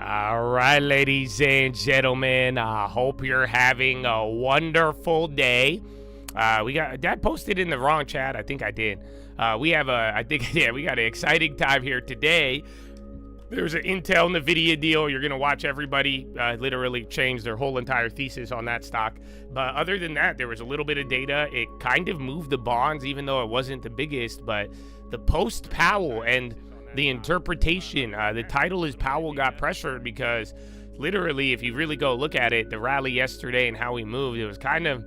All right, ladies and gentlemen, I hope you're having a wonderful day. Dad posted in the wrong chat. I think I did. We got an exciting time here today. There's an Intel Nvidia deal. You're going to watch everybody literally change their whole entire thesis on that stock. But other than that, there was a little bit of data. It kind of moved the bonds, even though it wasn't the biggest. But the post-Powell and the interpretation, the title is Powell got pressured, because literally, if you really go look at it, the rally yesterday and how he moved, it was kind of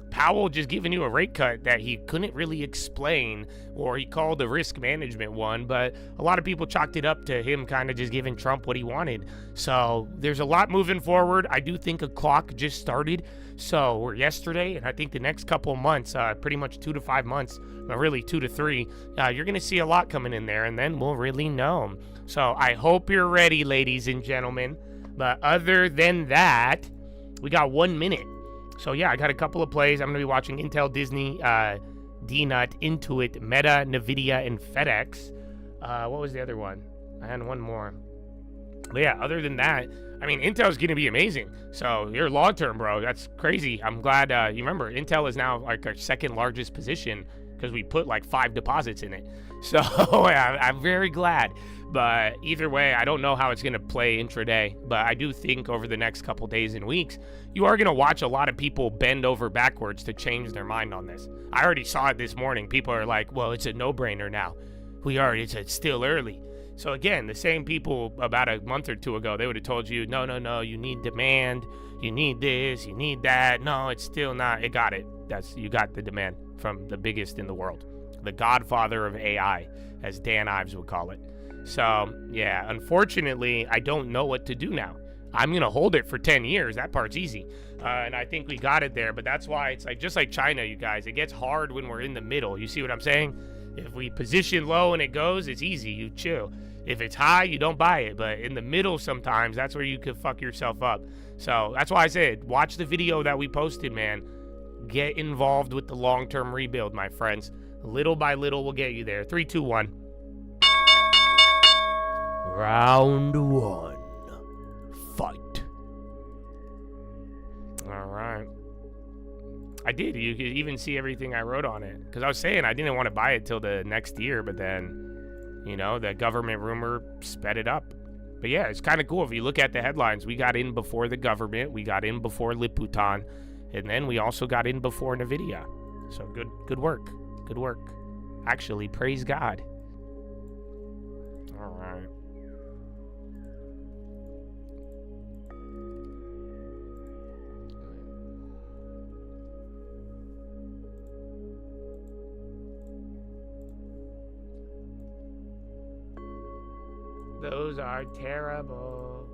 Powell just giving you a rate cut that he couldn't really explain, or he called a risk management one, but a lot of people chalked it up to him kind of just giving Trump what he wanted. So there's a lot moving forward. I do think a clock just started. So we're yesterday, and I think the next couple of months, pretty much 2 to 5 months, but really 2 to 3, you're going to see a lot coming in there, and then we'll really know. So I hope you're ready, ladies and gentlemen. But other than that, we got 1 minute. So yeah, I got a couple of plays. I'm going to be watching Intel, Disney, DNUT, Intuit, Meta, Nvidia, and FedEx. What was the other one? I had one more. But yeah, other than that, I mean, Intel's going to be amazing. So you're long-term, bro. That's crazy. I'm glad, you remember, Intel is now like our second largest position because we put like 5 deposits in it. So yeah, I'm very glad. But either way, I don't know how it's going to play intraday. But I do think over the next couple days and weeks, you are going to watch a lot of people bend over backwards to change their mind on this. I already saw it this morning. People are like, well, it's a no-brainer now. It's still early. So again, the same people about a month or two ago, they would have told you, no, you need demand, you need this, you need that. No, it's still not. You got the demand from the biggest in the world, the godfather of AI, as Dan Ives would call it. So yeah, unfortunately, I don't know what to do now. I'm going to hold it for 10 years. That part's easy. And I think we got it there, but that's why it's like, just like China, you guys, it gets hard when we're in the middle. You see what I'm saying? If we position low and it goes, it's easy. You chill. If it's high, you don't buy it. But in the middle sometimes, that's where you could fuck yourself up. So that's why I said, watch the video that we posted, man. Get involved with the long-term rebuild, my friends. Little by little, we'll get you there. 3, 2, 1. Round 1. Fight. All right. I did. You could even see everything I wrote on it. Because I was saying I didn't want to buy it till the next year, but then, you know, the government rumor sped it up. But yeah, it's kind of cool. If you look at the headlines, we got in before the government, we got in before Putin, and then we also got in before Nvidia. So good work. Good work. Actually, praise God. All right. Those are terrible.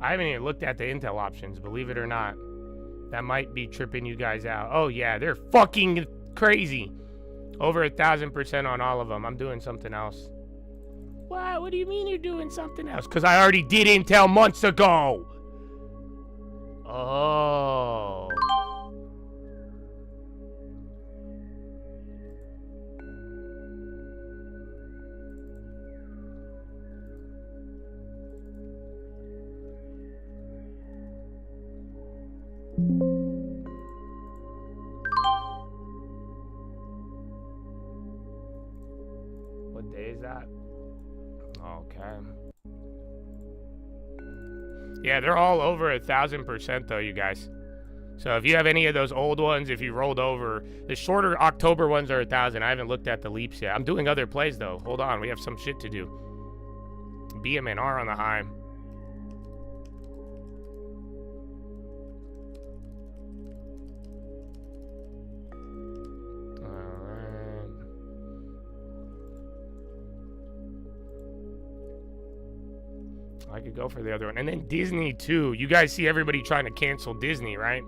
I haven't even looked at the Intel options, believe it or not. That might be tripping you guys out. Oh yeah, they're fucking crazy. Over 1,000% on all of them. I'm doing something else. What do you mean you're doing something else? Because I already did Intel months ago. Oh. What day is that? Okay. Yeah, they're all over 1,000% though, you guys. So if you have any of those old ones, if you rolled over, the shorter October ones are 1,000. I haven't looked at the leaps yet. I'm doing other plays though. Hold on, we have some shit to do. BMNR on the high. I could go for the other one. And then Disney, too. You guys see everybody trying to cancel Disney, right?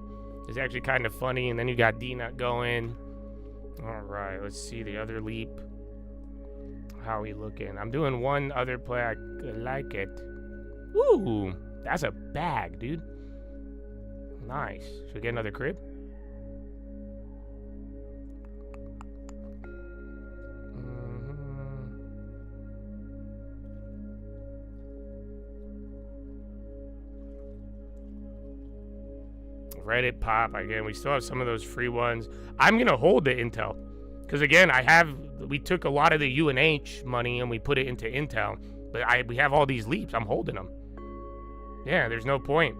It's actually kind of funny. And then you got D-Nut going. All right, let's see the other leap. How are we looking? I'm doing one other play. I like it. Ooh, that's a bag, dude. Nice. Should we get another crib? Reddit pop again. We still have some of those free ones. I'm gonna hold the Intel because again, we took a lot of the UNH money and we put it into Intel, but we have all these leaps. I'm holding them. Yeah, there's no point.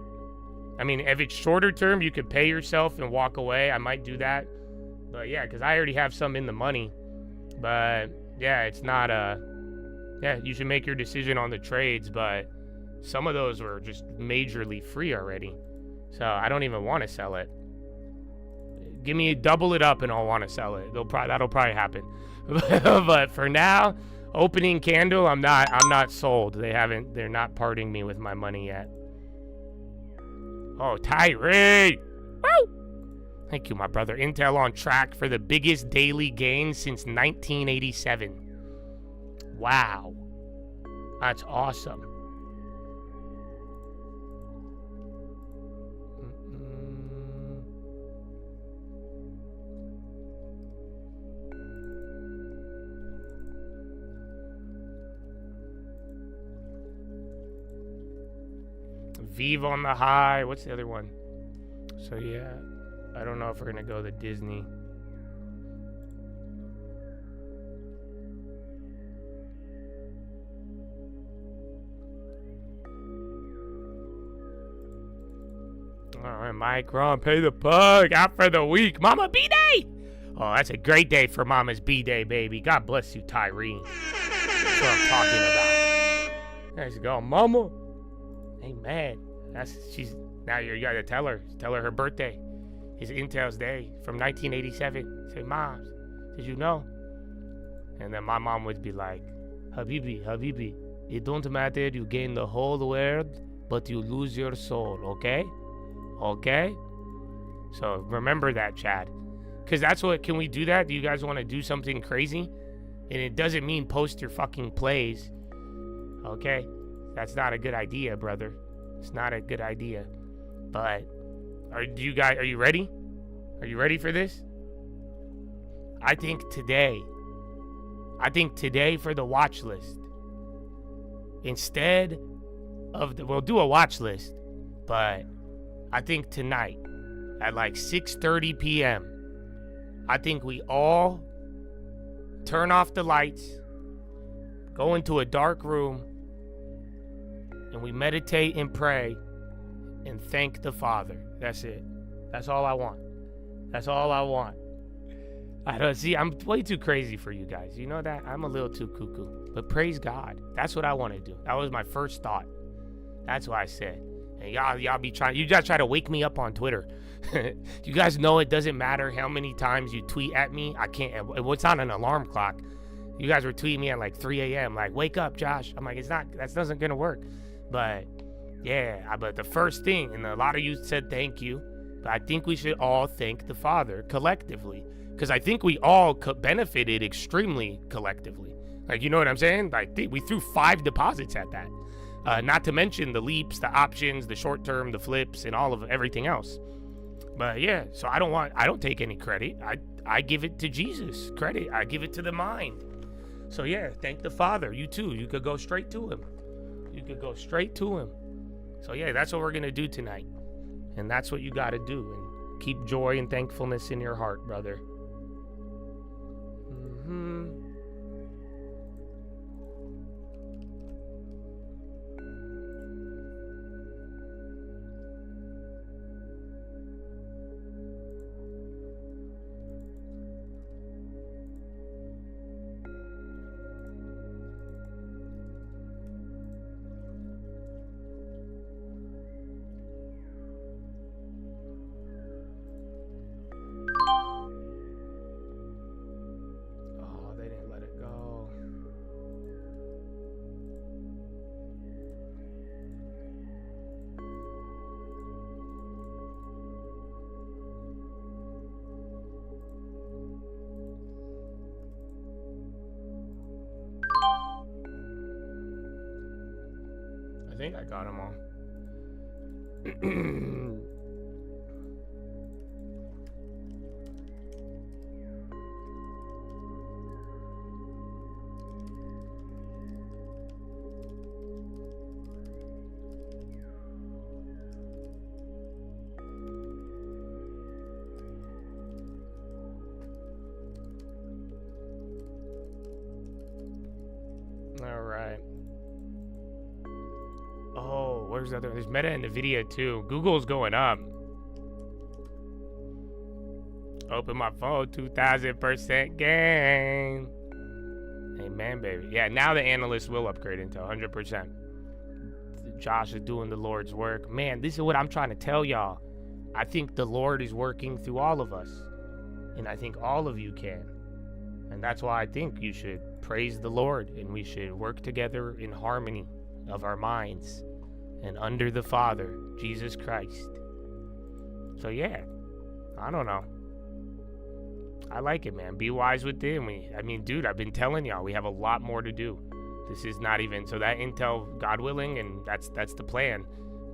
I mean, if it's shorter term, you could pay yourself and walk away. I might do that, but yeah, because I already have some in the money. But yeah, it's not yeah, you should make your decision on the trades, but some of those were just majorly free already. So I don't even want to sell it. Give me double it up and I'll want to sell it. That'll probably happen. But for now, opening candle, I'm not sold. They're not parting me with my money yet. Oh, Tyree! Woo! Thank you, my brother. Intel on track for the biggest daily gain since 1987. Wow. That's awesome. Vive on the high. What's the other one? So yeah, I don't know if we're gonna go to Disney. All right, Mike, Ron, pay the pug out for the week. Mama B-Day. Oh, that's a great day for Mama's B-Day, baby. God bless you, Tyree. That's what I'm talking about. Let's go, Mama. Amen. Now you gotta tell her birthday is Intel's day from 1987. Say, Moms, did you know? And then my mom would be like, Habibi, it don't matter. You gain the whole world, but you lose your soul. Okay? So remember that, Chad, because that's what. Can we do that? Do you guys want to do something crazy? And it doesn't mean post your fucking plays. Okay? That's not a good idea, brother. It's not a good idea. But are you ready? Are you ready for this? I think today for the watch list, instead of we'll do a watch list, but I think tonight at like 6:30 p.m., I think we all turn off the lights, go into a dark room, and we meditate and pray and thank the Father. That's it. That's all I want. That's all I want. I don't see. I'm way too crazy for you guys. You know that? I'm a little too cuckoo. But praise God. That's what I want to do. That was my first thought. That's what I said. And y'all be trying. You guys try to wake me up on Twitter. You guys know it doesn't matter how many times you tweet at me. I can't. It's not an alarm clock. You guys were tweeting me at like 3 a.m. Like, wake up, Josh. I'm like, it's not. That doesn't gonna work. But yeah, but the first thing, and a lot of you said thank you, but I think we should all thank the Father collectively, because I think we all benefited extremely collectively. Like, you know what I'm saying? Like, we threw 5 deposits at that, not to mention the leaps, the options, the short term, the flips, and all of everything else. But yeah, so I don't take any credit. I give it to Jesus credit. I give it to the mind. So yeah, thank the Father. You too. You could go straight to him. You could go straight to him. So yeah, that's what we're going to do tonight. And that's what you got to do. And keep joy and thankfulness in your heart, brother. think I got them all. All right. Oh, where's the other? There's Meta and Nvidia too. Google's going up. Open my phone, 2,000% gain. Amen, baby. Yeah, now the analysts will upgrade Intel, 100%. Josh is doing the Lord's work. Man, this is what I'm trying to tell y'all. I think the Lord is working through all of us. And I think all of you can. And that's why I think you should praise the Lord, and we should work together in harmony of our minds and under the Father, Jesus Christ. So yeah, I don't know. I like it, man. Be wise with it. I mean, dude, I've been telling y'all, we have a lot more to do. This is not even, so that Intel, God willing, and that's the plan.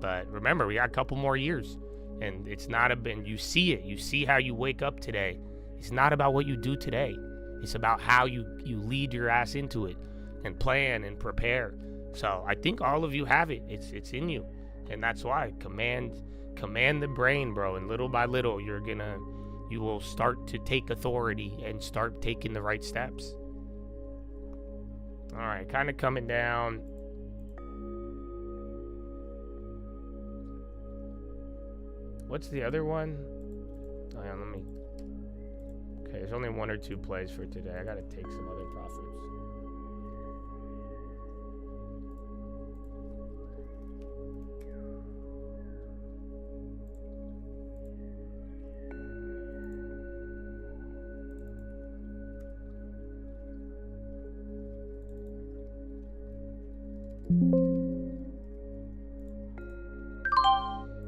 But remember, we got a couple more years, and it's not you see it. You see how you wake up today. It's not about what you do today. It's about how you lead your ass into it and plan and prepare. So I think all of you have it. It's in you. And that's why command the brain, bro. And little by little, you will start to take authority and start taking the right steps. All right, kind of coming down. What's the other one? Oh, yeah, let me. Okay, there's only 1 or 2 plays for today. I gotta take some other profits.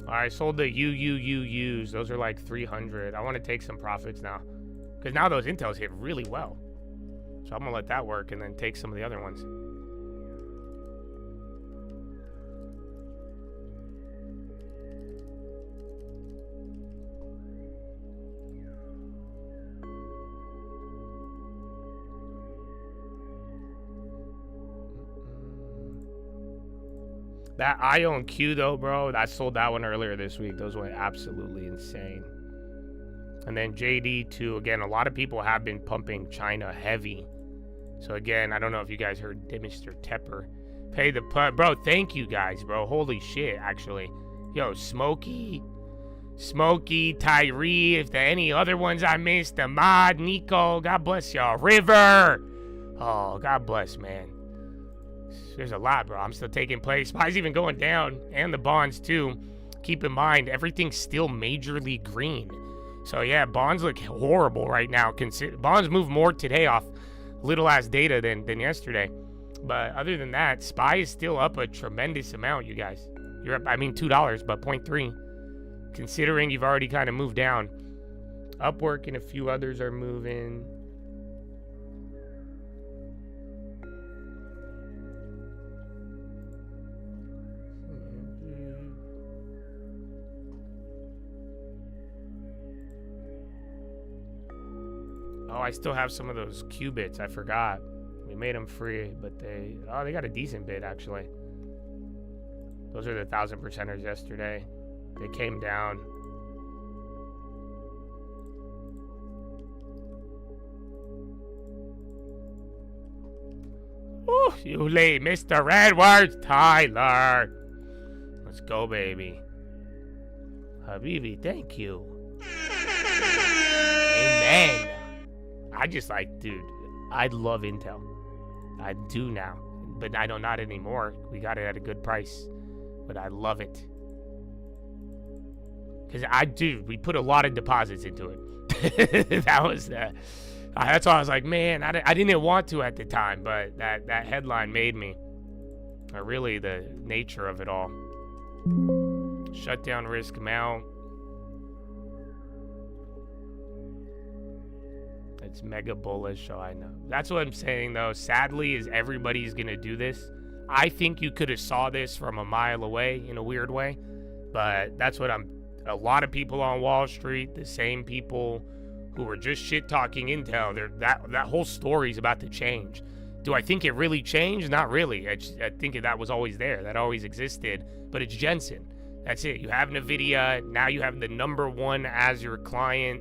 I sold the UUUUs. Those are like 300. I want to take some profits now. Because now those Intels hit really well. So I'm going to let that work and then take some of the other ones. That Ion Q though, bro, I sold that one earlier this week. Those went absolutely insane. And then JD2, again, a lot of people have been pumping China heavy. So again, I don't know if you guys heard Mr. Tepper pay the put. Bro, thank you guys, bro. Holy shit, actually. Yo, Smokey, Tyree, if there any other ones I missed, Ahmad, Nico, God bless y'all. River. Oh, God bless, man. There's a lot, bro. I'm still taking place. SPY's even going down, and the bonds too. Keep in mind, everything's still majorly green. So yeah, bonds look horrible right now. Bonds move more today off little ass data than yesterday. But other than that, SPY is still up a tremendous amount, you guys. You're up, I mean $2, but 0.3. Considering you've already kind of moved down. Upwork and a few others are moving. Oh, I still have some of those qubits. I forgot. We made them free, but they got a decent bid, actually. Those are the 1,000%ers yesterday. They came down. Ooh, you late, Mr. Edwards, Tyler. Let's go, baby. Habibi, thank you. Amen. I just like, dude, I love Intel. I do now, but I don't not anymore. We got it at a good price, but I love it. Because we put a lot of deposits into it. That's why I was like, man, I didn't want to at the time, but that headline made me. Really the nature of it all. Shutdown risk amount. It's mega bullish, so I know. That's what I'm saying, though. Sadly, is everybody's going to do this. I think you could have saw this from a mile away in a weird way, but that's what a lot of people on Wall Street, the same people who were just shit talking Intel, that whole story's about to change. Do I think it really changed? Not really. I think that was always there. That always existed. But it's Jensen. That's it. You have NVIDIA. Now you have the #1 as your client.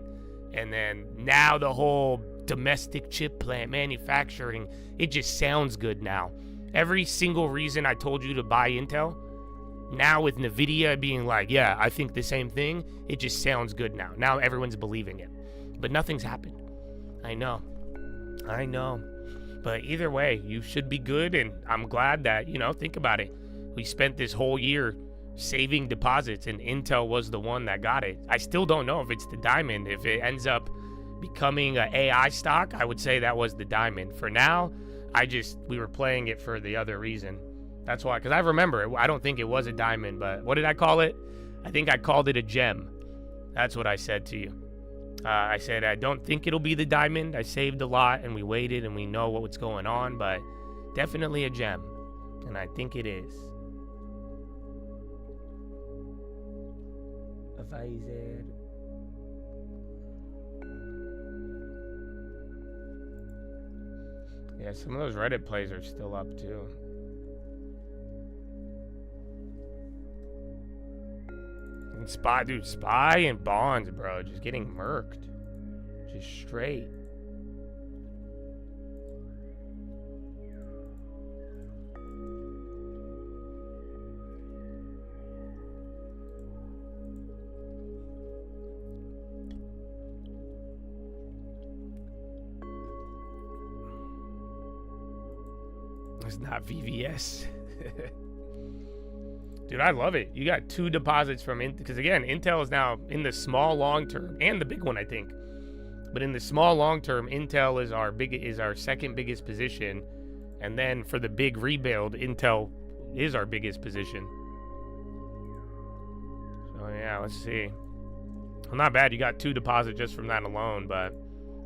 And then now the whole domestic chip plant manufacturing, it just sounds good now. Every single reason I told you to buy Intel, now with NVIDIA being like, yeah, I think the same thing, it just sounds good now. Now everyone's believing it. But nothing's happened. I know. But either way, you should be good, and I'm glad that, think about it. We spent this whole year saving deposits, and Intel was the one that got it. I still don't know if it's the diamond. If it ends up becoming an AI stock, I would say that was the diamond. For now, we were playing it for the other reason. That's why, because I remember it. I don't think it was a diamond, but what did I call it? I think I called it a gem. That's what I said to you. I said, I don't think it'll be the diamond. I saved a lot, and we waited, and we know what's going on, but definitely a gem. And I think it is. Yeah, some of those Reddit plays are still up, too. And Spy and Bonds, bro, just getting murked. Just straight. It's not VVS. Dude, I love it. You got 2 deposits from Intel, because again, Intel is now in the small long term and the big one, I think. But in the small long term, Intel is our second biggest position, and then for the big rebuild, Intel is our biggest position. So yeah, let's see. Well, not bad. You got 2 deposits just from that alone, but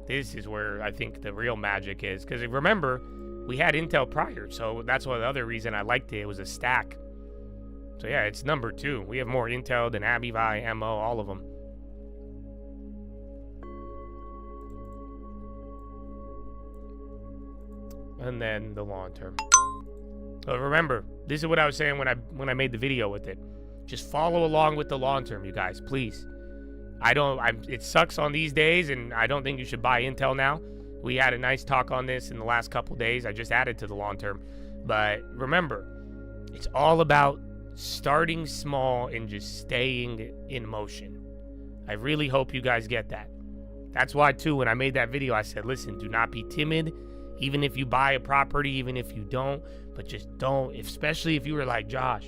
this is where I think the real magic is. Because remember, we had Intel prior, so that's why the other reason I liked it. It was a stack. So yeah, it's #2. We have more Intel than Abivi, MO, all of them. And then the long term. But remember, this is what I was saying when I made the video with it. Just follow along with the long term, you guys, please. It sucks on these days, and I don't think you should buy Intel now. We had a nice talk on this in the last couple days. I just added to the long term. But remember, it's all about starting small and just staying in motion. I really hope you guys get that. That's why, too, when I made that video, I said, listen, do not be timid. Even if you buy a property, even if you don't, but just don't, especially if you were like, Josh,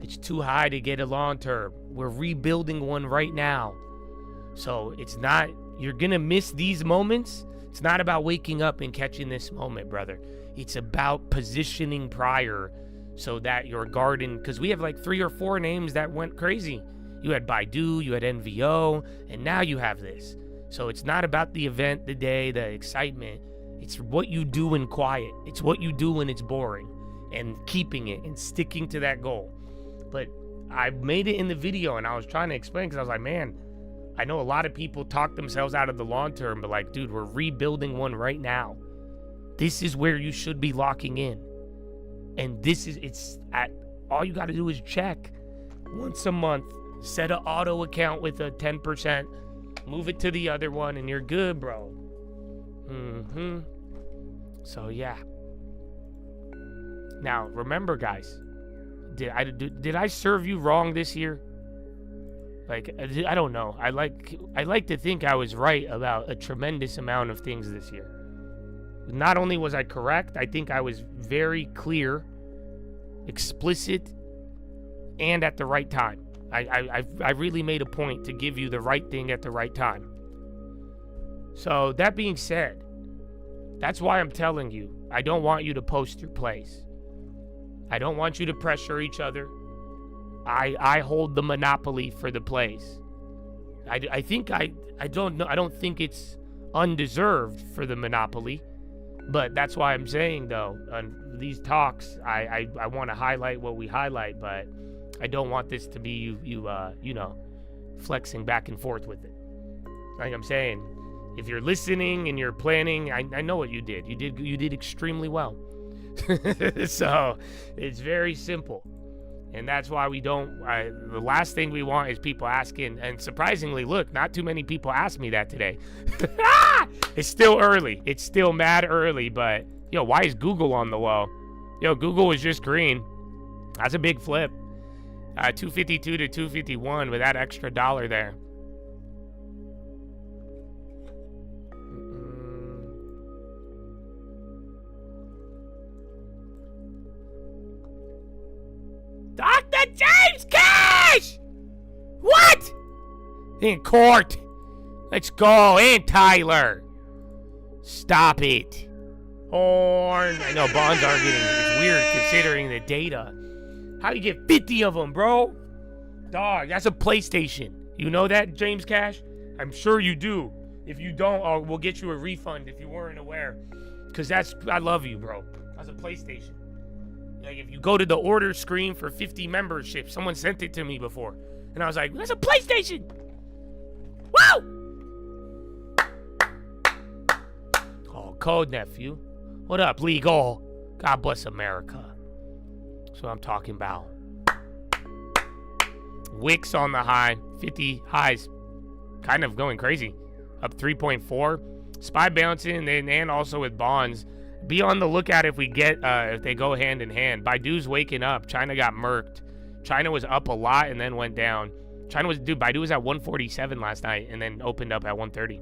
it's too high to get a long term. We're rebuilding one right now. So it's not, you're going to miss these moments. It's not about waking up and catching this moment, brother. It's about positioning prior so that your garden, because we have like 3 or 4 names that went crazy. You had Baidu, you had NVO, and now you have this. So it's not about the event, the day, the excitement. It's what you do in quiet. It's what you do when it's boring, and keeping it and sticking to that goal. But I made it in the video, and I was trying to explain, because I was like, man, I know a lot of people talk themselves out of the long term, but like, dude, we're rebuilding one right now. This is where you should be locking in. And all you got to do is check once a month, set an auto account with a 10%, move it to the other one, and you're good, bro. So yeah. Now, remember, guys, did I serve you wrong this year? Like, I don't know. I like to think I was right about a tremendous amount of things this year. Not only was I correct, I think I was very clear, explicit, and at the right time. I really made a point to give you the right thing at the right time. So that being said, that's why I'm telling you, I don't want you to post your plays. I don't want you to pressure each other. I hold the monopoly for the plays. I don't think it's undeserved for the monopoly. But that's why I'm saying, though, on these talks, I want to highlight what we highlight, but I don't want this to be you know, flexing back and forth with it. Like I'm saying, if you're listening and you're planning, I know what you did. You did extremely well. So it's very simple. And that's why we don't, the last thing we want is people asking, and surprisingly, look, not too many people asked me that today. It's still early. It's still mad early, but, yo, why is Google on the low? Yo, Google was just green. That's a big flip. 252 to 251 with that extra dollar there. Dr. James Cash! What? In court. Let's go. And Tyler. Stop it. Horn. I know bonds aren't getting, it's weird considering the data. How do you get 50 of them, bro? Dog, that's a PlayStation. You know that, James Cash? I'm sure you do. If you don't, we'll get you a refund if you weren't aware. Because I love you, bro. That's a PlayStation. Like, if you go to the order screen for 50 memberships, someone sent it to me before. And I was like, that's a PlayStation. Woo! Oh, code nephew. What up, legal? God bless America. That's what I'm talking about. Wicks on the high. 50 highs. Kind of going crazy. Up 3.4. SPY bouncing and also with bonds. Be on the lookout if we get if they go hand in hand. Baidu's waking up. China got murked. China was up a lot and then went down. Baidu was at 147 last night and then opened up at 130.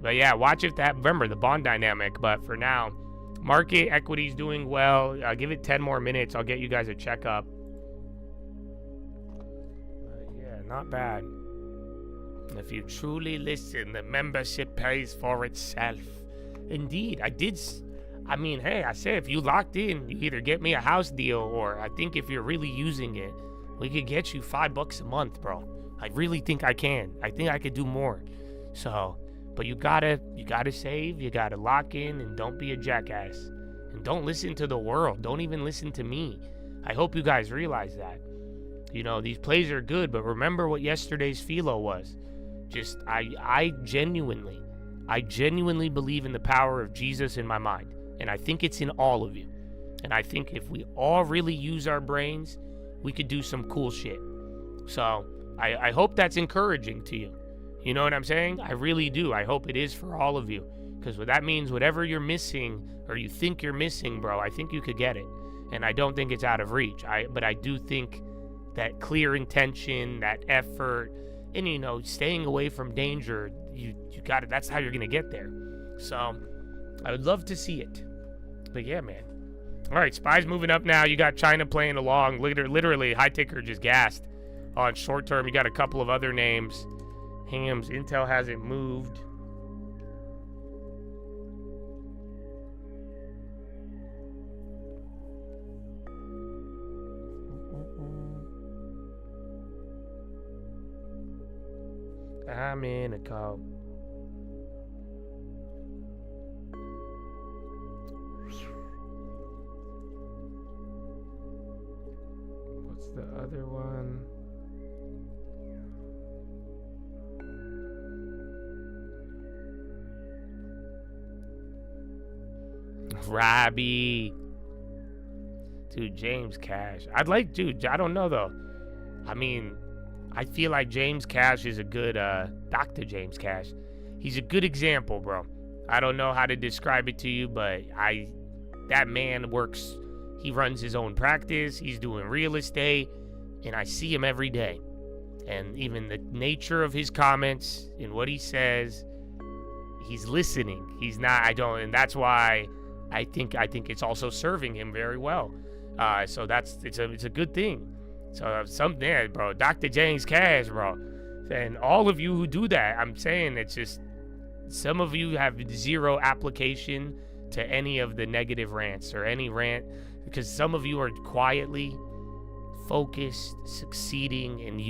But yeah, watch if that. Remember the bond dynamic. But for now, market equity's doing well. Give it 10 more minutes. I'll get you guys a checkup. Yeah, not bad. If you truly listen, the membership pays for itself. Indeed, I mean, hey, I say if you locked in, you either get me a house deal, or I think if you're really using it, we could get you $5 a month, bro. I really think I can. I think I could do more. So, but you gotta save, you gotta lock in, and don't be a jackass. And don't listen to the world. Don't even listen to me. I hope you guys realize that. You know, these plays are good, but remember what yesterday's philo was. Just, I genuinely believe in the power of Jesus in my mind. And I think it's in all of you. And I think if we all really use our brains, we could do some cool shit. So I hope that's encouraging to you. You know what I'm saying? I really do. I hope it is for all of you. Because what that means, whatever you're missing or you think you're missing, bro, I think you could get it. And I don't think it's out of reach. But I do think that clear intention, that effort, and, you know, staying away from danger, you got it. That's how you're going to get there. So I would love to see it. But yeah, man. All right, SPY's moving up now. You got China playing along. Literally, high ticker just gassed. On short term, you got a couple of other names. Hams, Intel hasn't moved. I'm in a call. What's the other one? Robbie. Dude, James Cash. Dude, I don't know though. I mean, I feel like James Cash is a good, Dr. James Cash. He's a good example, bro. I don't know how to describe it to you, but that man works, he runs his own practice, he's doing real estate, and I see him every day. And even the nature of his comments and what he says, he's listening. And that's why I think it's also serving him very well. So it's a good thing. So something, bro, Dr. James Cash, bro. And all of you who do that, I'm saying it's just, some of you have zero application to any of the negative rants or any rant, because some of you are quietly focused, succeeding, and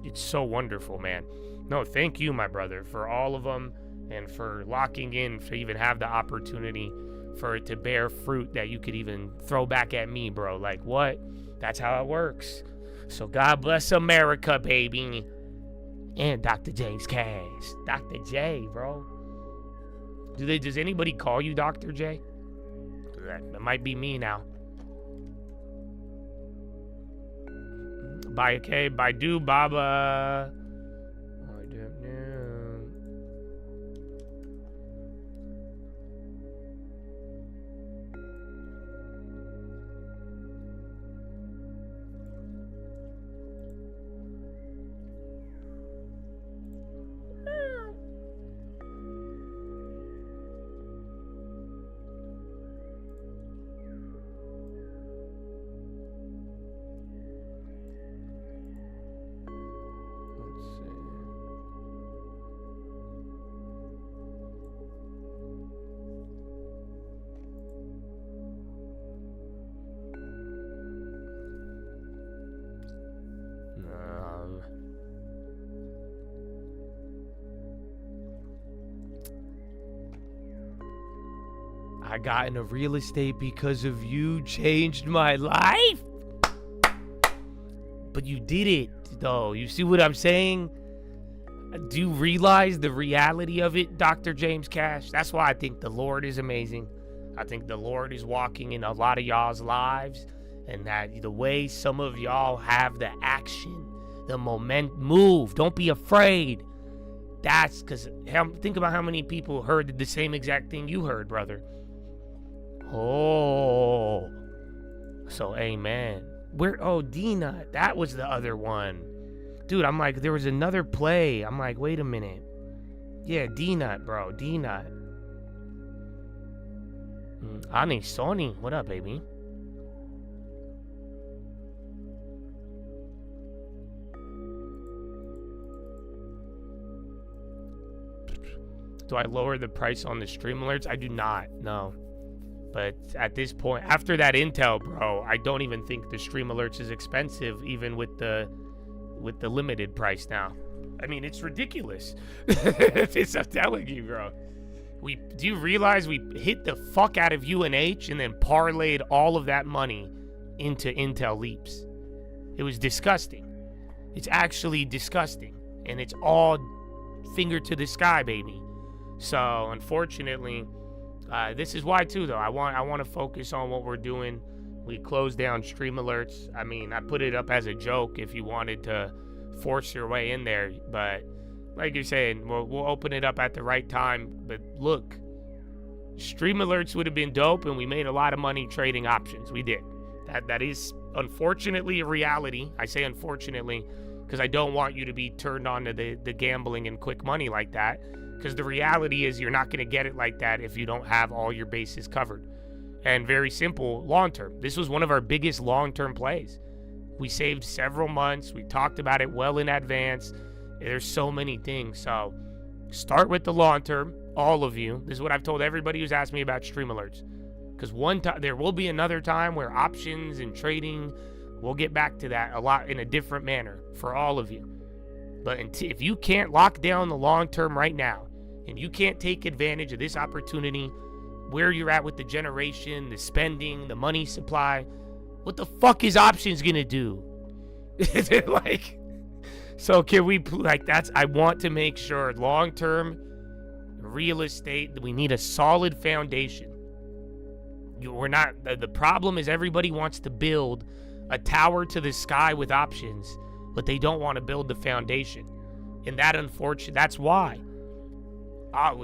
it's so wonderful, man. No, thank you, my brother, for all of them and for locking in, to even have the opportunity for it to bear fruit that you could even throw back at me, bro. Like, what? That's how it works. So God bless America, baby. And Dr. James Cash. Dr. J, bro. Does anybody call you Dr. J? That might be me now. Bye, okay. Baidu, Baba. I don't know. I got into real estate because of you. Changed my life. But you did it, though. You see what I'm saying? Do you realize the reality of it, Dr. James Cash? That's why I think the Lord is amazing. I think the Lord is walking in a lot of y'all's lives, and that the way some of y'all have the action, the move. Don't be afraid. That's because think about how many people heard the same exact thing you heard, brother. Oh, so amen. D-Nut, that was the other one. Dude, I'm like, there was another play. I'm like, wait a minute. Yeah, D-Nut, bro, D-Nut. Ani Sony, what up, baby? Do I lower the price on the stream alerts? I do not, no. But at this point, after that intel, bro, I don't even think the stream alerts is expensive, even with the limited price now. I mean, it's ridiculous. I'm telling you, bro. Do you realize we hit the fuck out of UNH and then parlayed all of that money into Intel Leaps? It was disgusting. It's actually disgusting. And it's all finger to the sky, baby. So, unfortunately, this is why, too, though. I want to focus on what we're doing. We closed down stream alerts. I mean, I put it up as a joke if you wanted to force your way in there. But like you're saying, we'll open it up at the right time. But look, stream alerts would have been dope, and we made a lot of money trading options. We did. That is unfortunately a reality. I say unfortunately because I don't want you to be turned on to the gambling and quick money like that. Because the reality is you're not going to get it like that if you don't have all your bases covered. And very simple, long-term. This was one of our biggest long-term plays. We saved several months. We talked about it well in advance. There's so many things. So start with the long-term, all of you. This is what I've told everybody who's asked me about stream alerts. Because one time, there will be another time where options and trading, we'll get back to that a lot in a different manner for all of you. But if you can't lock down the long-term right now, and you can't take advantage of this opportunity, where you're at with the generation, the spending, the money supply, what the fuck is options gonna do? Like, so can we, like, I want to make sure long-term real estate, we need a solid foundation. The problem is everybody wants to build a tower to the sky with options, but they don't want to build the foundation. And that's why.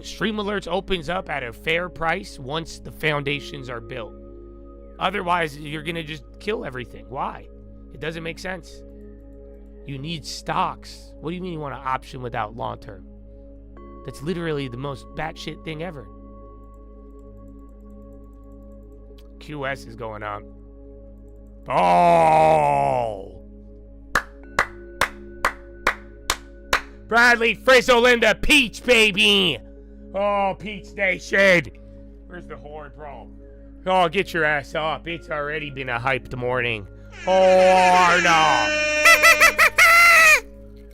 Stream alerts opens up at a fair price once the foundations are built. Otherwise, you're going to just kill everything. Why? It doesn't make sense. You need stocks. What do you mean you want an option without long term? That's literally the most batshit thing ever. QS is going up. Oh! Bradley Frizzolinda Peach, baby! Oh, Peach Nation! Where's the horn, bro? Oh, get your ass up. It's already been a hyped morning. Oh, no!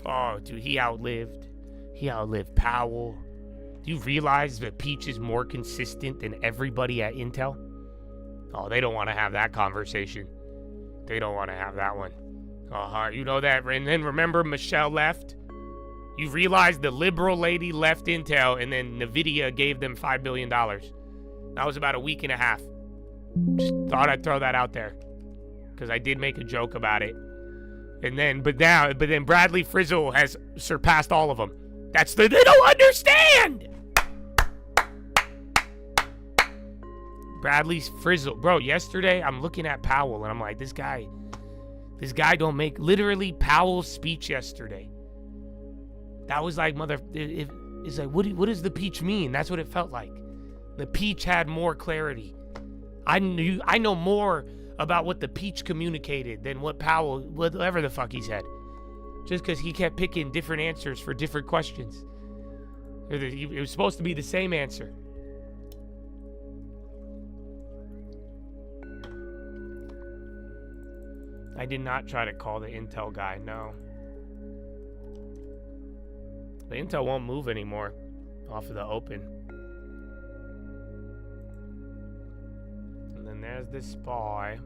Oh, dude, he outlived Powell. Do you realize that Peach is more consistent than everybody at Intel? Oh, they don't want to have that conversation. They don't want to have that one. You know that. And then remember Michelle left? You realize the liberal lady left Intel and then NVIDIA gave them $5 billion. That was about a week and a half. Just thought I'd throw that out there. Because I did make a joke about it. But then Bradley Frizzle has surpassed all of them. They don't understand! Bradley's Frizzle. Bro, yesterday I'm looking at Powell and I'm like, this guy don't make, literally Powell's speech yesterday. That was like, it's like, what does the peach mean? That's what it felt like. The peach had more clarity. I know more about what the peach communicated than what Powell, whatever the fuck he said. Just because he kept picking different answers for different questions. It was supposed to be the same answer. I did not try to call the Intel guy, no. The Intel won't move anymore off of the open. And then there's the SPY.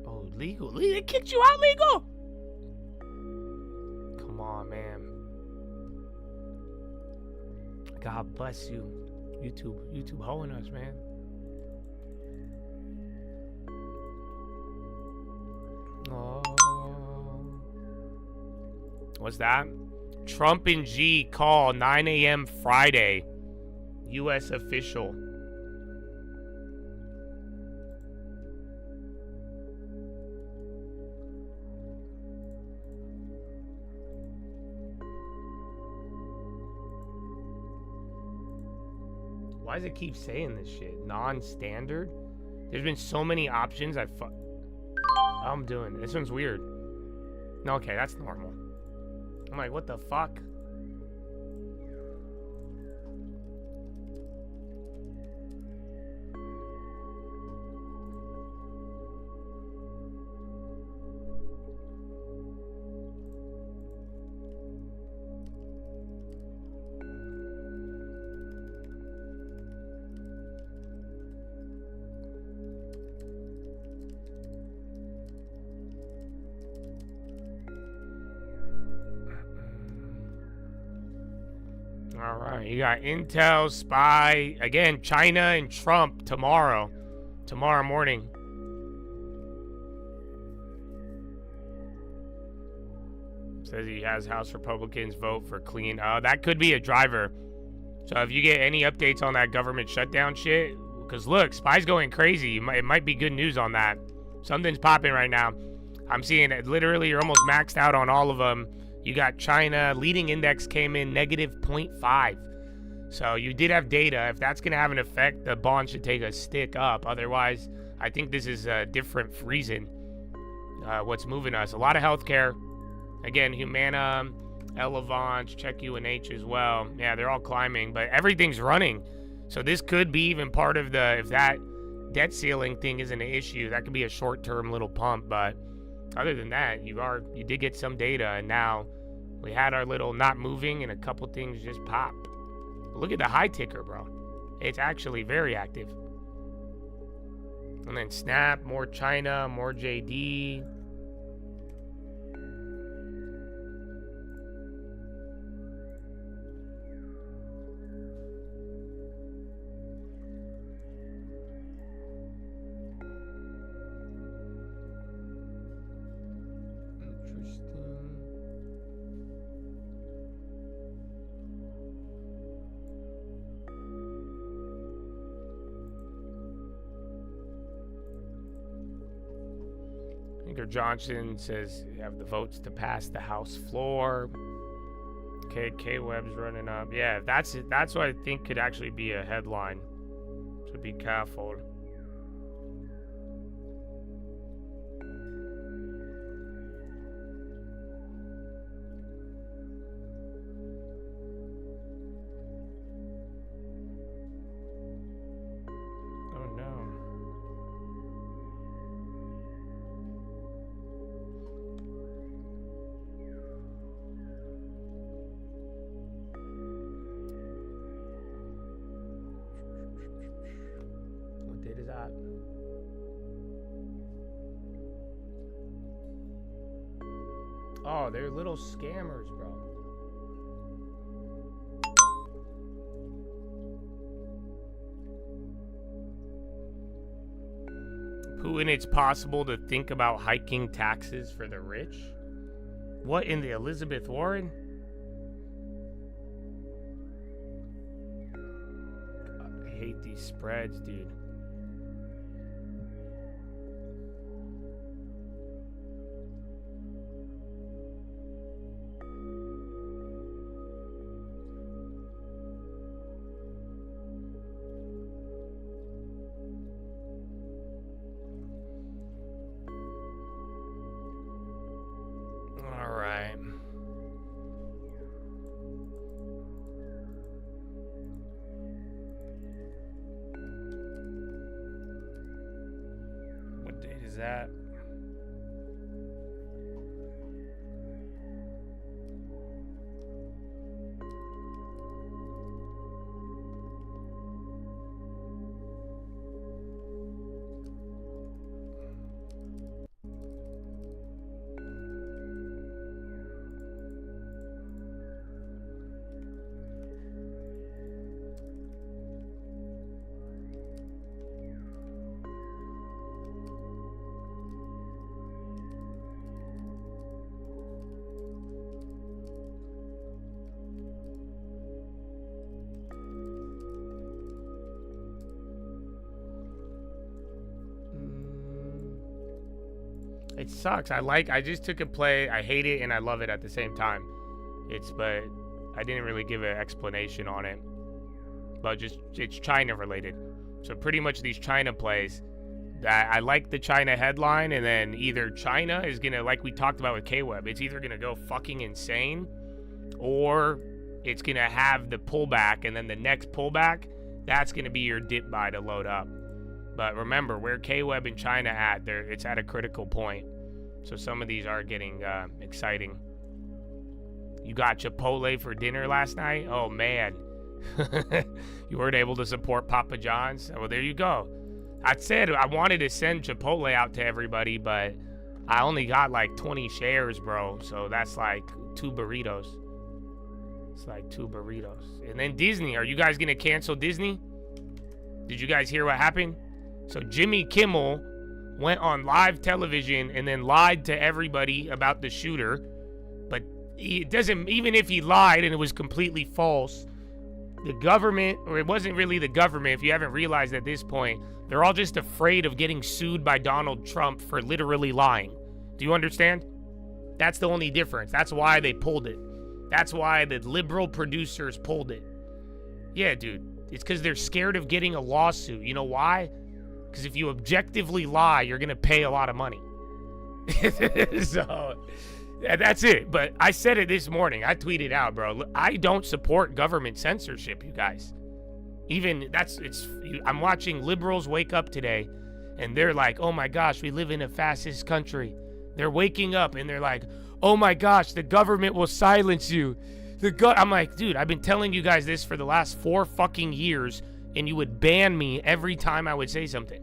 Oh, legal. They kicked you out, legal? Come on, man. God bless you. YouTube hoeing us, man. Oh. What's that? Trump and G call 9 a.m. Friday. U.S. official. Why does it keep saying this shit? Non-standard? There's been so many options. I'm doing this one's weird. Okay, that's normal. I'm like, what the fuck? All right, you got Intel, SPY, again, China and Trump tomorrow morning. Says he has House Republicans vote for clean. That could be a driver. So if you get any updates on that government shutdown shit, because look, SPY's going crazy. It might be good news on that. Something's popping right now. I'm seeing it. Literally, you're almost maxed out on all of them. You got China, leading index came in negative 0.5. So you did have data. If that's going to have an effect, the bond should take a stick up. Otherwise, I think this is a different reason what's moving us. A lot of healthcare. Again, Humana, Elevance, Check UNH as well. Yeah, they're all climbing, but everything's running. So this could be even part of if that debt ceiling thing isn't an issue, that could be a short-term little pump. But other than that, you did get some data, and now we had our little not moving, and a couple things just pop. Look at the high ticker, bro. It's actually very active. And then Snap, more China, more JD. Johnson says you have the votes to pass the House floor. Okay, K-Web's running up. Yeah, that's it. That's what I think could actually be a headline. So be careful. that. Oh, they're little scammers, bro. Putin, it's possible to think about hiking taxes for the rich? What, in the Elizabeth Warren? I hate these spreads, dude. That it sucks. I just took a play. I hate it and I love it at the same time. But I didn't really give an explanation on it. But it's China related. So pretty much these China plays, I like the China headline, and then either China is gonna, like we talked about with K-Web, it's either gonna go fucking insane, or it's gonna have the pullback, and then the next pullback, that's gonna be your dip buy to load up. But remember, where K-Web and China at, it's at a critical point. So some of these are getting exciting. You got Chipotle for dinner last night? Oh, man. You weren't able to support Papa John's? Well, there you go. I said I wanted to send Chipotle out to everybody, but I only got like 20 shares, bro. So that's like 2 burritos. It's like 2 burritos. And then Disney. Are you guys going to cancel Disney? Did you guys hear what happened? So Jimmy Kimmel went on live television and then lied to everybody about the shooter. But it doesn't, even if he lied and it was completely false, the government, or it wasn't really the government, if you haven't realized at this point, they're all just afraid of getting sued by Donald Trump for literally lying. Do you understand? That's the only difference. That's why they pulled it. That's why the liberal producers pulled it. Yeah, dude. It's because they're scared of getting a lawsuit. You know why? Because if you objectively lie, you're going to pay a lot of money. So, yeah, that's it. But I said it this morning. I tweeted out, bro. I don't support government censorship, you guys. I'm watching liberals wake up today, and they're like, oh my gosh, we live in a fascist country. They're waking up, and they're like, oh my gosh, the government will silence you. I'm like, dude, I've been telling you guys this for the last 4 fucking years, and you would ban me every time I would say something.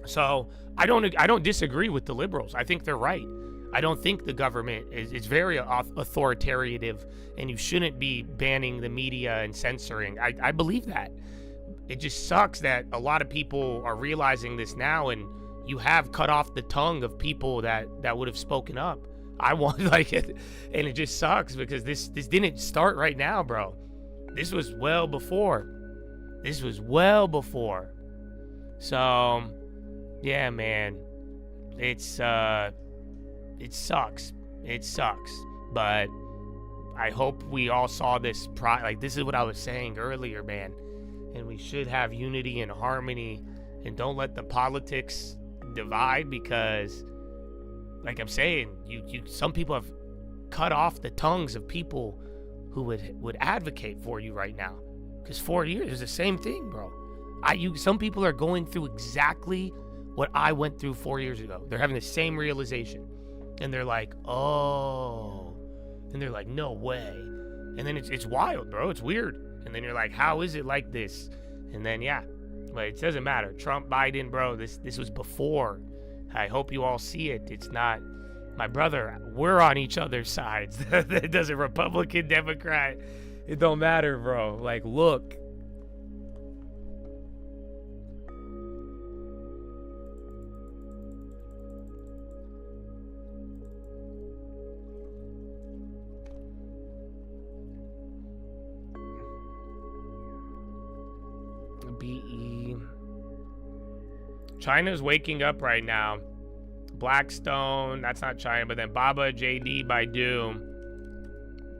So I don't disagree with the liberals. I think they're right. I don't think the government is very authoritative, and you shouldn't be banning the media and censoring. I believe that. It just sucks that a lot of people are realizing this now, and you have cut off the tongue of people that would have spoken up. I want like it, and it just sucks because this didn't start right now, bro. This was well before. So, yeah, man, it sucks. But I hope we all saw this. This is what I was saying earlier, man. And we should have unity and harmony, and don't let the politics divide, because, like I'm saying, some people have cut off the tongues of people who would advocate for you right now. Because 4 years is the same thing, bro. Some people are going through exactly what I went through 4 years ago. They're having the same realization. And they're like, oh. And they're like, no way. And then it's wild, bro. It's weird. And then you're like, how is it like this? And then, yeah. But it doesn't matter. Trump, Biden, bro, this was before. I hope you all see it. It's not, my brother, we're on each other's sides. It doesn't Republican, Democrat. It don't matter, bro. Like, look. BE. China's waking up right now. Blackstone, that's not China, but then Baba, JD, Baidu.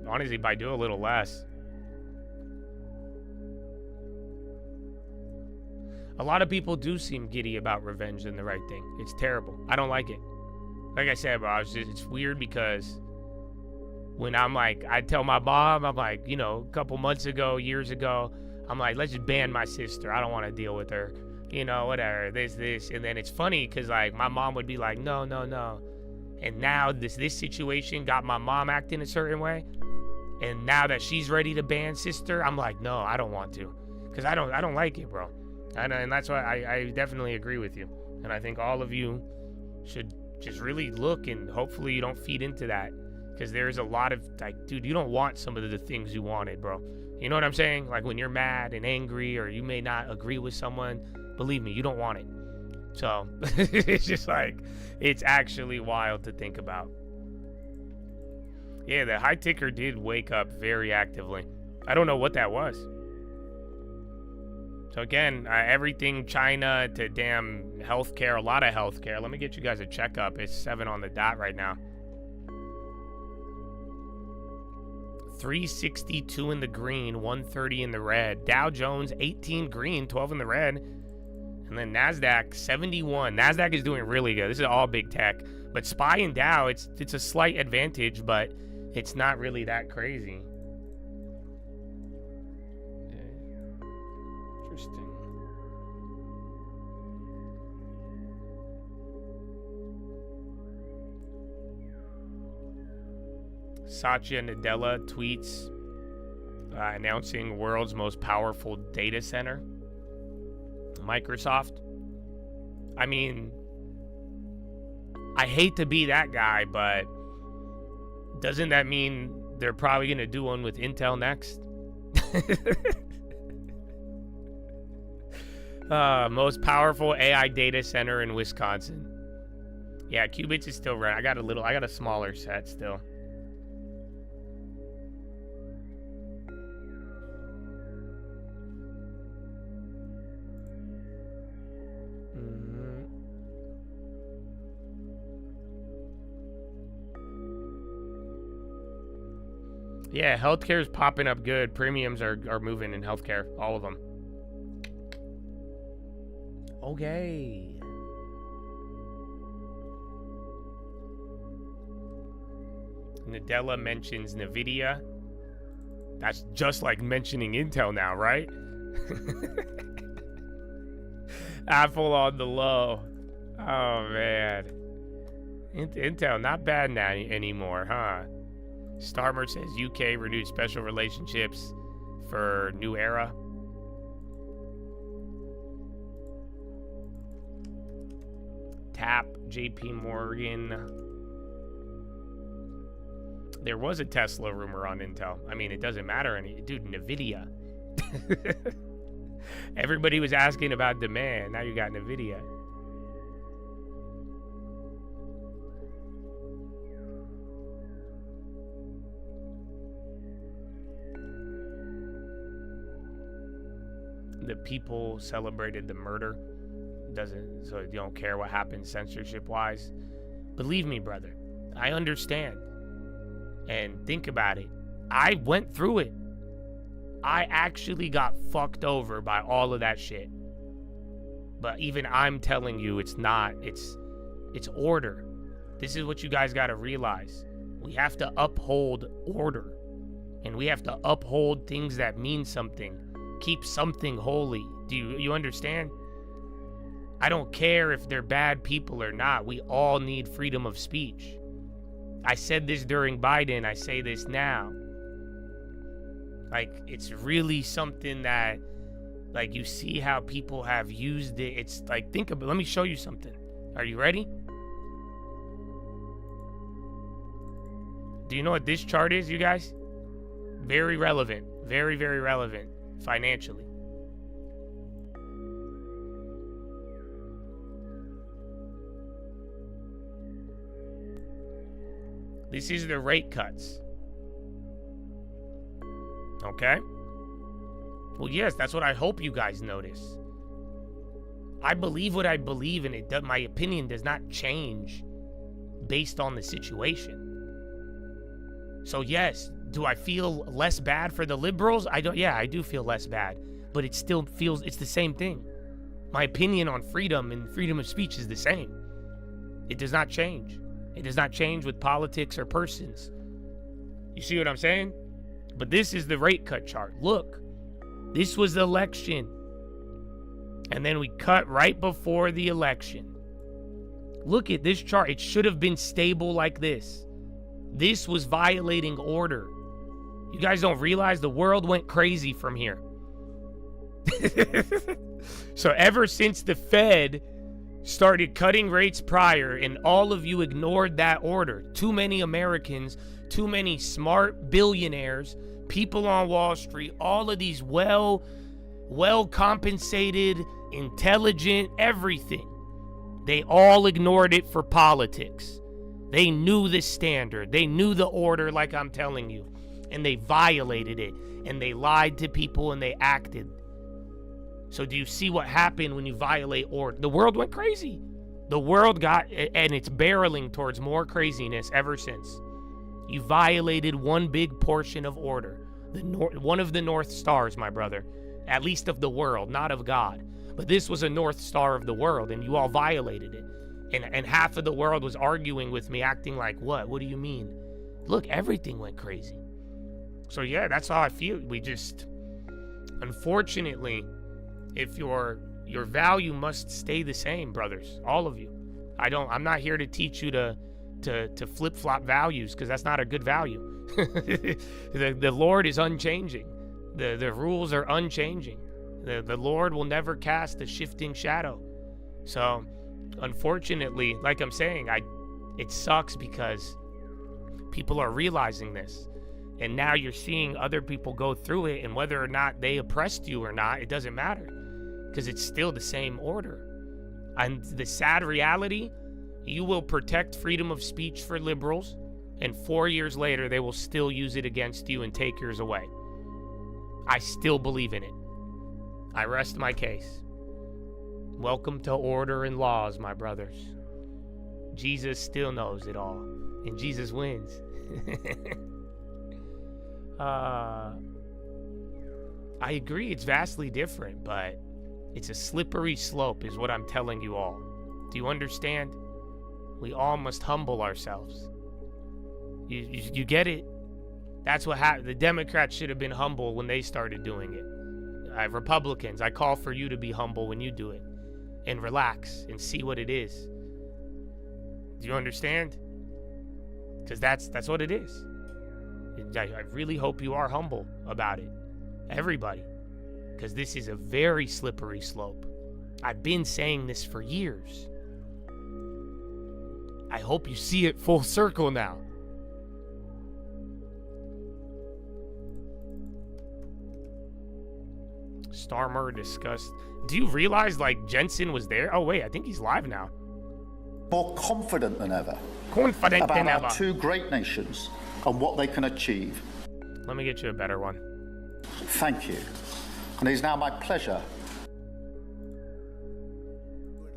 Honestly, Baidu a little less. A lot of people do seem giddy about revenge and the right thing. It's terrible. I don't like it. Like I said, bro, it's weird because when I'm like, I tell my mom, I'm like, you know, a couple months ago, years ago, I'm like, let's just ban my sister. I don't want to deal with her. You know, whatever, this. And then it's funny because, like, my mom would be like, no. And now this situation got my mom acting a certain way. And now that she's ready to ban sister, I'm like, no, I don't want to. Because I don't like it, bro. And that's why I definitely agree with you. And I think all of you should just really look, and hopefully you don't feed into that. Because there's a lot of, like, dude, you don't want some of the things you wanted, bro. You know what I'm saying? Like, when you're mad and angry, or you may not agree with someone, believe me, you don't want it. So it's just like, it's actually wild to think about. Yeah, the high ticker did wake up very actively. I don't know what that was. So again, everything China to damn healthcare, a lot of healthcare. Let me get you guys a checkup. It's 7 on the dot right now. 362 in the green, 130 in the red. Dow Jones 18 green, 12 in the red. And then NASDAQ 71. NASDAQ is doing really good. This is all big tech. But SPY and Dow, it's a slight advantage, but it's not really that crazy. Interesting. Satya Nadella tweets announcing world's most powerful data center. Microsoft. I mean, I hate to be that guy, but doesn't that mean they're probably going to do one with Intel next? Most powerful AI data center in Wisconsin. Yeah, qubits is still running. I got a smaller set still. Yeah, healthcare is popping up good. Premiums are moving in healthcare, all of them. Okay. Nadella mentions NVIDIA. That's just like mentioning Intel now, right? Apple on the low. Oh, man. Intel, not bad now anymore, huh? Starmer says UK renewed special relationships for new era. Tap, JP Morgan. There was a Tesla rumor on Intel. I mean, it doesn't matter dude, NVIDIA. Everybody was asking about demand. Now you got NVIDIA. The people celebrated the murder. So you don't care what happens censorship wise. Believe me, brother, I understand. And think about it. I went through it. I actually got fucked over by all of that shit. But even I'm telling you, it's not. It's order. This is what you guys got to realize. We have to uphold order. And we have to uphold things that mean something. Keep something holy. Do you understand? I don't care if they're bad people or not. We all need freedom of speech. I said this during Biden. I say this now. Like, it's really something that Like, you see how people have used it. It's like, think about, let me show you something. Are you ready? Do you know what this chart is, you guys? Very relevant. Very, very relevant financially. This is the rate cuts. Okay? Well, yes, that's what I hope you guys notice. I believe what I believe, and my opinion does not change based on the situation. So yes, do I feel less bad for the liberals? I do feel less bad, but it still feels it's the same thing. My opinion on freedom and freedom of speech is the same. It does not change. It does not change with politics or persons. You see what I'm saying? But this is the rate cut chart. Look, this was the election. And then we cut right before the election. Look at this chart. It should have been stable like this. This was violating order. You guys don't realize the world went crazy from here. So ever since the Fed started cutting rates prior and all of you ignored that order, too many Americans, too many smart billionaires, people on Wall Street, all of these well compensated, intelligent, everything, they all ignored it for politics. They knew the standard. They knew the order, like I'm telling you. And they violated it. And they lied to people and they acted. So do you see what happened when you violate order? The world went crazy. The world got, and it's barreling towards more craziness ever since. You violated one big portion of order. One of the North Stars, my brother. At least of the world, not of God. But this was a North Star of the world, and you all violated it. And half of the world was arguing with me, acting like, what? What do you mean? Look, everything went crazy. So yeah, that's how I feel. We just, unfortunately, if your value must stay the same, brothers, all of you. I'm not here to teach you to flip-flop values, because that's not a good value. The Lord is unchanging. The rules are unchanging. The Lord will never cast a shifting shadow. So, unfortunately, like I'm saying, it sucks because people are realizing this. And now you're seeing other people go through it, and whether or not they oppressed you or not, it doesn't matter, because it's still the same order. And the sad reality, you will protect freedom of speech for liberals, and 4 years later, they will still use it against you and take yours away. I still believe in it. I rest my case. Welcome to order and laws, my brothers. Jesus still knows it all, and Jesus wins. I agree it's vastly different, but it's a slippery slope is what I'm telling you all. Do you understand? We all must humble ourselves. You get it? That's what happened. The Democrats should have been humble when they started doing it. Republicans, I call for you to be humble when you do it. And relax and see what it is. Do you understand? Because that's what it is. I really hope you are humble about it. Everybody. Because this is a very slippery slope. I've been saying this for years. I hope you see it full circle now. Starmer discussed. Do you realize, like, Jensen was there? Oh, wait, I think he's live now. More confident than ever. Confident about than our ever. two great nations and what they can achieve. Let me get you a better one. Thank you. And it is now my pleasure.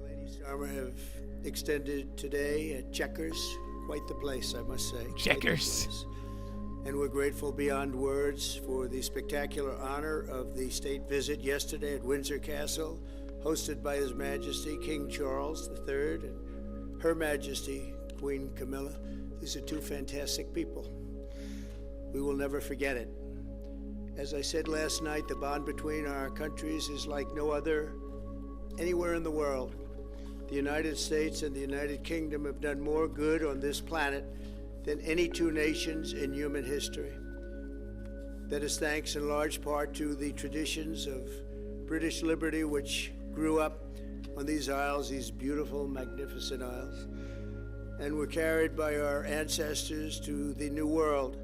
Lady Starmer have extended today at Checkers. Quite the place, I must say. Checkers. And we're grateful beyond words for the spectacular honor of the state visit yesterday at Windsor Castle, hosted by His Majesty King Charles III and Her Majesty Queen Camilla. These are two fantastic people. We will never forget it. As I said last night, the bond between our countries is like no other anywhere in the world. The United States and the United Kingdom have done more good on this planet than any two nations in human history. That is thanks in large part to the traditions of British liberty, which grew up on these isles, these beautiful, magnificent isles, and were carried by our ancestors to the New World.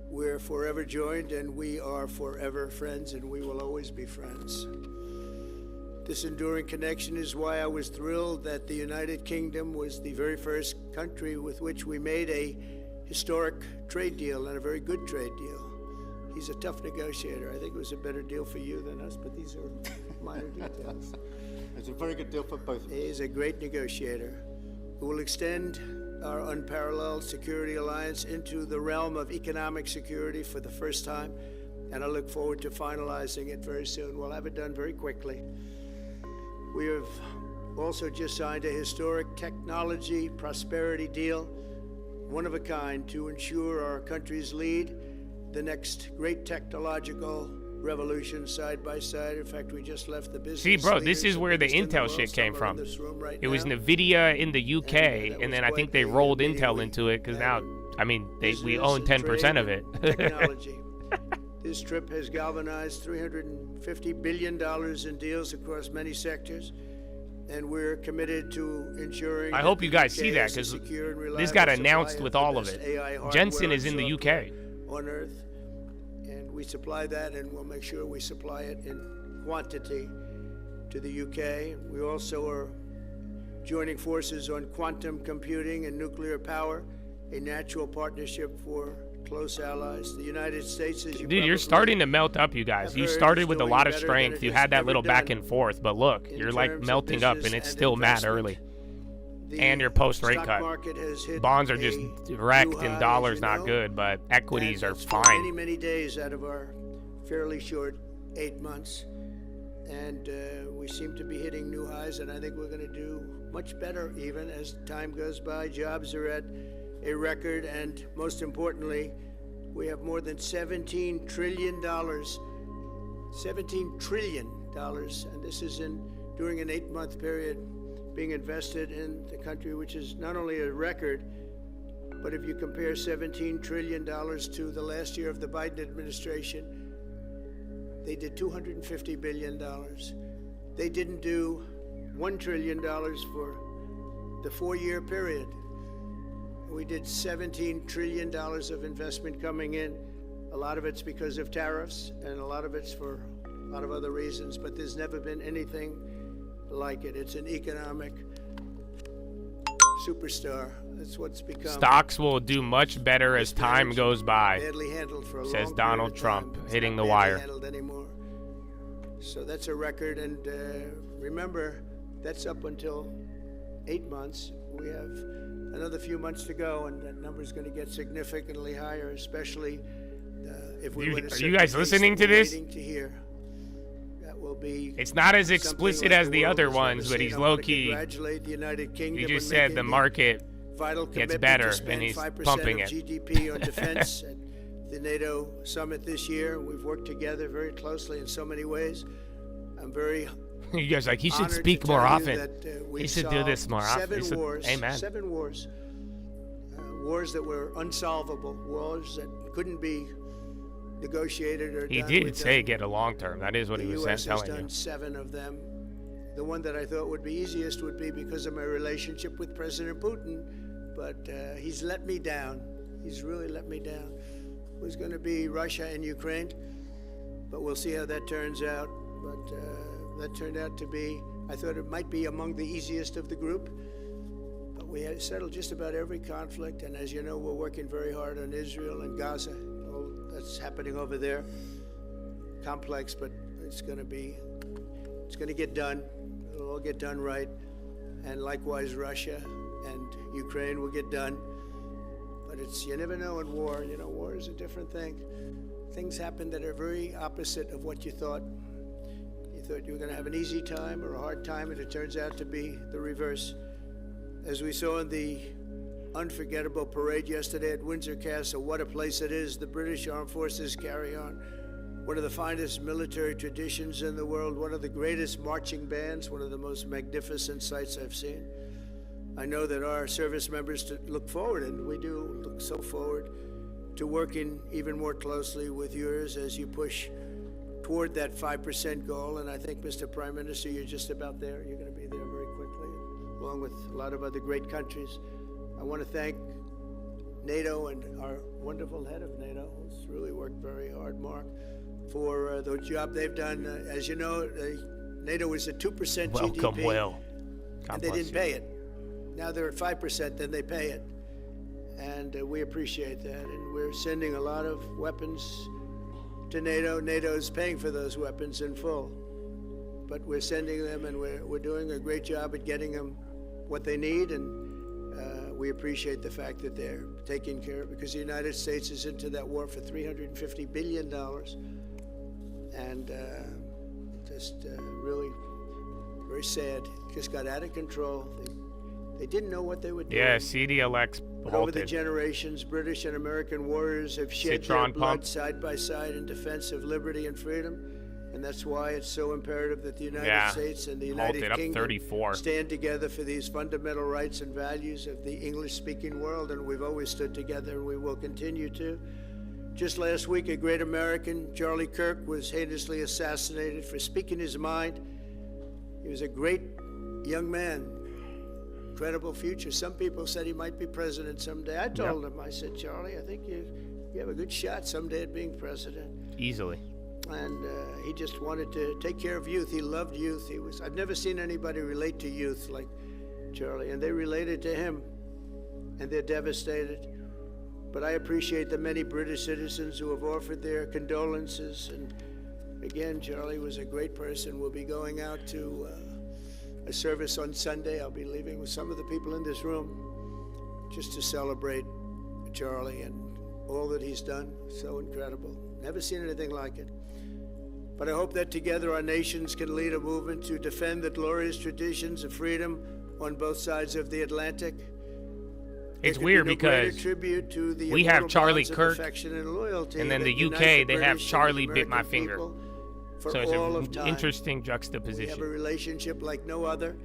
We're forever joined, and we are forever friends, and we will always be friends. This enduring connection is why I was thrilled that the United Kingdom was the very first country with which we made a historic trade deal, and a very good trade deal. He's a tough negotiator. I think it was a better deal for you than us, but these are minor details. It's a very good deal for both of us. He's a great negotiator who will extend our unparalleled security alliance into the realm of economic security for the first time, and I look forward to finalizing it very soon. We'll have it done very quickly. We have also just signed a historic technology prosperity deal, one of a kind, to ensure our countries lead the next great technological revolution side by side. In fact, we just left the business. See, bro, this is where the leaders Intel of shit came from. Right It was now. NVIDIA in the UK, and then I think they rolled meeting Intel we into it, because now, I mean, we business own and 10% trade of it. and technology. This trip has galvanized $350 billion in deals across many sectors, and we're committed to ensuring. I hope you guys see that, because this got announced with all of it. Jensen is in the UK. On Earth, and we supply that, and we'll make sure we supply it in quantity to the UK. We also are joining forces on quantum computing and nuclear power, a natural partnership for close allies. The United States, as you Dude, you're starting to melt up, you guys. You started with a lot of strength. You had that little back and forth, but look, you're like melting up, and it's still mad early. And your post-rate cut. Bonds are just wrecked, and dollars not good, but equities are fine. Many days out of our fairly short 8 months, and we seem to be hitting new highs, and I think we're going to do much better even as time goes by. Jobs are at a record, and most importantly, we have more than $17 trillion. $17 trillion, and this is during an 8-month period, being invested in the country, which is not only a record, but if you compare $17 trillion to the last year of the Biden administration, they did $250 billion. They didn't do $1 trillion for the 4-year period. We did $17 trillion of investment coming in. A lot of it's because of tariffs, and a lot of it's for a lot of other reasons, but there's never been anything like it. It's an economic superstar. That's what's become. Stocks will do much better as time goes by, badly handled for a says long Donald period of Trump, time. It's hitting not the badly wire. handled anymore. So that's a record, and remember, that's up until 8 months. We have another few months to go, and that number is going to get significantly higher, especially if we win a Are you guys listening to this? waiting to hear. That will be. It's not as something explicit like as the world other has never ones, but seen. he's I wanna low-key. Congratulate the United Kingdom. He just on said the making a market vital gets commitment better, to spend and he's 5% pumping of it. GDP on defense at the NATO summit this year. We've worked together very closely in so many ways. I'm very You guys like, he should honored speak to more tell you often. that, we He should do this more often. Seven He should- wars, Amen. 7 wars. Wars that were unsolvable, wars that couldn't be negotiated or He done did with say them. get a long term. That is what The he was U.S. has telling done you. 7 of them. The one that I thought would be easiest would be because of my relationship with President Putin, but he's let me down. He's really let me down. It was going to be Russia and Ukraine, but we'll see how that turns out. But that turned out to be, I thought it might be among the easiest of the group, but we had settled just about every conflict, and as you know, we're working very hard on Israel and Gaza. All that's happening over there. Complex, but it's going to get done. It'll all get done right. And likewise, Russia and Ukraine will get done. But you never know in war. You know, war is a different thing. Things happen that are very opposite of what you thought. You thought you were going to have an easy time or a hard time, and it turns out to be the reverse. As we saw in the unforgettable parade yesterday at Windsor Castle, what a place it is. The British Armed Forces carry on one of the finest military traditions in the world, one of the greatest marching bands, one of the most magnificent sights I've seen. I know that our service members look forward, and we do look so forward to working even more closely with yours as you push toward that 5% goal, and I think, Mr. Prime Minister, you're just about there. You're going to be there very quickly, along with a lot of other great countries. I want to thank NATO and our wonderful head of NATO, who's really worked very hard, Mark, for the job they've done. As you know, NATO was at 2% Welcome, GDP, Will. and they didn't pay it. Now they're at 5%, then they pay it. And we appreciate that. And we're sending a lot of weapons to NATO. NATO is paying for those weapons in full. But we're sending them, and we're doing a great job at getting them what they need. And we appreciate the fact that they're taking care of it, because the United States is into that war for $350 billion. And just really very sad. Just got out of control. They didn't know what they would do. Yeah, CDLX But over the generations, British and American warriors have shed their blood side by side in defense of liberty and freedom. And that's why it's so imperative that the United States and the United Kingdom stand together for these fundamental rights and values of the English-speaking world. And we've always stood together, and we will continue to. Just last week, a great American, Charlie Kirk, was heinously assassinated for speaking his mind. He was a great young man, incredible future. Some people said he might be president someday. I told him, I said, Charlie, I think you have a good shot someday at being president. Easily. And he just wanted to take care of youth. He loved youth. I've never seen anybody relate to youth like Charlie, and they related to him, and they're devastated. But I appreciate the many British citizens who have offered their condolences. And again, Charlie was a great person. We'll be going out to a service on Sunday. I'll be leaving with some of the people in this room just to celebrate Charlie and all that he's done. So incredible. Never seen anything like it. But I hope that together our nations can lead a movement to defend the glorious traditions of freedom on both sides of the Atlantic. It's weird because we have Charlie Kirk, and then the UK, they have Charlie bit my finger. So it's an interesting juxtaposition. We have a relationship like no other.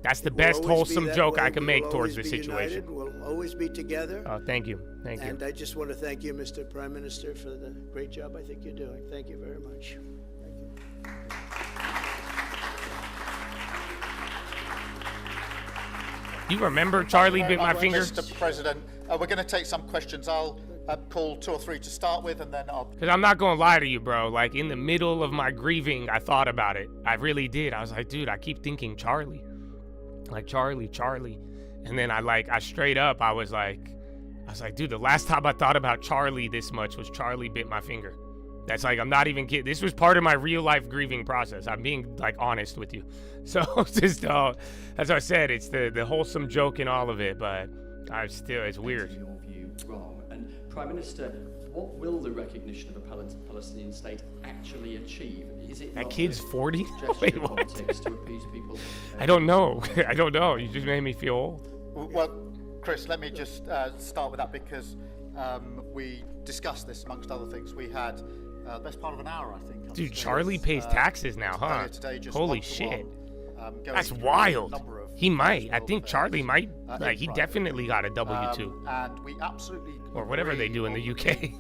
That's the best wholesome joke I can make towards the situation. We'll always be together. Oh, thank you. Thank you. And I just want to thank you, Mr. Prime Minister, for the great job I think you're doing. Thank you very much. Thank you. You remember Charlie bit my finger? Mr. President, we're going to take some questions. I'll call 2 or 3 to start with, and then I'll... Because I'm not going to lie to you, bro. Like, in the middle of my grieving, I thought about it. I really did. I was like, dude, I keep thinking Charlie. Like, Charlie. And then I straight up, I was like, dude, the last time I thought about Charlie this much was Charlie bit my finger. That's like, I'm not even kidding. This was part of my real life grieving process. I'm being like honest with you. So just, as I said, it's the wholesome joke in all of it, but it's weird. Your view wrong. And Prime Minister, what will the recognition of a Palestinian state actually achieve? Is it that kid's 40? Wait, what? Politics to appease people? I don't know. I don't know. You just made me feel old. Well, Chris, let me just start with that, because we discussed this amongst other things. We had the best part of an hour, I think. Dude, Charlie pays taxes now, huh? Today, Holy shit. That's wild. He might. I think Charlie might. Like, he definitely got a W-2. And we absolutely or whatever they do in the UK.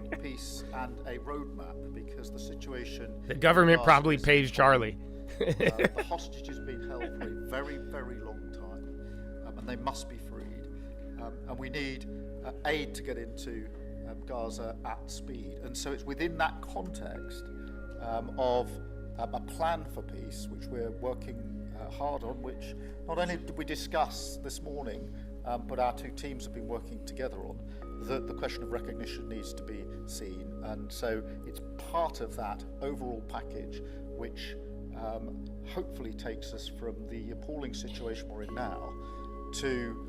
for peace and a roadmap, because the situation... The government probably pays Charlie. The hostage has been held for a very, very long time, and they must be freed. And we need aid to get into Gaza at speed. And so it's within that context of a plan for peace, which we're working hard on, which not only did we discuss this morning, but our 2 teams have been working together on, the question of recognition needs to be seen. And so it's part of that overall package which hopefully takes us from the appalling situation we're in now to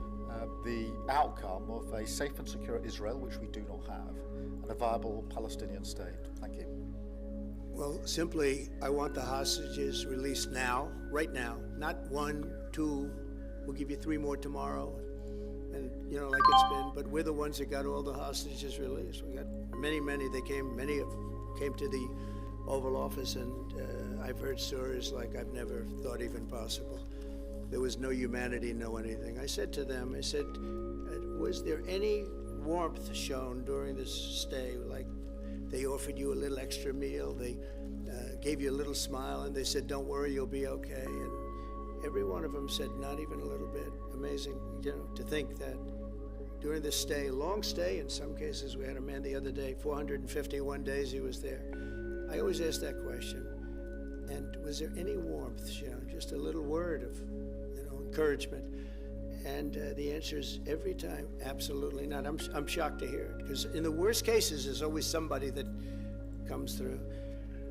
the outcome of a safe and secure Israel, which we do not have, and a viable Palestinian state. Thank you. Well, simply, I want the hostages released now, right now. Not 1, 2, we'll give you 3 more tomorrow, and like it's been. But we're the ones that got all the hostages released. We got many. Many of them came to the Oval Office, and I've heard stories like I've never thought even possible. There was no humanity, no anything. I said to them, was there any warmth shown during this stay? Like, they offered you a little extra meal, they gave you a little smile, and they said, "Don't worry, you'll be okay." And every one of them said, "Not even a little bit." Amazing, to think that during this stay, long stay in some cases. We had a man the other day, 451 days he was there. I always ask that question. And was there any warmth, just a little word of, encouragement? And the answer is every time, absolutely not. I'm shocked to hear it, because in the worst cases, there's always somebody that comes through.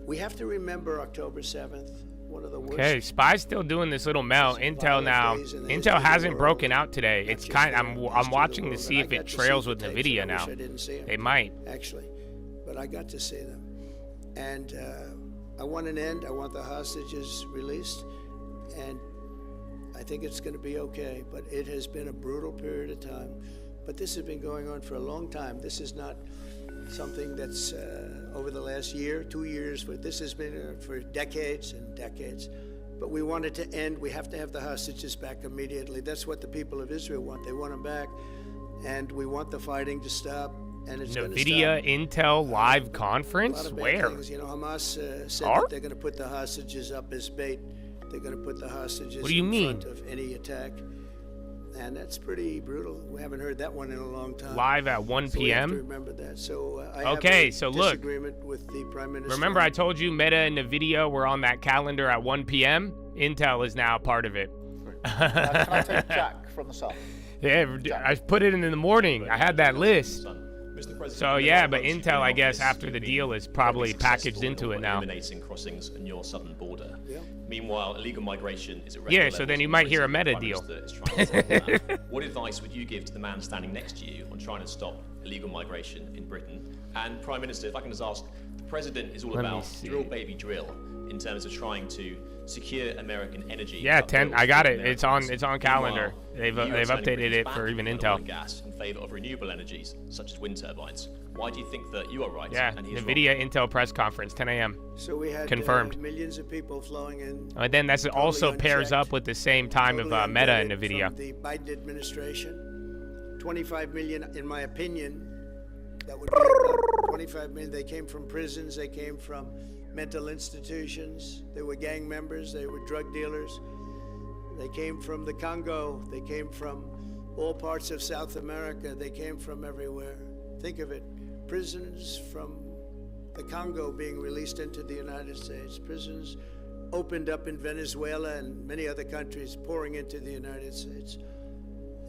We have to remember October 7th, one of the worst. Okay, Spy's still doing this little melt. Intel now. Intel hasn't broken out today. It's I'm watching to see if it trails with NVIDIA now. They might. Actually, but I got to see them. And I want an end. I want the hostages released. And I think it's going to be okay. But it has been a brutal period of time. But this has been going on for a long time. This is not something that's over the last year, 2 years, but this has been for decades and decades. But we want it to end. We have to have the hostages back immediately. That's what the people of Israel want. They want them back, and we want the fighting to stop. And it's NVIDIA Intel live conference? Where? Things. Hamas said that they're going to put the hostages up as bait. They're going to put the hostages in front of any attack. And that's pretty brutal. We haven't heard that one in a long time. Live at 1 p.m. We have to remember that. So I have okay, a so look. disagreement with the Prime Minister. Remember I told you Meta and NVIDIA were on that calendar at 1 p.m.? Intel is now a part of it. Can I take Jack from the Sun? Yeah, I put it in the morning. I had that list. So yeah, but Intel, I guess, after the deal is probably packaged into it now. Eliminating crossings on your southern border. Yeah. Meanwhile, illegal migration is at yeah, so then you might hear a Meta deal. What advice would you give to the man standing next to you on trying to stop illegal migration in Britain? And Prime Minister, if I can just ask, the President is all about drill baby drill in terms of trying to secure American energy. Yeah, 10. I got it. It's on calendar. They've updated it for even Intel. Gas in favor of renewable energies such as wind turbines. Why do you think that you are right? Yeah, and he's NVIDIA wrong? Intel press conference, 10 a.m. So we had confirmed. Millions of people flowing in. And then that's totally also pairs unchecked, up with the same time of Meta and NVIDIA. From the Biden administration, 25 million, in my opinion, that would be about 25 million. They came from prisons. They came from mental institutions. They were gang members. They were drug dealers. They came from the Congo. They came from all parts of South America. They came from everywhere. Think of it. Prisons from the Congo being released into the United States. Prisons opened up in Venezuela and many other countries, pouring into the United States.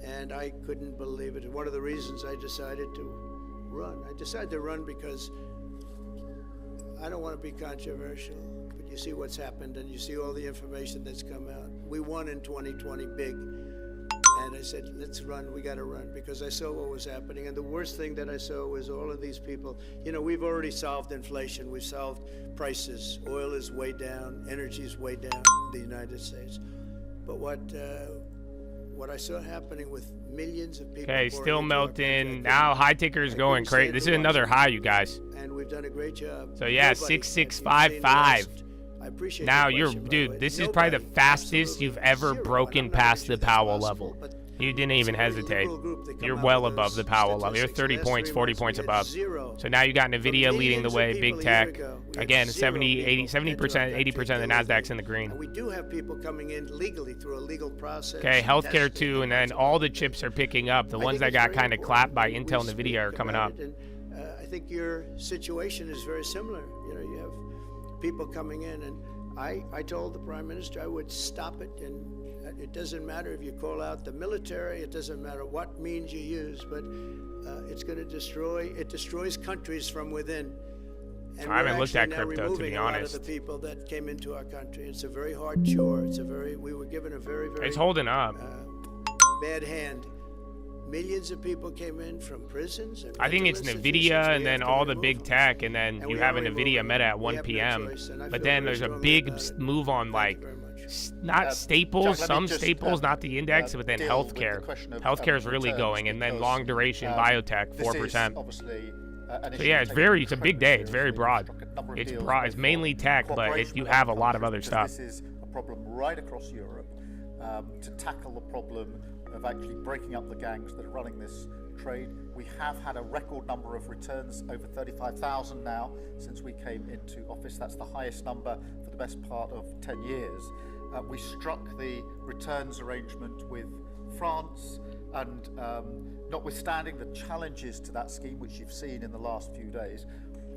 And I couldn't believe it. One of the reasons I decided to run. I decided to run because I don't want to be controversial, but you see what's happened and you see all the information that's come out. We won in 2020 big. And I said, let's run, we got to run, because I saw what was happening. And the worst thing that I saw was all of these people. We've already solved inflation. We've solved prices. Oil is way down. Energy is way down in the United States. But what I saw happening with millions of people. Okay, still melting. Now high ticker is going crazy. This is another high, you guys. And we've done a great job. So yeah, 6655. Now dude, this is probably the fastest you've ever broken past the Powell level. You didn't even hesitate. You're well above the Powell level. You're 30 points, 40 points above. So now you got NVIDIA leading the way, big tech. Again, 70%, 80% of the NASDAQ's in the green. We do have people coming in legally through a legal process. Okay, healthcare too, and then all the chips are picking up. The ones that got kind of clapped by Intel and NVIDIA are coming up. I think your situation is very similar. You have people coming in, and I told the Prime Minister I would stop it, and it doesn't matter if you call out the military, it doesn't matter what means you use, but it's going to destroys countries from within. And I haven't looked at crypto, to be honest. A lot of the people that came into our country. It's a very hard chore. We were given a very, very it's holding up. Bad hand. Millions of people came in from prisons. And I think it's NVIDIA and then all the big tech, and then you have an NVIDIA Meta at 1 p.m. But then there's a big move on, like, not staples, Jack, some staples, not the index, but then healthcare. Healthcare is really going, and then long duration biotech, 4%. So yeah, it's a big day. It's very broad. It's broad. It's mainly tech, but you have a lot of other stuff. This is a problem right across Europe to tackle the problem of actually breaking up the gangs that are running this trade. We have had a record number of returns, over 35,000 now since we came into office. That's the highest number for the best part of 10 years. We struck the returns arrangement with France, and notwithstanding the challenges to that scheme, which you've seen in the last few days,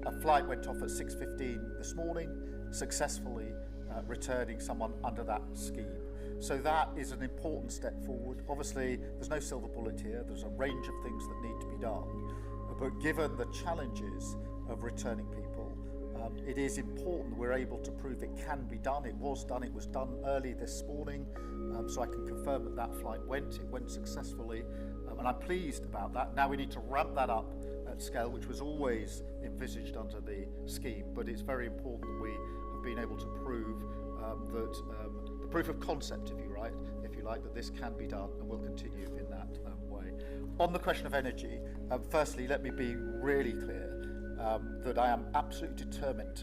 a flight went off at 6:15 this morning, successfully returning someone under that scheme. So that is an important step forward. Obviously, there's no silver bullet here. There's a range of things that need to be done. But given the challenges of returning people, it is important that we're able to prove it can be done. It was done. It was done early this morning. So I can confirm that that flight went. It went successfully. And I'm pleased about that. Now we need to ramp that up at scale, which was always envisaged under the scheme. But it's very important that we have been able to prove that the proof of concept, if you like, that this can be done, and will continue in that way. On the question of energy, firstly, let me be really clear that I am absolutely determined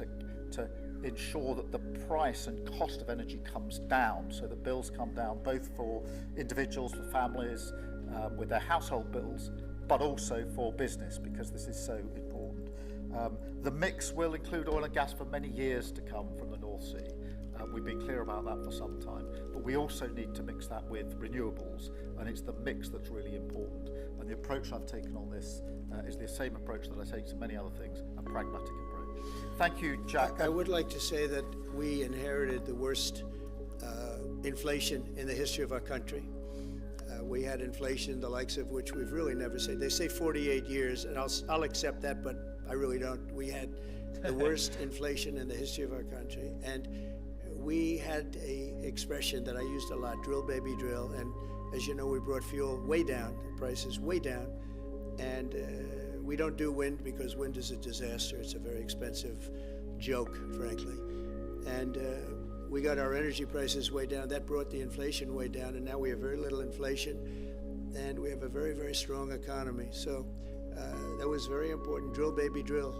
to ensure that the price and cost of energy comes down, so that bills come down both for individuals, for families, with their household bills, but also for business, because this is so important. The mix will include oil and gas for many years to come from the North Sea. We've been clear about that for some time, but we also need to mix that with renewables, and it's the mix that's really important. And the approach I've taken on this is the same approach that I take to many other things, a pragmatic approach. Thank you, Jack. I would like to say that we inherited the worst inflation in the history of our country. We had inflation, the likes of which we've really never seen. They say 48 years, and I'll accept that, but I really don't. We had the worst inflation in the history of our country. And we had a expression that I used a lot, drill, baby, drill. And as you know, we brought fuel way down, the prices way down. And we don't do wind because wind is a disaster. It's a very expensive joke, frankly. And we got our energy prices way down. That brought the inflation way down, and now we have very little inflation, and we have a very, very strong economy. So that was very important. Drill, baby, drill.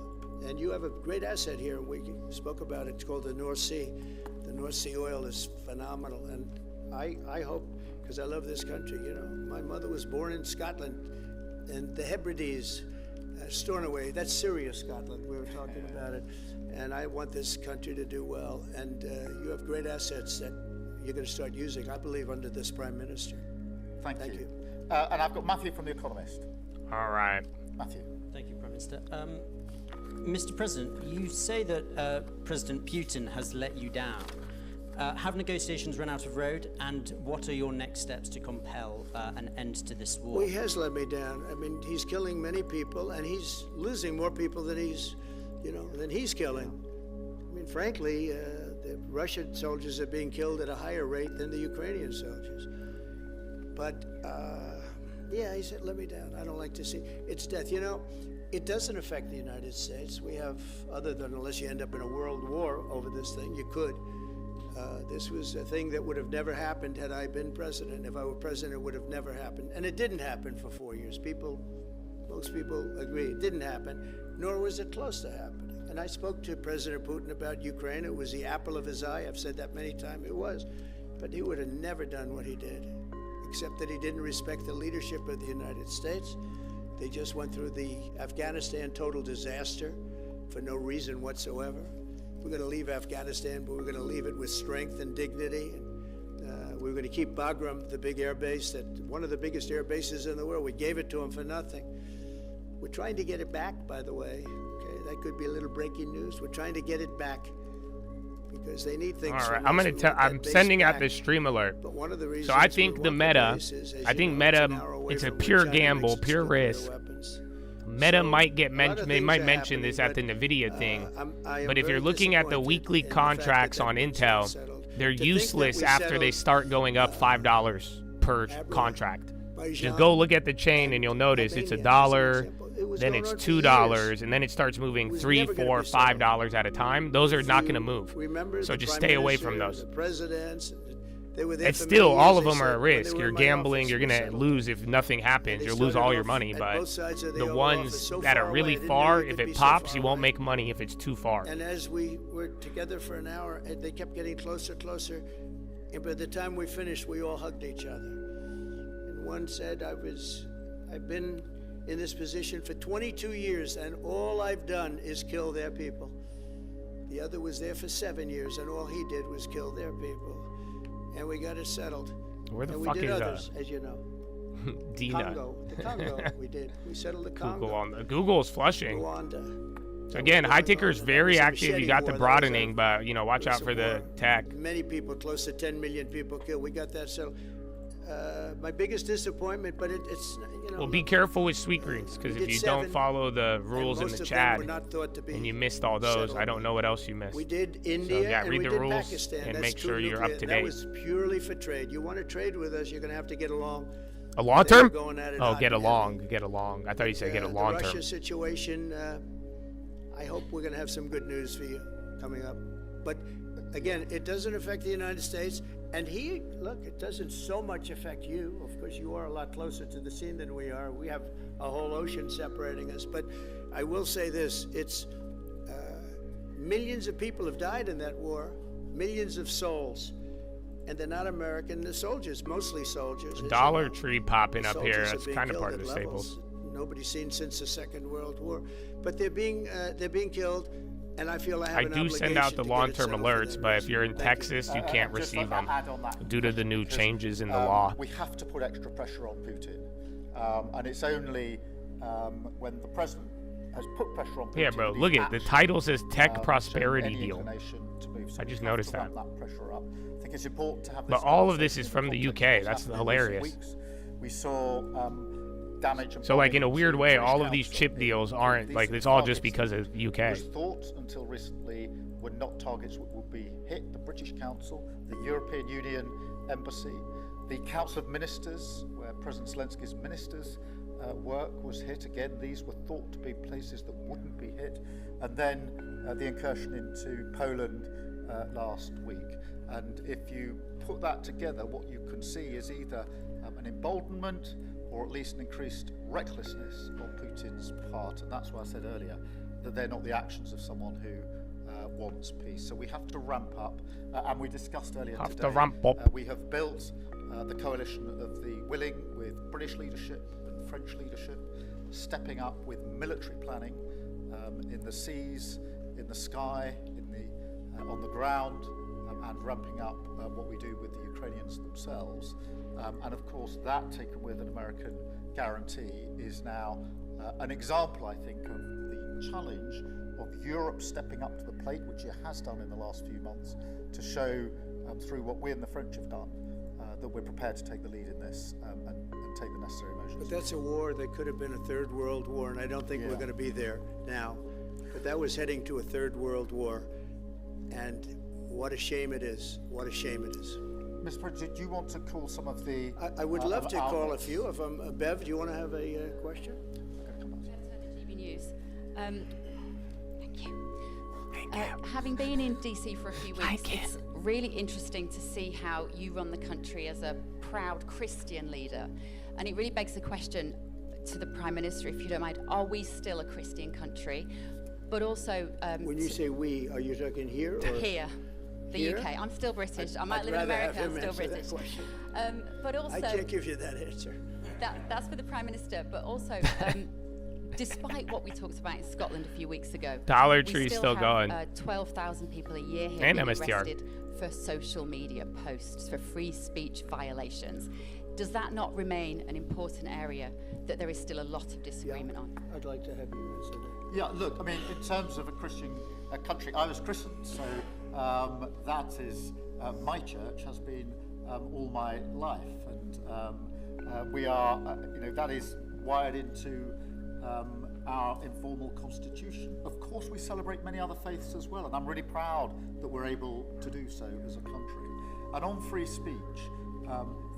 And you have a great asset here, and we spoke about it. It's called the North Sea. The North Sea oil is phenomenal, and I hope, because I love this country, you know. My mother was born in Scotland, and the Hebrides, Stornoway, that's serious Scotland. We were talking about it. And I want this country to do well. And you have great assets that you're going to start using, I believe, under this Prime Minister. Thank you. And I've got Matthew from The Economist. All right. Matthew. Thank you, Prime Minister. Mr. President, you say that President Putin has let you down. Have negotiations run out of road, and what are your next steps to compel an end to this war? Well, he has let me down. I mean, he's killing many people, and he's losing more people than he's killing. I mean, frankly, the Russian soldiers are being killed at a higher rate than the Ukrainian soldiers. But, yeah, he said, let me down. I don't like to see it's death. You know, it doesn't affect the United States. We have, other than unless you end up in a world war over this thing, you could. This was a thing that would have never happened had I been president. If I were president, it would have never happened. And it didn't happen for 4 years. Most people agree it didn't happen, nor was it close to happening. And I spoke to President Putin about Ukraine. It was the apple of his eye. I've said that many times. It was. But he would have never done what he did, except that he didn't respect the leadership of the United States. They just went through the Afghanistan total disaster for no reason whatsoever. We're going to leave Afghanistan, but we're going to leave it with strength and dignity. And we're going to keep Bagram, the big air base, one of the biggest air bases in the world. We gave it to them for nothing. We're trying to get it back, by the way. Okay, that could be a little breaking news. We're trying to get it back because they need things. All right, I'm sending out this stream alert. But one of the reasons so I think Meta, it's a pure gamble, pure risk. Meta might get mentioned. They might mention this at the NVIDIA thing. But if you're looking at the weekly contracts on Intel, they're useless after they start going up $5 per contract. Just go look at the chain and you'll notice it's $1, then it's $2, and then it starts moving $3, $4, $5 at a time. Those are not going to move. So just stay away from those. It's still, all of them are a risk. You're gambling. You're going to lose if nothing happens. You'll lose all your money. But the ones that are really far, if it pops, you won't make money if it's too far. And as we were together for an hour, they kept getting closer, closer. And by the time we finished, we all hugged each other. And one said, I've been in this position for 22 years, and all I've done is kill their people. The other was there for 7 years, and all he did was kill their people. And we got it settled. Where the and fuck we did is others, as you know. Dina? The Congo, we did. We settled the Congo. Google's flushing. Rwanda. So again, High Ticker's very That was a active. You machete got the war. broadening, but watch It was out a for the war. tech. Many people, close to 10 million people killed. We got that settled. My biggest disappointment, but it's, Well, be careful with sweet greens, because we if did you don't 7, follow the rules in most the of them chat were not thought to be and you missed all those, settled. I don't know what else you missed. We did India yeah, and read we the did rules Pakistan. and That's make two sure you're up nuclear- to That date. was purely for trade. You want to trade with us, you're going to have to get along. A long They were term? going at it Oh, hot get and along. Get along. I thought you said get a The long term. Russia situation, I hope we're going to have some good news for you coming up. But again, it doesn't affect the United States. And look, it doesn't so much affect you. Of course, you are a lot closer to the scene than we are. We have a whole ocean separating us. But I will say this, it's millions of people have died in that war, millions of souls. And they're not American, they're soldiers, mostly soldiers. as you Dollar know. Tree popping up here. Soldiers are That's being kind of killed part of at the levels staples. nobody's seen since the Second World War. But they're being killed, and I feel I have I an do send out obligation the to get it long-term settled for alerts, them. but if you're in Thank you. Texas, you can't Just receive like them to add on that due to the new because, changes in the law. We have to put extra pressure on Putin, and it's only when the president has put pressure on Putin. Yeah, bro, that look he's at the actually, title says Tech shown Prosperity any Deal. inclination to move. So I we just have noticed to ramp that. pressure up. I think it's important to have But this all of this conversation is in from the context UK. of what's That's happened in recent hilarious. weeks. We saw damage and So, like, in a bombing weird to way, British all of these council chip in deals two aren't, like, decent it's all just targets because that of UK. was thought until recently were not targets that would be hit. The British Council, the European Union Embassy, the Council of Ministers, where President Zelensky's ministers work was hit. Again, these were thought to be places that wouldn't be hit. And then the incursion into Poland last week. And if you put that together, what you can see is either an emboldenment or at least an increased recklessness on Putin's part. And that's why I said earlier that they're not the actions of someone who wants peace. So we have to ramp up. And we discussed earlier Have today, to ramp up. we have built the coalition of the willing with British leadership and French leadership, stepping up with military planning in the seas, in the sky, on the ground, and ramping up what we do with the Ukrainians themselves. And of course, that taken with an American guarantee is now an example, I think, of the challenge of Europe stepping up to the plate, which it has done in the last few months, to show through what we and the French have done that we're prepared to take the lead in this and take the necessary measures. But that's a war that could have been a third world war, and I don't think we're going to be there now. But that was heading to a third world war, and what a shame it is. What a shame it is. Mr. President, do you want to call some of the... I would love to call a few. If Bev, do you want to have a question? GB News. Thank you. Having been in DC for a few weeks, it's really interesting to see how you run the country as a proud Christian leader. And it really begs the question to the Prime Minister, if you don't mind, are we still a Christian country? But also... When you say we, are you talking here or... Here. The Here? UK. I'm still British. I might I'd live in rather have America. I'm him still answer that British. question. But also... I can't give you that answer. That's for the Prime Minister, but also, despite what we talked about in Scotland a few weeks ago, Dollar we Tree's still still have, going. 12,000 people a year here And being MSTR. arrested for social media posts, for free speech violations. Does that not remain an important area that there is still a lot of disagreement on? I'd like to have you answer that. Yeah, look, I mean, in terms of a Christian country, I was christened, so that is, my church has been all my life, and we are, that is wired into our informal constitution. Of course, we celebrate many other faiths as well, and I'm really proud that we're able to do so as a country. And on free speech,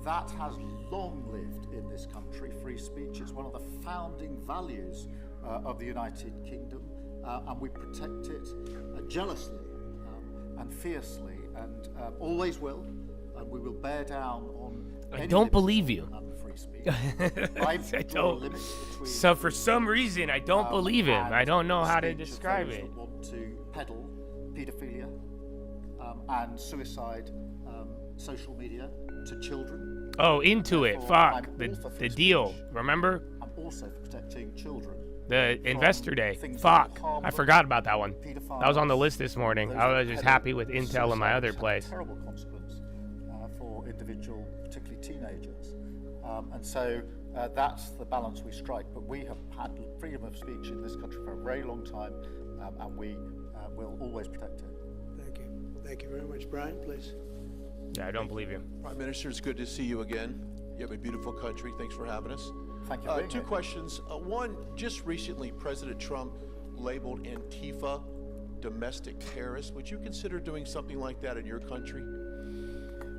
that has long lived in this country. Free speech is one of the founding values of the United Kingdom, and we protect it jealously and fiercely, and always will, and we will bear down on I any don't limits believe you. on free speech. I don't. So for some reason, I don't believe him. I don't know how to describe it. That want to peddle paedophilia and suicide social media to children. Oh, into it. Therefore, Fuck. I'm all for free The deal. speech. Remember? I'm also for protecting children. The Investor Day. things Fuck. that harm I them, forgot about that one. paedophiles, That was on the list this morning. those I was that just peddle happy with intel in my suicide, other which has place. a terrible consequence for individual, particularly teenagers. And so that's the balance we strike. But we have had freedom of speech in this country for a very long time, and we will always protect it. Thank you. Thank you very much. Brian, please. Yeah, I don't believe you. Prime Minister, it's good to see you again. You have a beautiful country. Thanks for having us. Thank you for being Two here. questions. One, just recently, President Trump labeled Antifa domestic terrorists. Would you consider doing something like that in your country?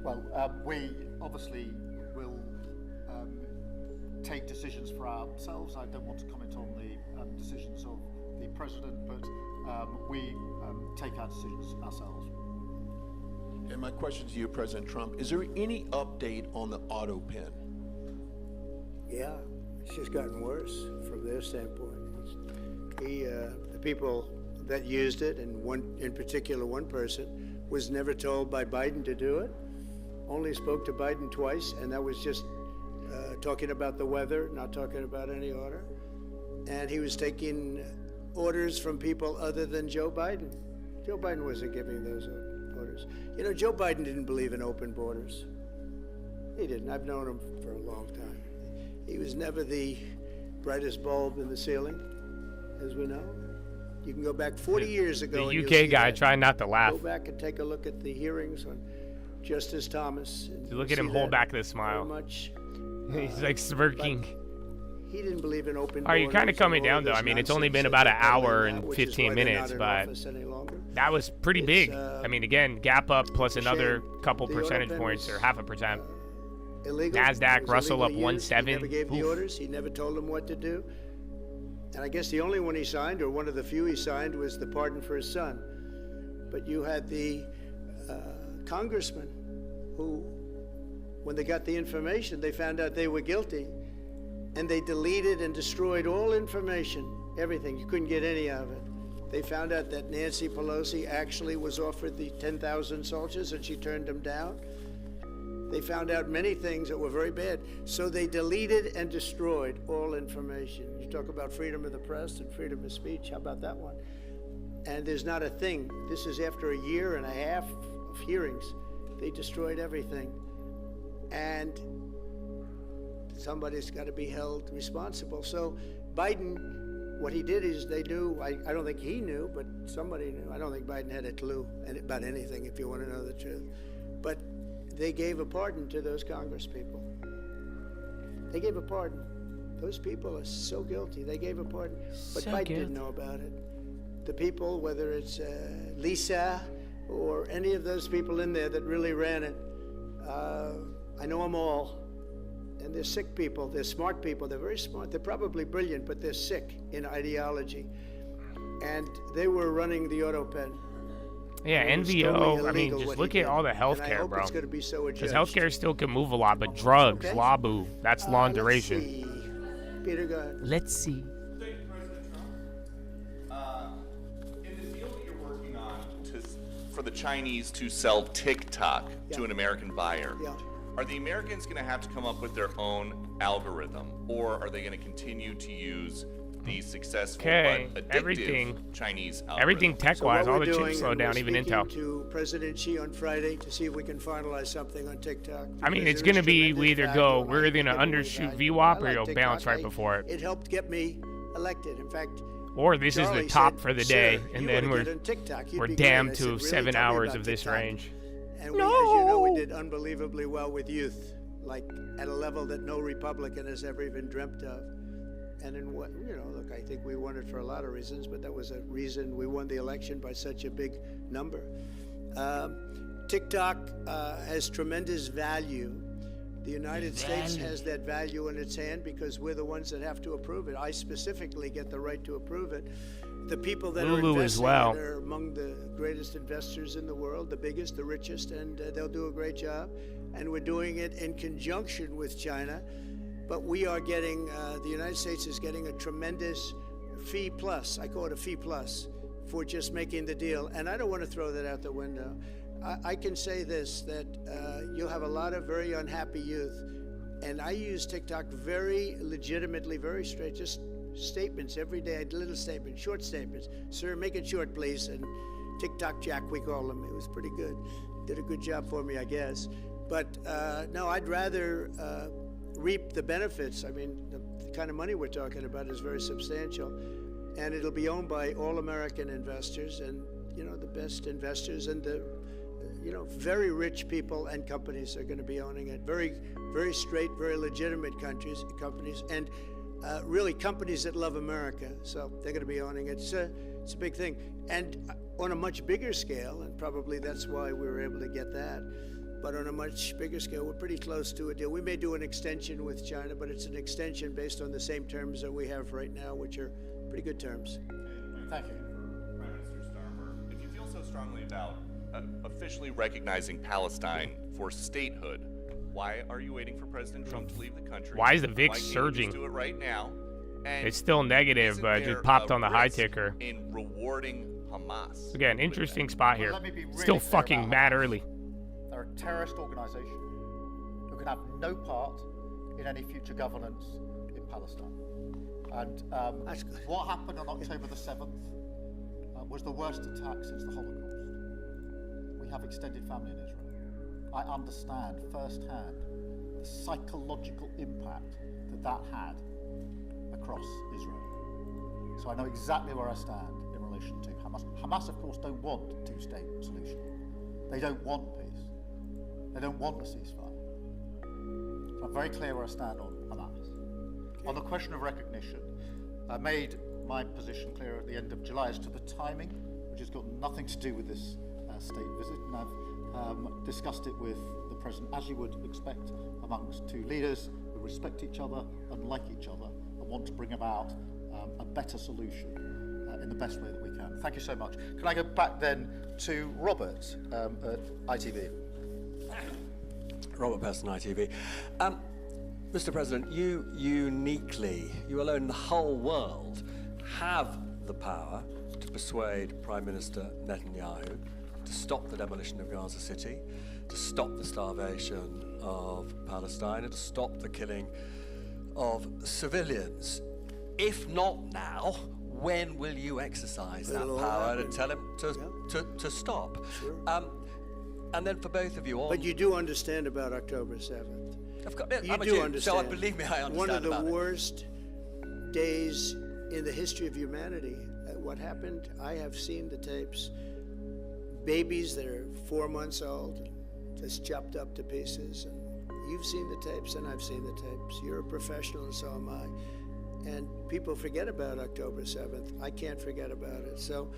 Well, we obviously will take decisions for ourselves. I don't want to comment on the decisions of the president, but we take our decisions ourselves. And my question to you, President Trump, is there any update on the auto pen? Yeah, it's just gotten worse from their standpoint. The people that used it, and one in particular, one person, was never told by Biden to do it. Only spoke to Biden twice, and that was just talking about the weather, not talking about any order. And he was taking orders from people other than Joe Biden. Joe Biden wasn't giving those orders. You know, Joe Biden didn't believe in open borders. He didn't. I've known him for a long time. He was never the brightest bulb in the ceiling, as we know. You can go back 40 years ago. The and you'll UK see guy that. trying not to laugh. Go back and take a look at the hearings on Justice Thomas. And Look you'll at him see hold that back the very smile. much. He's like smirking. He didn't believe in open Are you kind of borders coming and all down though? this I mean, it's only nonsense been that about they're an hour peddling and now, which is 15 why they're minutes, not in but office any longer. that was pretty It's, big. I mean, again, gap up plus a another shame. couple The auto percentage pen points was, or half a percent. Illegal. NASDAQ, It was Russell up illegally used. 1.7. He never gave the Oof. orders. He never told them what to do. And I guess the only one he signed, or one of the few he signed, was the pardon for his son. But you had the congressman who, when they got the information, they found out they were guilty, and they deleted and destroyed all information, everything. You couldn't get any of it. They found out that Nancy Pelosi actually was offered the 10,000 soldiers, and she turned them down. They found out many things that were very bad. So they deleted and destroyed all information. You talk about freedom of the press and freedom of speech. How about that one? And there's not a thing. This is after a year and a half of hearings. They destroyed everything. And somebody's got to be held responsible. So Biden, what he did is they knew, I don't think he knew, but somebody knew. I don't think Biden had a clue about anything, if you want to know the truth. But they gave a pardon to those Congress people. They gave a pardon. Those people are so guilty. They gave a pardon. But Biden didn't know about it. The people, whether it's Lisa or any of those people in there that really ran it, I know them all. And they're sick people. They're smart people. They're very smart. They're probably brilliant, but they're sick in ideology. And they were running the auto pen. Yeah, It was totally NVO. I mean, illegal just what look he at did. all the And I healthcare, hope bro. it's going to be so Because adjudged. healthcare still can move a lot, but drugs, Okay. LABU, that's long Let's duration. see. Peter, go ahead. Let's see. Thank you, President Trump. In the deal that you're working on for the Chinese to sell TikTok to Yeah. an American buyer, Yeah. are the Americans going to have to come up with their own algorithm, or are they going to continue to use the successful Okay, but addictive everything- Chinese Everything algorithm? tech-wise, So all what the we're chips doing, slow and down, we're even speaking Intel. to President Xi on Friday to see if we can finalize something on TikTok. I mean, because it's there going to is be, tremendous we either value, go, and we're I either going to give away undershoot value. VWAP I or like you'll TikTok. bounce right before it. It helped get me elected. In fact, Or this is Charlie the top said, for the "Sir, day, you and ought then to we're get on TikTok. You'd we're be great." damned I said, to "Really? 7 Tell me hours about of this TikTok." range. And we, as you know, we did unbelievably well with youth, like at a level that no Republican has ever even dreamt of. And in what, you know, look, I think we won it for a lot of reasons, but that was a reason we won the election by such a big number. TikTok has tremendous value. The United States has that value in its hand because we're the ones that have to approve it. I specifically get the right to approve it. The people that are Lulu as investing well. in it are among the greatest investors in the world, the biggest, the richest, and they'll do a great job. And we're doing it in conjunction with China. But we are getting, the United States is getting a tremendous fee plus, I call it a fee plus, for just making the deal. And I don't want to throw that out the window. I can say this, that you'll have a lot of very unhappy youth And I use TikTok very legitimately, very straight, just statements every day, little statements, short statements. Sir, make it short, please. And TikTok Jack, we call him. It was pretty good. Did a good job for me, I guess. But no, I'd rather reap the benefits. I mean, the kind of money we're talking about is very substantial. And it'll be owned by all American investors and, you know, the best investors and the, you know, very rich people and companies are going to be owning it. Very, very straight, very legitimate companies, and really companies that love America. So they're going to be owning it. It's a big thing. And on a much bigger scale, and probably that's why we were able to get that, but on a much bigger scale, we're pretty close to a deal. We may do an extension with China, but it's an extension based on the same terms that we have right now, which are pretty good terms. Thank you. Prime Minister Starmer, if you feel so strongly about officially recognizing Palestine for statehood, why are you waiting for President Trump to leave the country? Why is the VIX Why can't you surging? just do it right now? And It's still negative, isn't but it there just popped a on the high risk ticker. in rewarding Hamas? Again, with interesting that? spot here. Let me be really Still clear fucking about mad Hamas. early. They're a terrorist organisation who can have no part in any future governance in Palestine. And That's good. what happened on October the 7th was the worst attack since the Holocaust. We have extended family in Israel. I understand firsthand the psychological impact that had across Israel. So I know exactly where I stand in relation to Hamas. Hamas, of course, don't want a two-state solution. They don't want peace. They don't want a ceasefire. So I'm very clear where I stand on Hamas. Okay. On the question of recognition, I made my position clear at the end of July as to the timing, which has got nothing to do with this state visit, and I've discussed it with the President, as you would expect amongst two leaders who respect each other and like each other and want to bring about a better solution in the best way that we can. Thank you so much. Can I go back then to Robert at ITV? Robert Peston, ITV. Mr. President, you uniquely, you alone in the whole world, have the power to persuade Prime Minister Netanyahu to stop the demolition of Gaza City, to stop the starvation of Palestine, and to stop the killing of civilians. If not now, when will you exercise that power to tell him to stop? Sure. And then for both of you on... But you do understand about October 7th. You do understand. So believe me, I understand. One of the about worst days in the history of humanity. What happened, I have seen the tapes. Babies that are 4 months old, just chopped up to pieces. And you've seen the tapes, and I've seen the tapes. You're a professional, and so am I. And people forget about October 7th. I can't forget about it. So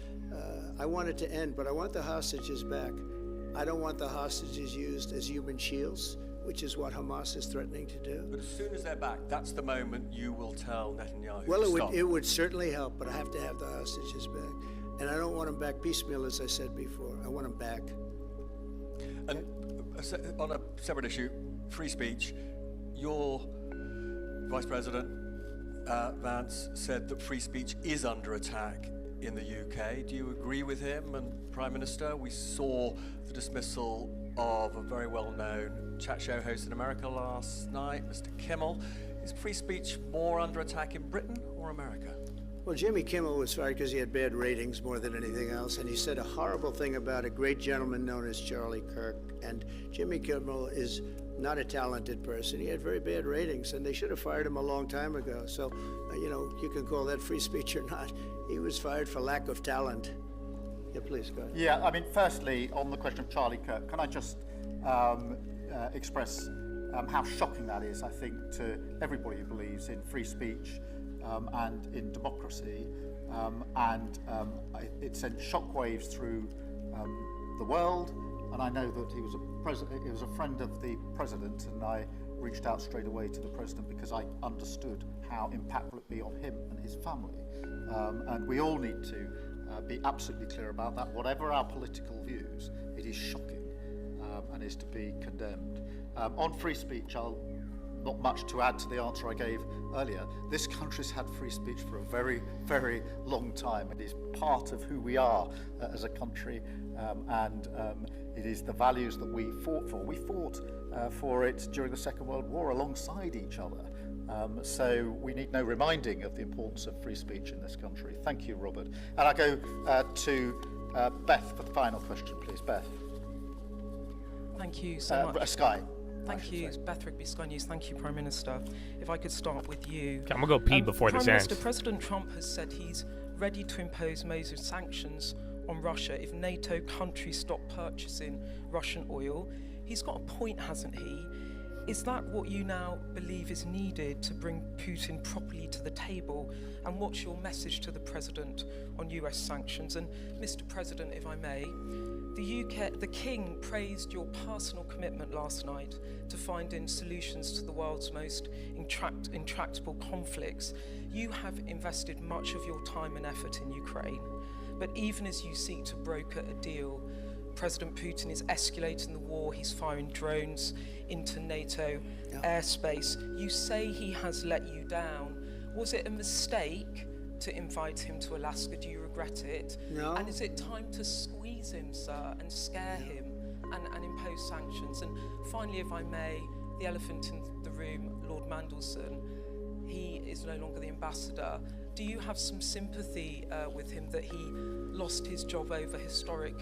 I want it to end, but I want the hostages back. I don't want the hostages used as human shields, which is what Hamas is threatening to do. But as soon as they're back, that's the moment you will tell Netanyahu Well, to stop. it would certainly help, but I have to have the hostages back. And I don't want them back piecemeal, as I said before. I want them back. And on a separate issue, free speech, your Vice President Vance said that free speech is under attack in the UK. Do you agree with him? And Prime Minister, we saw the dismissal of a very well-known chat show host in America last night, Mr. Kimmel. Is free speech more under attack in Britain or America? Well, Jimmy Kimmel was fired because he had bad ratings more than anything else, and he said a horrible thing about a great gentleman known as Charlie Kirk. And Jimmy Kimmel is not a talented person. He had very bad ratings, and they should have fired him a long time ago. So, you know, you can call that free speech or not. He was fired for lack of talent. Yeah, please, go ahead. Yeah, I mean, firstly, on the question of Charlie Kirk, can I just express how shocking that is, I think, to everybody who believes in free speech and in democracy. It sent shockwaves through the world, and I know that he was a friend of the president, and I reached out straight away to the president because I understood how impactful it'd be on him and his family. And we all need to be absolutely clear about that. Whatever our political views, it is shocking and is to be condemned. On free speech, I'll not much to add to the answer I gave earlier. This country's had free speech for a very, very long time. It is part of who we are as a country, and it is the values that we fought for. We fought for it during the Second World War alongside each other. So we need no reminding of the importance of free speech in this country. Thank you, Robert. And I go to Beth for the final question, please. Beth. Thank you so much. Sky. Thank you, Beth Rigby, Sky News. Thank you, Prime Minister. If I could start with you. I'm gonna go pee before this Prime ends. Minister, President Trump has said he's ready to impose major sanctions on Russia if NATO countries stop purchasing Russian oil. He's got a point, hasn't he? Is that what you now believe is needed to bring Putin properly to the table? And what's your message to the President on US sanctions? And Mr. President, if I may, the King praised your personal commitment last night to finding solutions to the world's most intractable conflicts. You have invested much of your time and effort in Ukraine, but even as you seek to broker a deal, President Putin is escalating the war. He's firing drones into NATO airspace. You say he has let you down. Was it a mistake to invite him to Alaska? Do you regret it? No. And is it time to squeeze him, sir, and scare him and impose sanctions? And finally, if I may, the elephant in the room, Lord Mandelson, he is no longer the ambassador. Do you have some sympathy with him that he lost his job over historic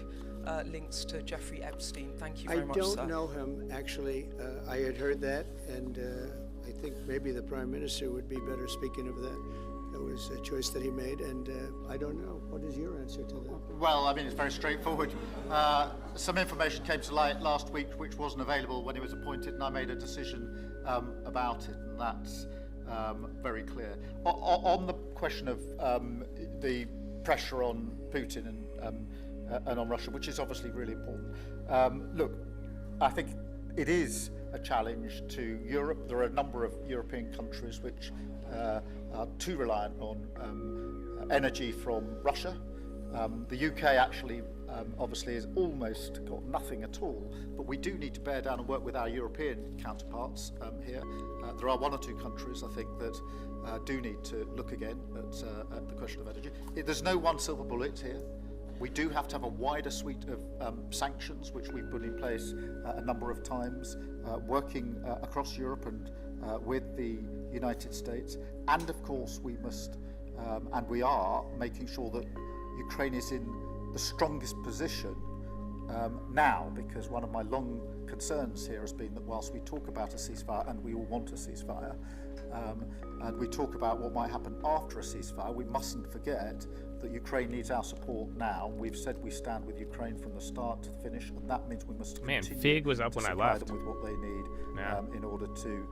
links to Jeffrey Epstein? Thank you very much, sir. I don't know him, actually. I had heard that, and I think maybe the Prime Minister would be better speaking of that. That was a choice that he made, and I don't know. What is your answer to that? Well, I mean, it's very straightforward. Some information came to light last week which wasn't available when he was appointed, and I made a decision about it, and that's very clear. On the question of the pressure on Putin and on Russia, which is obviously really important. Look, I think it is a challenge to Europe. There are a number of European countries which are too reliant on energy from Russia. The UK actually obviously has almost got nothing at all, but we do need to bear down and work with our European counterparts here. There are one or two countries, I think, that do need to look again at the question of energy. There's no one silver bullet here. We do have to have a wider suite of sanctions, which we've put in place a number of times, working across Europe and with the United States. And of course, we must, and we are, making sure that Ukraine is in the strongest position now, because one of my long concerns here has been that whilst we talk about a ceasefire, and we all want a ceasefire, and we talk about what might happen after a ceasefire, we mustn't forget that Ukraine needs our support now. We've said we stand with Ukraine from the start to the finish, and that means we must continue Fig was up to when I supply left. them with what they need in order to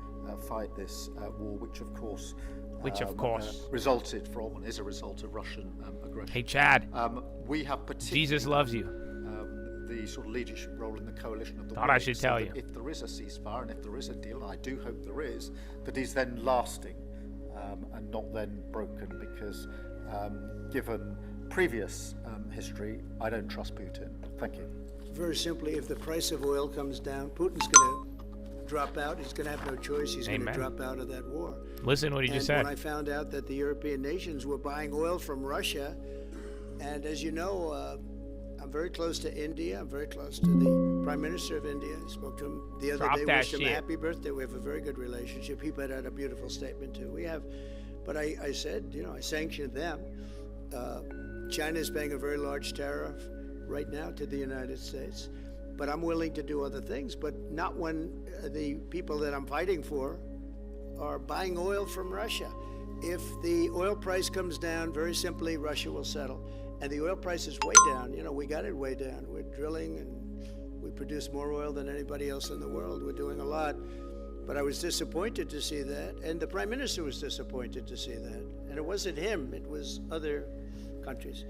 fight this war, which of course resulted from and is a result of Russian aggression. Hey, Chad. We have particularly Jesus loves you. The sort of leadership role in the coalition of the Thought world, I should so tell that you. if there is a ceasefire and if there is a deal, and I do hope there is, that is then lasting and not then broken, because given previous history, I don't trust Putin. Thank you. Very simply, if the price of oil comes down, Putin's going to drop out. He's going to have no choice. He's going to drop out of that war. Listen what he just said. When I found out that the European nations were buying oil from Russia, and as you know, I'm very close to India. I'm very close to the Prime Minister of India. I spoke to him the other day, wished him a happy birthday. We have a very good relationship. He put out a beautiful statement too. We have, but I said, you know, I sanctioned them. China is paying a very large tariff right now to the United States, but I'm willing to do other things, but not when the people that I'm fighting for are buying oil from Russia. If the oil price comes down, very simply, Russia will settle. And the oil price is way down. You know, we got it way down. We're drilling and we produce more oil than anybody else in the world. We're doing a lot. But I was disappointed to see that. And the Prime Minister was disappointed to see that. And it wasn't him, it was other countries.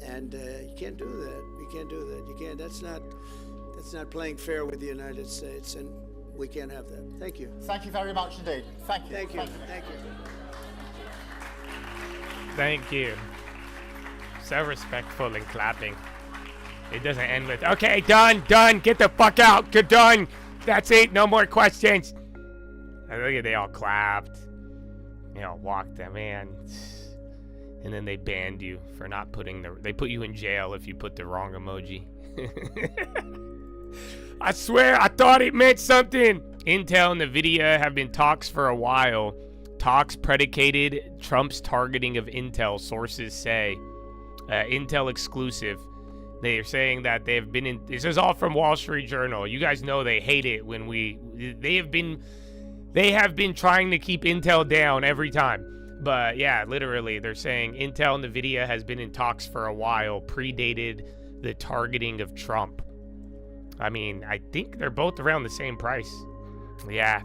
And you can't do that. You can't do that. You can't. That's not playing fair with the United States. And we can't have that. Thank you. Thank you very much indeed. Thank you. Thank you. Thank you. Thank you. So respectful and clapping. It doesn't end with, okay, done, get the fuck out, good, done. That's it, no more questions. I think they all clapped. They all walked them in. And then they banned you for not putting they put you in jail if you put the wrong emoji. I swear, I thought it meant something. Intel and NVIDIA have been talks for a while. Talks predicated Trump's targeting of Intel, sources say. Intel exclusive. They are saying that they have been in... This is all from Wall Street Journal. You guys know they hate it when They have been trying to keep Intel down every time. But yeah, literally, they're saying Intel and NVIDIA has been in talks for a while, predated the targeting of Trump. I mean, I think they're both around the same price. Yeah.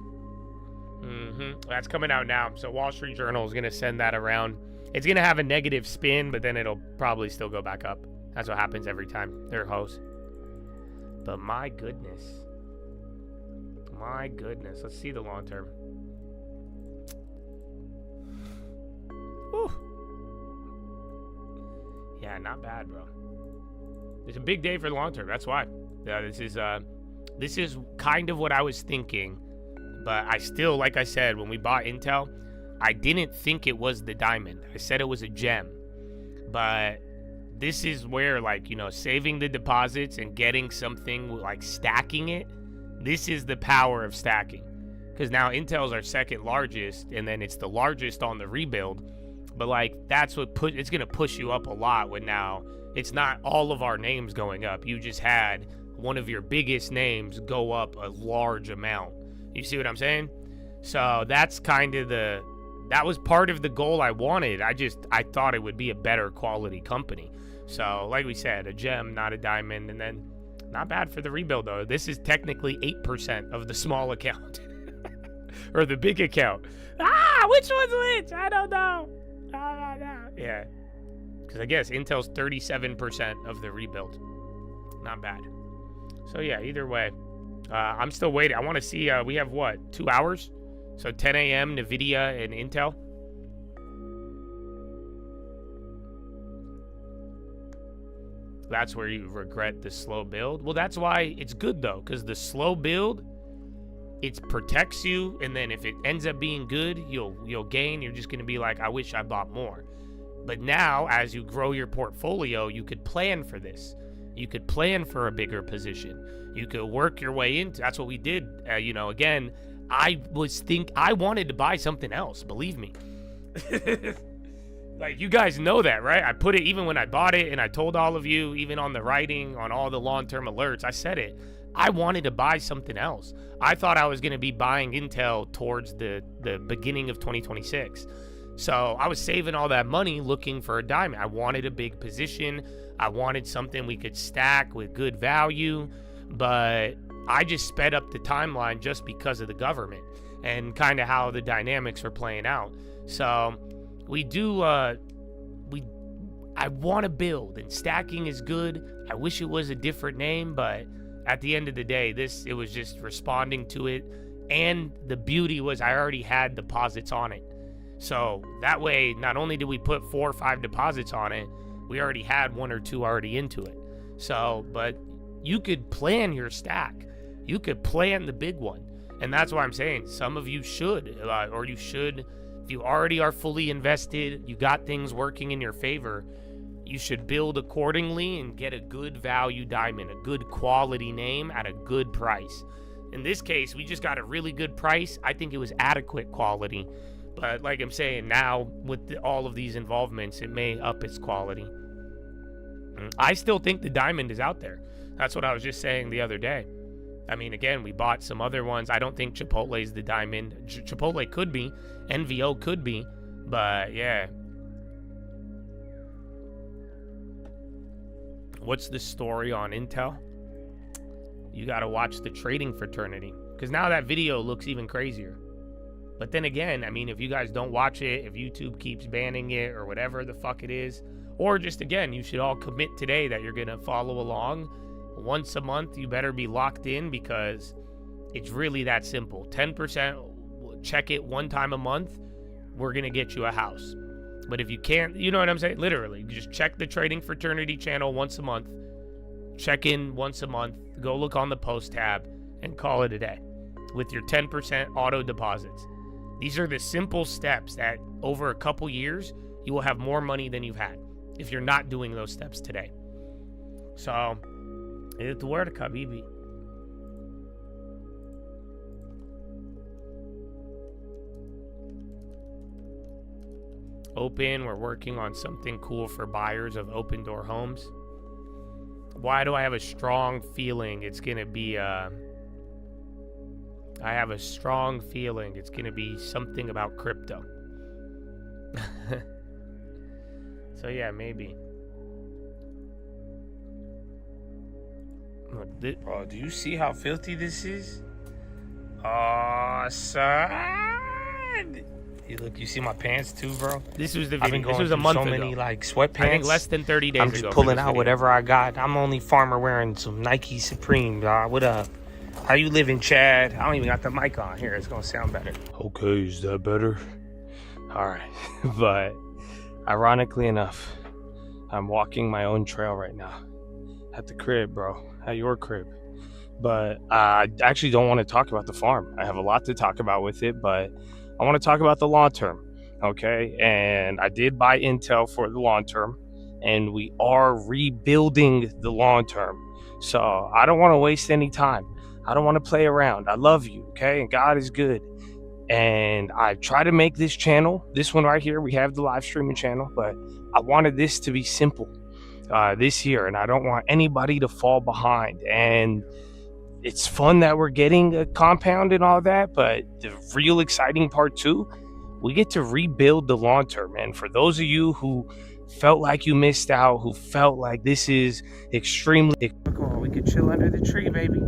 That's coming out now. So Wall Street Journal is going to send that around. It's going to have a negative spin, but then it'll probably still go back up. That's what happens every time. They're hoes. But my goodness. My goodness. Let's see the long term. Whew. Yeah, not bad, bro. It's a big day for the long term. That's why. This is kind of what I was thinking. But I still, like I said, when we bought Intel, I didn't think it was the diamond. I said it was a gem. But this is where, like, you know, saving the deposits and getting something, like, stacking it, this is the power of stacking. Because now Intel's our second largest, and then it's the largest on the rebuild. But, like, that's what it's going to push you up a lot when now it's not all of our names going up. You just had one of your biggest names go up a large amount. You see what I'm saying? So that's kind of that was part of the goal I wanted. I thought it would be a better quality company. So, like we said, a gem, not a diamond. And then, not bad for the rebuild, though. This is technically 8% of the small account. Or the big account. Which one's which? I don't know. Yeah. Because I guess Intel's 37% of the rebuild. Not bad. So, yeah, either way. I'm still waiting. I want to see, we have what, 2 hours? So 10 a.m. NVIDIA and Intel. That's where you regret the slow build. Well, that's why it's good, though, because the slow build, it protects you, and then if it ends up being good, you'll gain. You're just going to be like, I wish I bought more. But now, as you grow your portfolio, you could plan for this. You could plan for a bigger position. You could work your way into. That's what we did. Again, I wanted to buy something else. Believe me. Like, you guys know that, right? I put it even when I bought it, and I told all of you, even on the writing, on all the long-term alerts, I said it. I wanted to buy something else. I thought I was going to be buying Intel towards the beginning of 2026. So I was saving all that money looking for a diamond. I wanted a big position. I wanted something we could stack with good value. But I just sped up the timeline just because of the government and kind of how the dynamics were playing out. So we do, I want to build, and stacking is good. I wish it was a different name, but at the end of the day, it was just responding to it. And the beauty was I already had deposits on it. So that way, not only did we put 4 or 5 deposits on it, we already had 1 or 2 already into it. So, but you could plan your stack. You could plan the big one. And that's why I'm saying some of you should, or you should, if you already are fully invested, you got things working in your favor, you should build accordingly and get a good value diamond, a good quality name at a good price. In this case, we just got a really good price. I think it was adequate quality. But like I'm saying, now with all of these involvements, it may up its quality. I still think the diamond is out there. That's what I was just saying the other day. I mean, again, we bought some other ones. I don't think Chipotle is the diamond. Chipotle could be. NVO could be. But, yeah. What's the story on Intel? You got to watch the trading fraternity. Because now that video looks even crazier. But then again, I mean, if you guys don't watch it, if YouTube keeps banning it or whatever the fuck it is, or just, again, you should all commit today that you're going to follow along. Once a month, you better be locked in because it's really that simple. 10%, check it one time a month, we're going to get you a house. But if you can't, you know what I'm saying? Literally, just check the Trading Fraternity channel once a month. Check in once a month. Go look on the post tab and call it a day. with your 10% auto deposits. These are the simple steps that over a couple years, you will have more money than you've had if you're not doing those steps today. So, it's worth it, Habibi. Open, we're working on something cool for buyers of open door homes. Why do I have a strong feeling it's going to be I have a strong feeling it's going to be something about crypto. So yeah, maybe. Bro, do you see how filthy this is? Oh, son. Look, you see my pants too, bro? This was the video. I've been going this was a through month so ago. many like sweatpants. I think less than 30 days ago. I'm just pulling out whatever I got. I'm only farmer wearing some Nike Supreme, dog. What up? How you living, Chad? I don't even got the mic on here. It's gonna sound better. Okay, is that better? All right. But ironically enough, I'm walking my own trail right now at the crib, bro. At your crib. But I actually don't want to talk about the farm. I have a lot to talk about with it, but I want to talk about the long term, okay? And I did buy Intel for the long term, and we are rebuilding the long term. So I don't want to waste any time. I don't want to play around. I love you, okay? And God is good. And I try to make this channel, this one right here, we have the live streaming channel, but I wanted this to be simple this year, and I don't want anybody to fall behind. And it's fun that we're getting a compound and all that, but the real exciting part too, we get to rebuild the long term. And for those of you who felt like you missed out, who felt like this is extremely, we could chill under the tree, baby,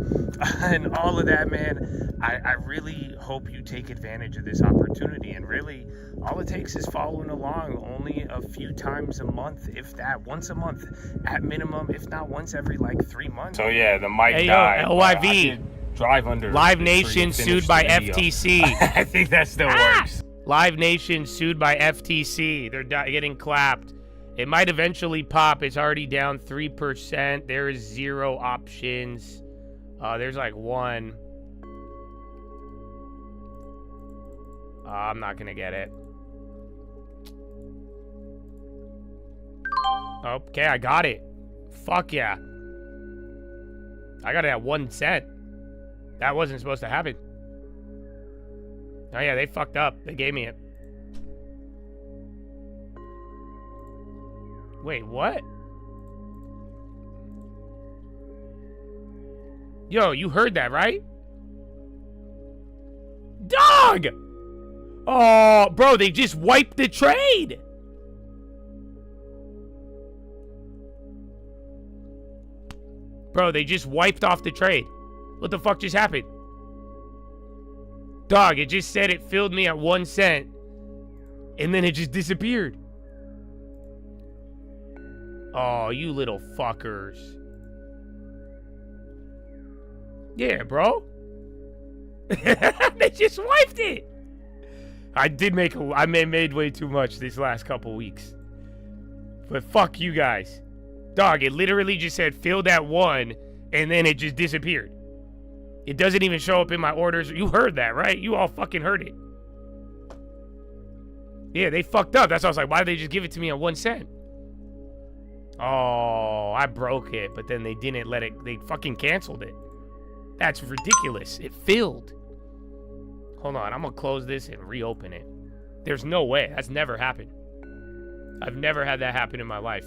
and all of that, man. I really hope you take advantage of this opportunity. And really, all it takes is following along only a few times a month, if that, once a month at minimum, if not once every like 3 months. So yeah, the mic died. LYV. Drive under Live Nation sued by FTC. I think that still works. Live Nation sued by FTC. They're getting clapped. It might eventually pop. It's already down 3%. There is 0 options. There's like 1. I'm not going to get it. Okay, I got it. Fuck yeah. I got it at 1 cent. That wasn't supposed to happen. Oh yeah, they fucked up. They gave me it. Wait, what? Yo, you heard that, right? Dog! Oh, bro, they just wiped the trade. Bro, they just wiped off the trade. What the fuck just happened? Dog, it just said it filled me at 1 cent. And then it just disappeared. Oh, you little fuckers. Yeah, bro. They just wiped it. I made way too much this last couple weeks. But fuck you guys. Dog, it literally just said filled at 1, and then it just disappeared. It doesn't even show up in my orders. You heard that, right? You all fucking heard it. Yeah, they fucked up. That's why I was like, why did they just give it to me at 1 cent? Oh, I broke it, but then they didn't let it. They fucking canceled it. That's ridiculous. It filled. Hold on, I'm gonna close this and reopen it. There's no way. That's never happened. I've never had that happen in my life.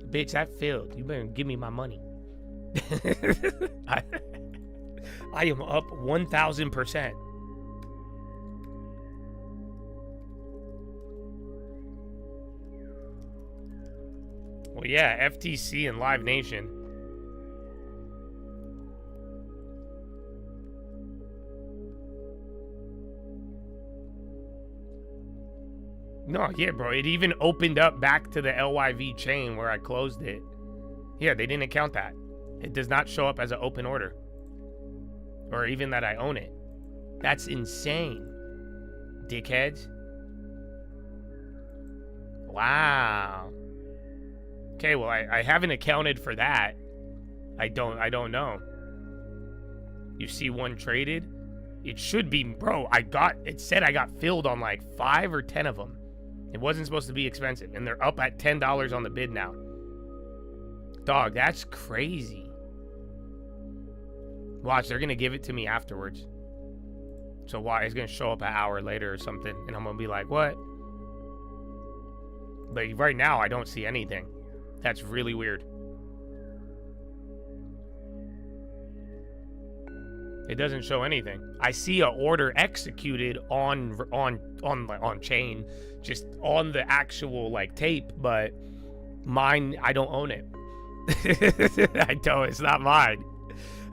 Bitch, that filled. You better give me my money. I am up 1,000%. Well, yeah, FTC and Live Nation. No, yeah, bro. It even opened up back to the LYV chain where I closed it. Yeah, they didn't count that. It does not show up as an open order. Or even that I own it. That's insane. Dickheads. Wow. Okay, well, I haven't accounted for that. I don't know. you see one traded, it should be, bro, it said I got filled on like 5 or 10 of them. It wasn't supposed to be expensive, and they're up at $10 on the bid now. Dog, that's crazy. Watch, they're gonna give it to me afterwards. So why? It's gonna show up an hour later or something, and I'm gonna be like, what? But right now, I don't see anything. That's really weird. It doesn't show anything. I see an order executed on chain, just on the actual like tape, but mine, I don't own it. I don't. It's not mine.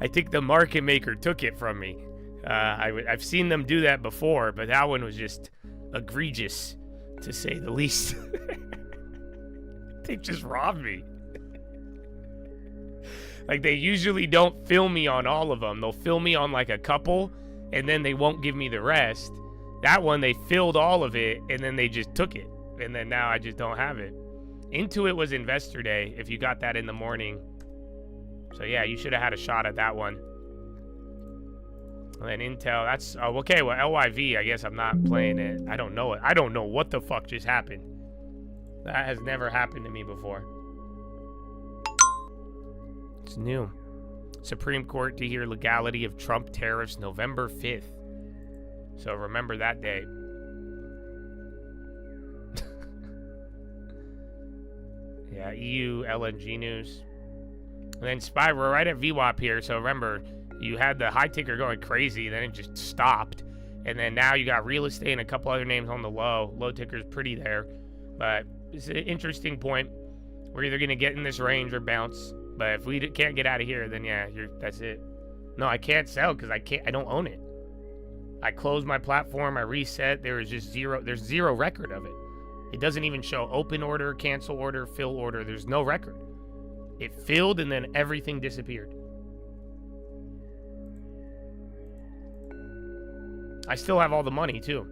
I think the market maker took it from me. I've seen them do that before, but that one was just egregious, to say the least. They just robbed me. Like, they usually don't fill me on all of them. They'll fill me on like a couple, and then they won't give me the rest. That one, they filled all of it, and then they just took it. And then now I just don't have it. Intuit was Investor Day, if you got that in the morning. So yeah, you should have had a shot at that one. And then Intel, that's, oh, okay, well, LYV, I guess I'm not playing it. I don't know it. I don't know what the fuck just happened. That has never happened to me before. It's new. Supreme Court to hear legality of Trump tariffs November 5th. So remember that day. Yeah, EU, LNG news. And then Spy, we're right at VWAP here, so remember, you had the high ticker going crazy, then it just stopped. And then now you got real estate and a couple other names on the low. Low ticker's pretty there. But it's an interesting point. We're either going to get in this range or bounce. But if we can't get out of here, then yeah, that's it. No, I can't sell because I don't own it. I closed my platform, I reset, there's zero record of it. It doesn't even show open order, cancel order, fill order. There's no record. It filled and then everything disappeared. I still have all the money too.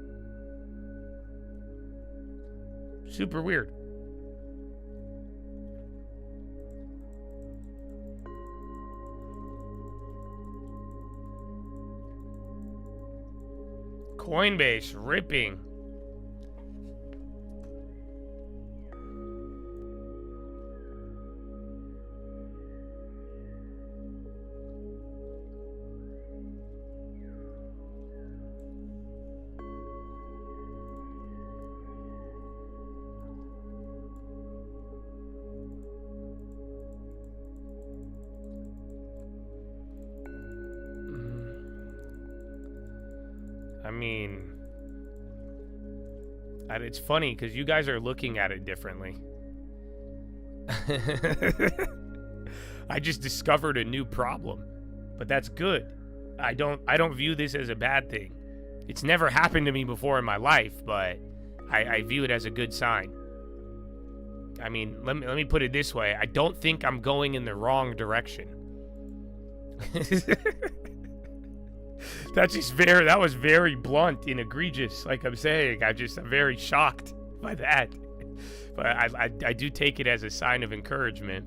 Super weird. Coinbase ripping. I mean, it's funny because you guys are looking at it differently. I just discovered a new problem, but that's good. I don't view this as a bad thing. It's never happened to me before in my life, but I view it as a good sign. I mean, let me put it this way. I don't think I'm going in the wrong direction. That was very blunt and egregious, like I'm saying. I'm very shocked by that. But I do take it as a sign of encouragement.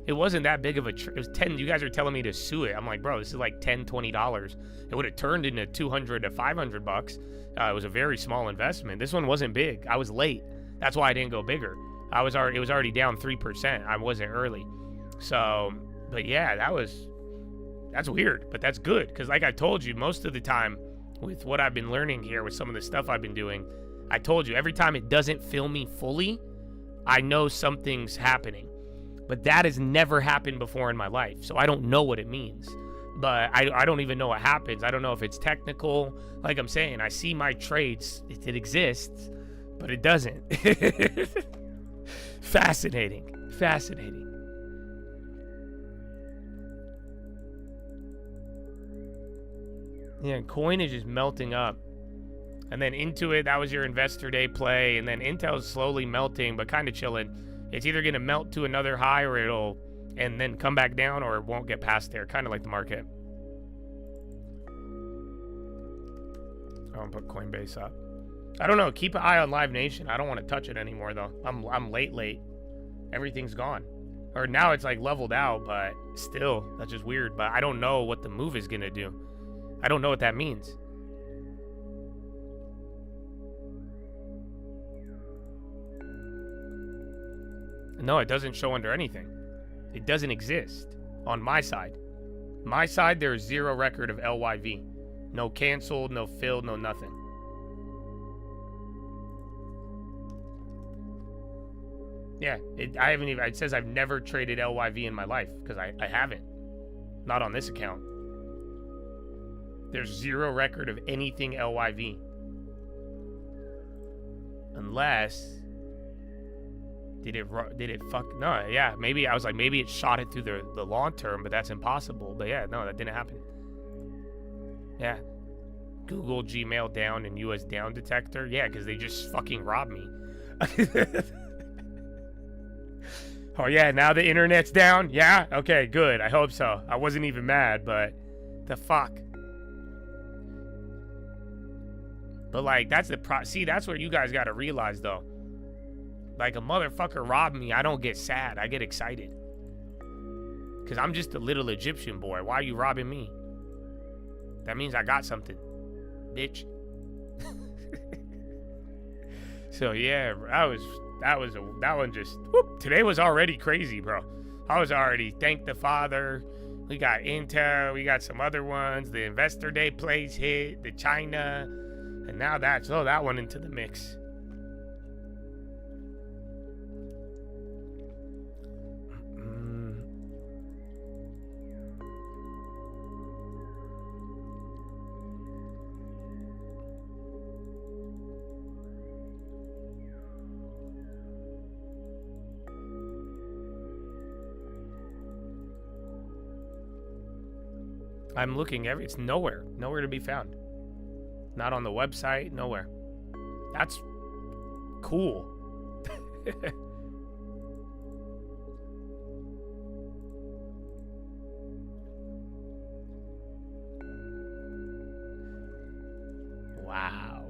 It wasn't that big of it was 10. You guys are telling me to sue it. I'm like, bro, this is like $10, $20. It would have turned into $200 to $500. It was a very small investment. This one wasn't big. I was late. That's why I didn't go bigger. It was already down 3%. I wasn't early. So, but yeah, that's weird, but that's good. Because like I told you, most of the time with what I've been learning here with some of the stuff I've been doing, I told you every time it doesn't fill me fully, I know something's happening. But that has never happened before in my life. So I don't know what it means. But I don't even know what happens. I don't know if it's technical. Like I'm saying, I see my trades. It exists, but it doesn't. Fascinating. Fascinating. Yeah, coin is just melting up. And then Intuit, that was your Investor Day play. And then Intel's slowly melting, but kind of chilling. It's either going to melt to another high or it'll, and then come back down, or it won't get past there. Kind of like the market. I won't put Coinbase up. I don't know. Keep an eye on Live Nation. I don't want to touch it anymore, though. I'm late. Everything's gone. Or now it's like leveled out, but still, that's just weird. But I don't know what the move is gonna do. I don't know what that means. No, it doesn't show under anything. It doesn't exist on my side. My side, there is zero record of LYV. No canceled, no filled, no nothing. Yeah, it says I've never traded LYV in my life, because I haven't. Not on this account. There's zero record of anything LYV. Unless... Did it fuck? No, yeah, maybe, I was like, maybe it shot it through the long term, but that's impossible. But yeah, no, that didn't happen. Yeah. Google Gmail down and US down detector. Yeah, because they just fucking robbed me. Oh yeah, now the internet's down? Yeah? Okay, good. I hope so. I wasn't even mad, but the fuck? But like, that's the see, that's where you guys gotta realize though. Like, a motherfucker robbed me, I don't get sad, I get excited. Cause I'm just a little Egyptian boy. Why are you robbing me? That means I got something, bitch. So yeah, that one just, whoop, today was already crazy, bro. I was already, thank the Father. We got Intel, we got some other ones. The Investor Day plays hit, the China, and now throw that one into the mix. I'm looking it's nowhere to be found. Not on the website, nowhere. That's cool. Wow.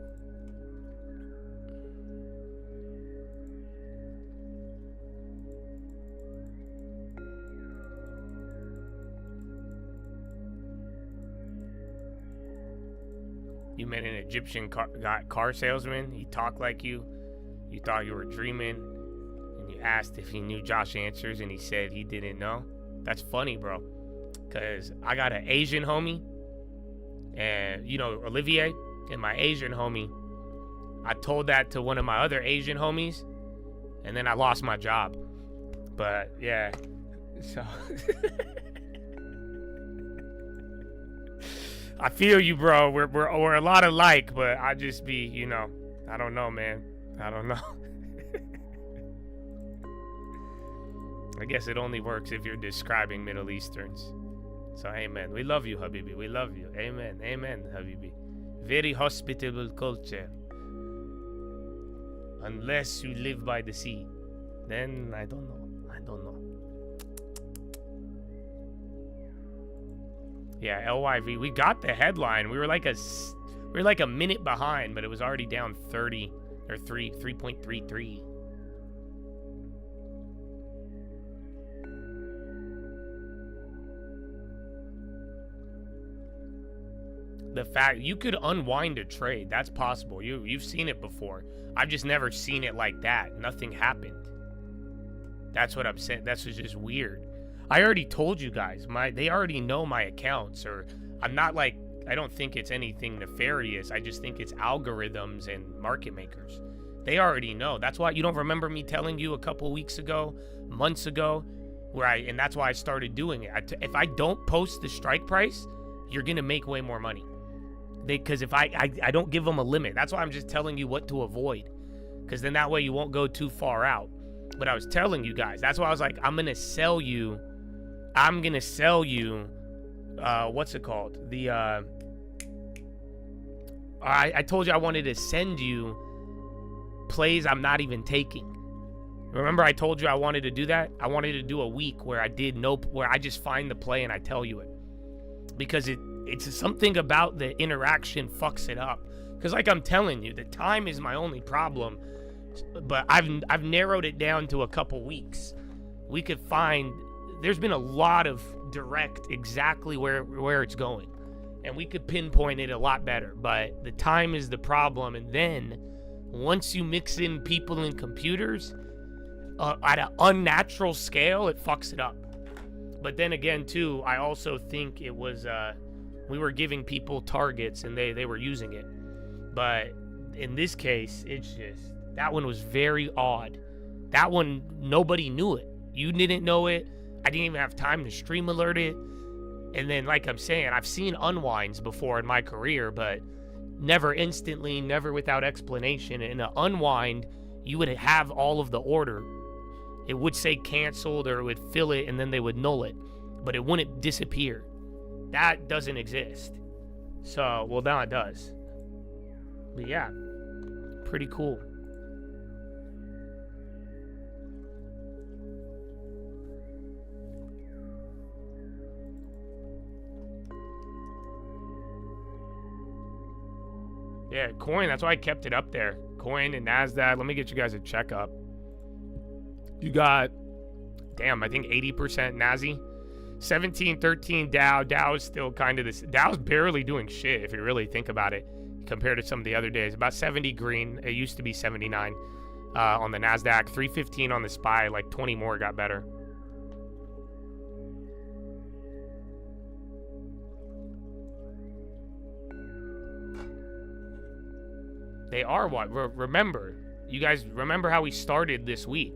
You met an Egyptian car salesman. He talked like you. You thought you were dreaming. And you asked if he knew Josh Answers, and he said he didn't know. That's funny, bro. Because I got an Asian homie. And, you know, Olivier and my Asian homie. I told that to one of my other Asian homies. And then I lost my job. But, yeah. So... I feel you, bro. We're a lot alike, but I just be, you know, I don't know, man. I don't know. I guess it only works if you're describing Middle Easterns. So, amen. We love you, Habibi. We love you. Amen. Amen, Habibi. Very hospitable culture. Unless you live by the sea. Then, I don't know. I don't know. Yeah, LYV. We got the headline. We were like a minute behind, but it was already down 30 or 3.33. The fact you could unwind a trade, that's possible. You've seen it before. I've just never seen it like that. Nothing happened. That's what I'm saying. That's just weird. I already told you guys, they already know my accounts, or I'm not like, I don't think it's anything nefarious. I just think it's algorithms and market makers. They already know. That's why you don't remember me telling you a couple weeks ago, months ago, and that's why I started doing it. If I don't post the strike price, you're going to make way more money. Because if I don't give them a limit, that's why I'm just telling you what to avoid. Because then that way you won't go too far out. But I was telling you guys, that's why I was like, I'm going to sell you, what's it called? I told you I wanted to send you plays I'm not even taking. Remember I told you I wanted to do that? I wanted to do a week where where I just find the play and I tell you it. Because it's something about the interaction fucks it up. Because like I'm telling you, the time is my only problem. But I've narrowed it down to a couple weeks we could find, there's been a lot of direct exactly where it's going. And we could pinpoint it a lot better. But the time is the problem. And then once you mix in people and computers at an unnatural scale, it fucks it up. But then again, too, I also think it was, we were giving people targets and they were using it. But in this case, it's just, that one was very odd. That one, nobody knew it. You didn't know it. I didn't even have time to stream alert it. And then, like I'm saying, I've seen unwinds before in my career, but never instantly, never without explanation. In an unwind, you would have all of the order. It would say canceled, or it would fill it, and then they would null it. But it wouldn't disappear. That doesn't exist. So, well, now it does. But yeah, pretty cool. Yeah, coin, that's why I kept it up there. Coin and NASDAQ. Let me get you guys a checkup. You got, damn, I think 80% NASI. 17, 13 Dow. Dow is still kind of this. Dow's barely doing shit if you really think about it compared to some of the other days. About 70 green. It used to be 79 on the NASDAQ. 315 on the SPY. Like 20 more got better. They are what? Remember, you guys remember how we started this week?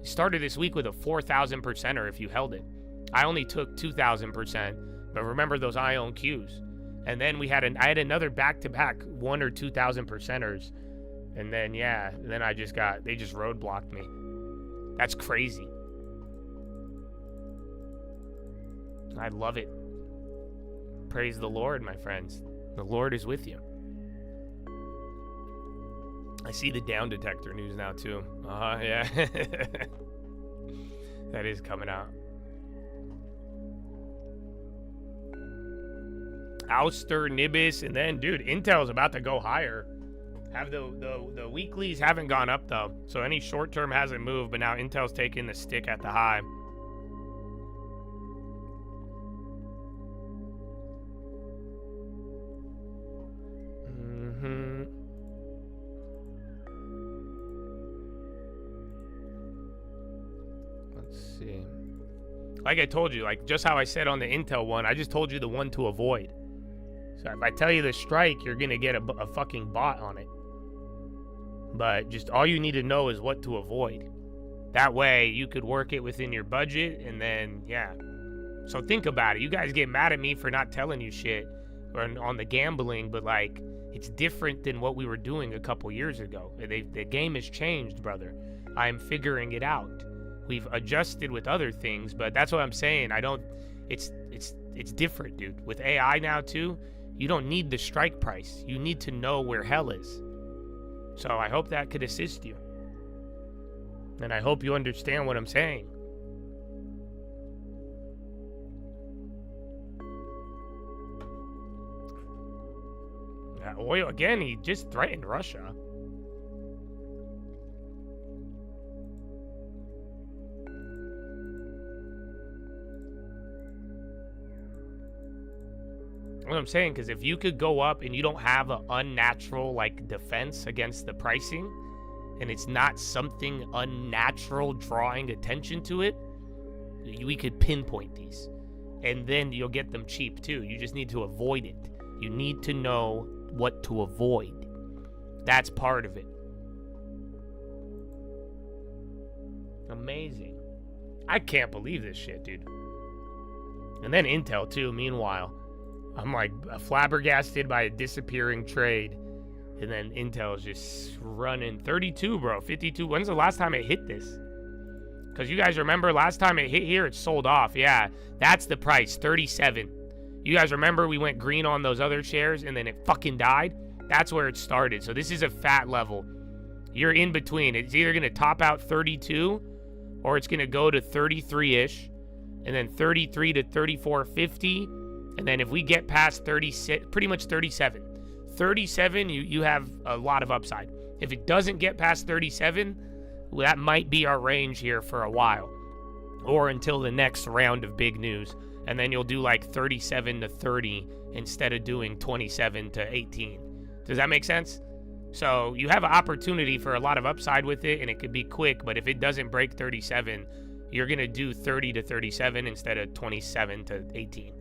We started this week with a 4,000%er if you held it. I only took 2,000%, but remember those ion Qs. And then I had another back-to-back 1,000 or 2,000%ers. And then, yeah, then they just roadblocked me. That's crazy. I love it. Praise the Lord, my friends. The Lord is with you. I see the down detector news now too. Yeah. That is coming out. Ouster, Nibis, and then, dude, Intel's about to go higher. Have the weeklies haven't gone up though, so any short term hasn't moved, but now Intel's taking the stick at the high. See, like I told you, like just how I said on the Intel one, I just told you the one to avoid. So if I tell you the strike, you're gonna get a fucking bot on it. But just all you need to know is what to avoid. That way you could work it within your budget, and then yeah. So think about it. You guys get mad at me for not telling you shit on the gambling, but like it's different than what we were doing a couple years ago. The game has changed, brother. I am figuring it out. We've adjusted with other things, but that's what I'm saying. It's different, dude. With AI now too, you don't need the strike price. You need to know where hell is. So I hope that could assist you. And I hope you understand what I'm saying. Oil, again, he just threatened Russia. What I'm saying, because if you could go up and you don't have an unnatural like defense against the pricing, and it's not something unnatural drawing attention to it, we could pinpoint these, and then you'll get them cheap too. You just need to avoid it. You need to know what to avoid. That's part of it. Amazing. I can't believe this shit, dude. And then Intel too, meanwhile. I'm like flabbergasted by a disappearing trade. And then Intel's just running 32, bro. 52. When's the last time it hit this? Because you guys remember last time it hit here, it sold off. Yeah, that's the price, 37. You guys remember we went green on those other shares and then it fucking died? That's where it started. So this is a fat level. You're in between. It's either going to top out 32 or it's going to go to 33-ish and then 33 to 34.50. And then if we get past 36, pretty much 37. 37, you have a lot of upside. If it doesn't get past 37, well, that might be our range here for a while. or until the next round of big news. And then you'll do like 37 to 30 instead of doing 27 to 18. Does that make sense? So you have an opportunity for a lot of upside with it, and it could be quick, but if it doesn't break 37, you're going to do 30 to 37 instead of 27 to 18.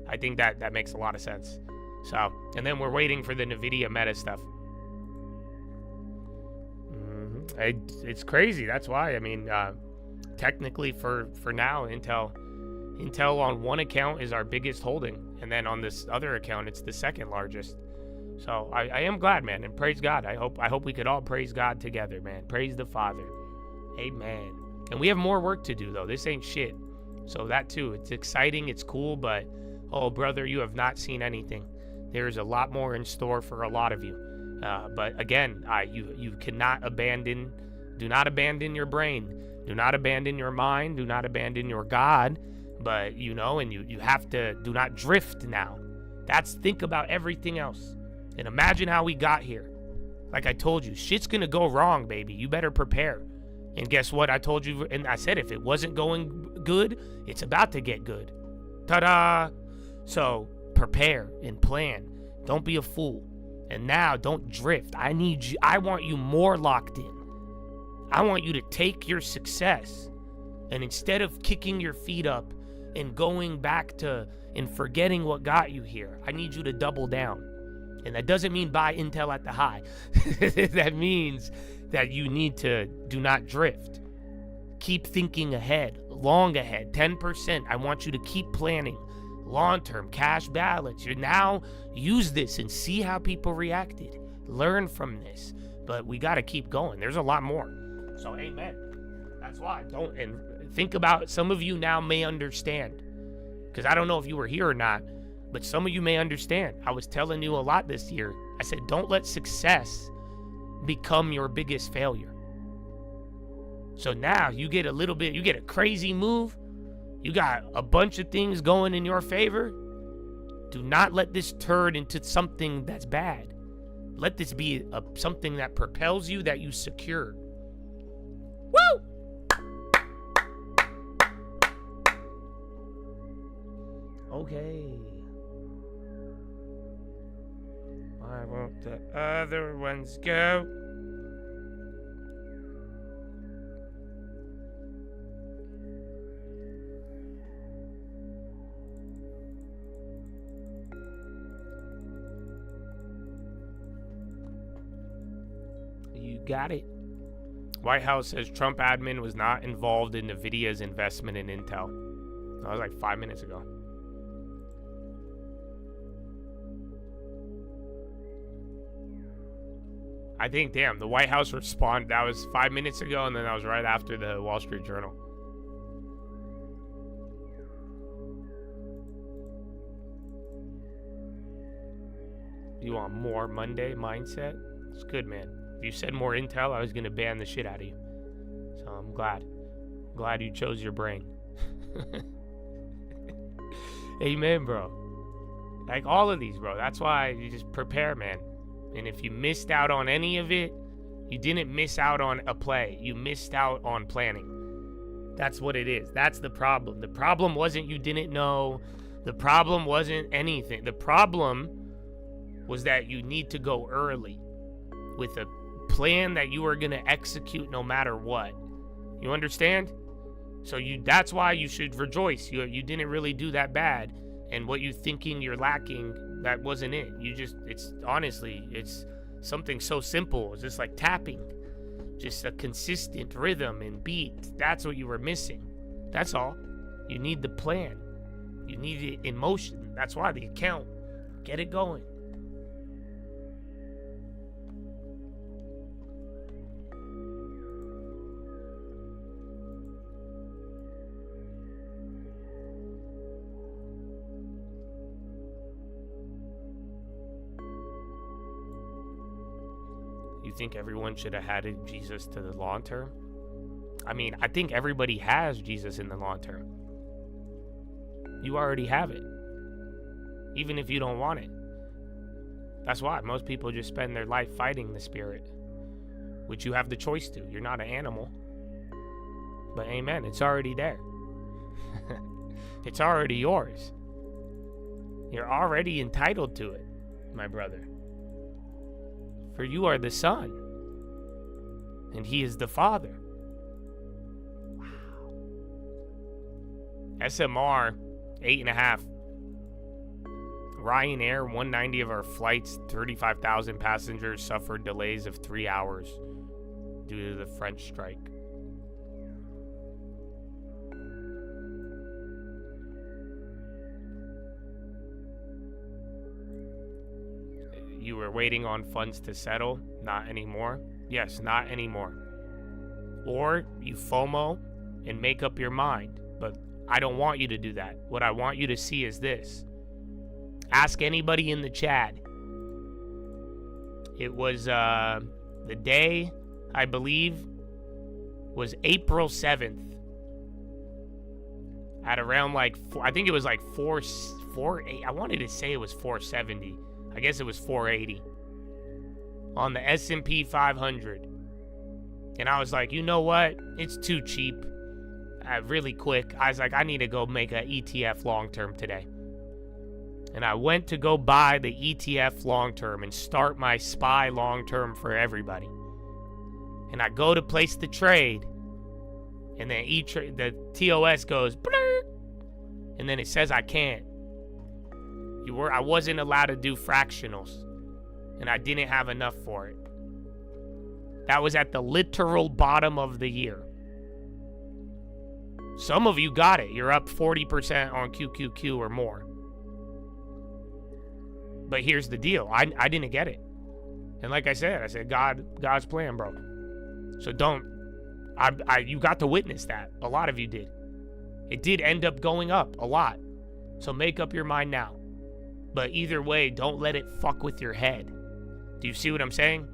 I think that makes a lot of sense. So, and then we're waiting for the NVIDIA Meta stuff. It's crazy. That's why. I mean, technically for now, Intel on one account is our biggest holding, and then on this other account, it's the second largest. So I am glad, man, and praise God. I hope we could all praise God together, man. Praise the Father. Amen. And we have more work to do, though. This ain't shit. So that too, it's exciting, it's cool, but oh, brother, you have not seen anything. There's a lot more in store for a lot of you. But again, you cannot abandon. Do not abandon your brain. Do not abandon your mind. Do not abandon your God. But you know, and you have to do not drift now. Think about everything else. And imagine how we got here. Like I told you, shit's gonna go wrong, baby. You better prepare. And guess what? I told you, and I said if it wasn't going good, it's about to get good. Ta-da! So prepare and plan. Don't be a fool. And now don't drift. I need you. I want you more locked in. I want you to take your success, and instead of kicking your feet up and going back to and forgetting what got you here, I need you to double down. And that doesn't mean buy Intel at the high. That means that you need to do not drift. Keep thinking ahead, long ahead, 10%. I want you to keep planning. Long-term cash balance. You now use this and see how people reacted. Learn from this. But we got to keep going. There's a lot more. So amen. That's why. And think about, some of you now may understand. Because I don't know if you were here or not, but some of you may understand. I was telling you a lot this year. I said, don't let success become your biggest failure. So now you get a crazy move. You got a bunch of things going in your favor. Do not let this turn into something that's bad. Let this be something that propels you, that you secure. Woo! Okay. Why won't the other ones go? You got it. White House says Trump admin was not involved in NVIDIA's investment in Intel. That was like 5 minutes ago. I think, damn, the White House responded. That was 5 minutes ago, and then that was right after the Wall Street Journal. You want more Monday mindset? It's good, man. If you said more Intel, I was going to ban the shit out of you. So I'm glad. Glad you chose your brain. Amen, bro. Like all of these, bro. That's why you just prepare, man. And if you missed out on any of it, you didn't miss out on a play. You missed out on planning. That's what it is. That's the problem. The problem wasn't you didn't know. The problem wasn't anything. The problem was that you need to go early with a plan that you are going to execute no matter what. You understand? So that's why you should rejoice. You didn't really do that bad. And what you thinking you're lacking, that wasn't it. It's something so simple. It's just like tapping. Just a consistent rhythm and beat. That's what you were missing. That's all. You need the plan. You need it in motion. That's why the account. Get it going. You think everyone should have had Jesus to the long term? I mean, I think everybody has Jesus in the long term. You already have it, even if you don't want it. That's why most people just spend their life fighting the spirit, which you have the choice to. You're not an animal. But amen, it's already there. It's already yours. You're already entitled to it, my brother. For you are the son, and he is the father. Wow. SMR, 8.5. Ryanair, 190 of our flights, 35,000 passengers suffered delays of 3 hours due to the French strike. You were waiting on funds to settle? Not anymore? Yes, not anymore. Or you FOMO and make up your mind. But I don't want you to do that. What I want you to see is this. Ask anybody in the chat. It was the day, I believe, was April 7th. At around like, I think it was like 480. I wanted to say it was 470. I guess it was 480 on the S&P 500. And I was like, you know what? It's too cheap. Really quick. I was like, I need to go make an ETF long-term today. And I went to go buy the ETF long-term and start my SPY long-term for everybody. And I go to place the trade. And then the TOS goes, blur, and then it says I can't. I wasn't allowed to do fractionals, and I didn't have enough for it. That was at the literal bottom of the year. Some of you got it. You're up 40% on QQQ or more. But here's the deal. I didn't get it. And like I said, God's plan, bro. So you got to witness that. A lot of you did. It did end up going up a lot. So make up your mind now. But either way, don't let it fuck with your head. Do you see what I'm saying?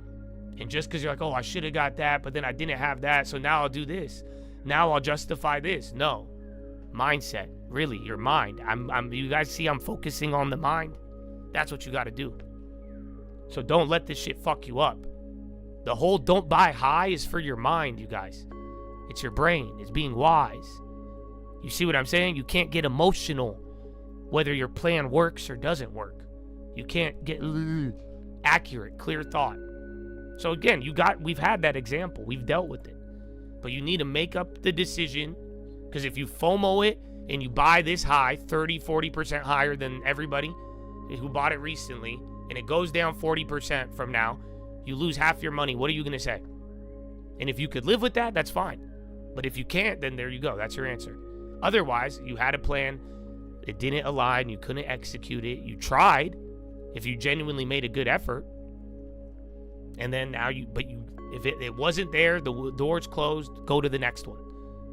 And just because you're like, oh, I should have got that, but then I didn't have that, so now I'll do this. Now I'll justify this. No. Mindset. Really, your mind. You guys see I'm focusing on the mind? That's what you got to do. So don't let this shit fuck you up. The whole don't buy high is for your mind, you guys. It's your brain. It's being wise. You see what I'm saying? You can't get emotional whether your plan works or doesn't work. You can't get accurate, clear thought. So again, we've had that example. We've dealt with it. But you need to make up the decision, because if you FOMO it and you buy this high, 30, 40% higher than everybody who bought it recently, and it goes down 40% from now, you lose half your money. What are you going to say? And if you could live with that, that's fine. But if you can't, then there you go. That's your answer. Otherwise, you had a plan. It didn't align. You couldn't execute it. You tried. If you genuinely made a good effort. And then now if it wasn't there, the door's closed, go to the next one.